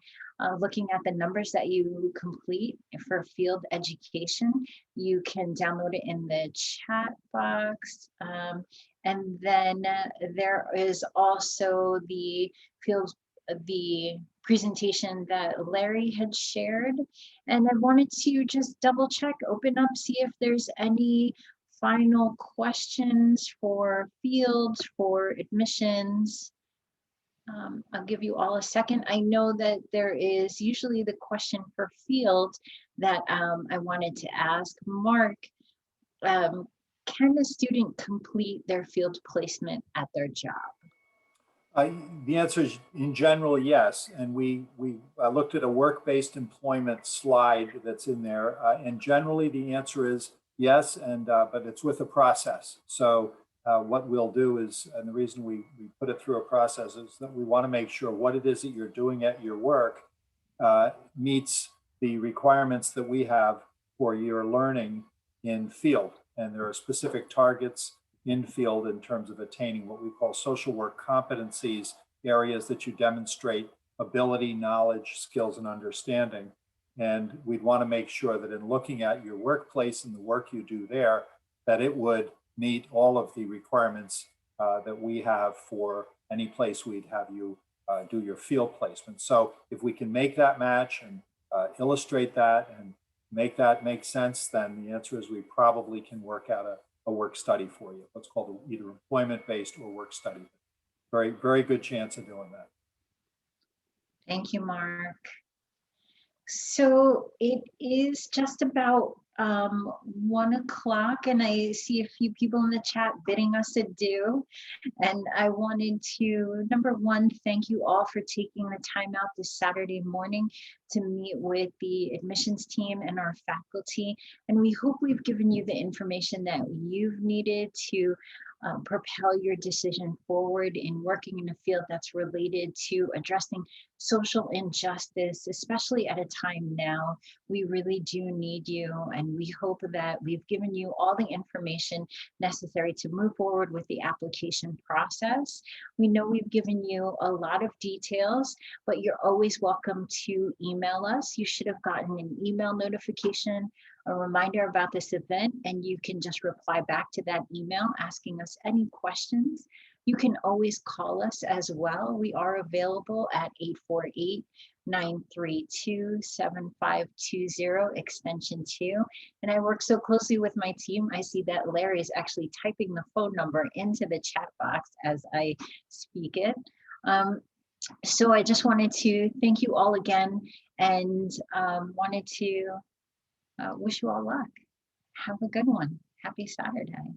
looking at the numbers that you complete for field education, you can download it in the chat box. And then there is also the presentation that Larry had shared. And I wanted to just double check, open up, see if there's any final questions for fields, for admissions. I'll give you all a second. I know that there is usually the question for fields that I wanted to ask. Mark, can a student complete their field placement at their job? The answer is in general, yes. And we looked at a work-based employment slide that's in there. And generally the answer is yes, but it's with a process. So what we'll do is, and the reason we put it through a process is that we want to make sure what it is that you're doing at your work meets the requirements that we have for your learning in field. And there are specific targets in field in terms of attaining what we call social work competencies, areas that you demonstrate ability, knowledge, skills, and understanding. And we'd want to make sure that in looking at your workplace and the work you do there, that it would meet all of the requirements that we have for any place we'd have you do your field placement. So if we can make that match and illustrate that and make that make sense, then the answer is we probably can work out a work study for you. What's called either employment-based or work study. Very, very good chance of doing that. Thank you, Mark. So it is just about 1 o'clock, and I see a few people in the chat bidding us adieu. And I wanted to, number one, thank you all for taking the time out this Saturday morning to meet with the admissions team and our faculty. And we hope we've given you the information that you've needed to propel your decision forward in working in a field that's related to addressing social injustice, especially at a time now. We really do need you, and we hope that we've given you all the information necessary to move forward with the application process. We know we've given you a lot of details, but you're always welcome to email us. You should have gotten an email notification, a reminder about this event, and you can just reply back to that email asking us any questions. You can always call us as well. We are available at 848-932-7520 extension 2. And I work so closely with my team, I see that Larry is actually typing the phone number into the chat box as I speak it. So I just wanted to thank you all again, and wanted to wish you all luck. Have a good one. Happy Saturday.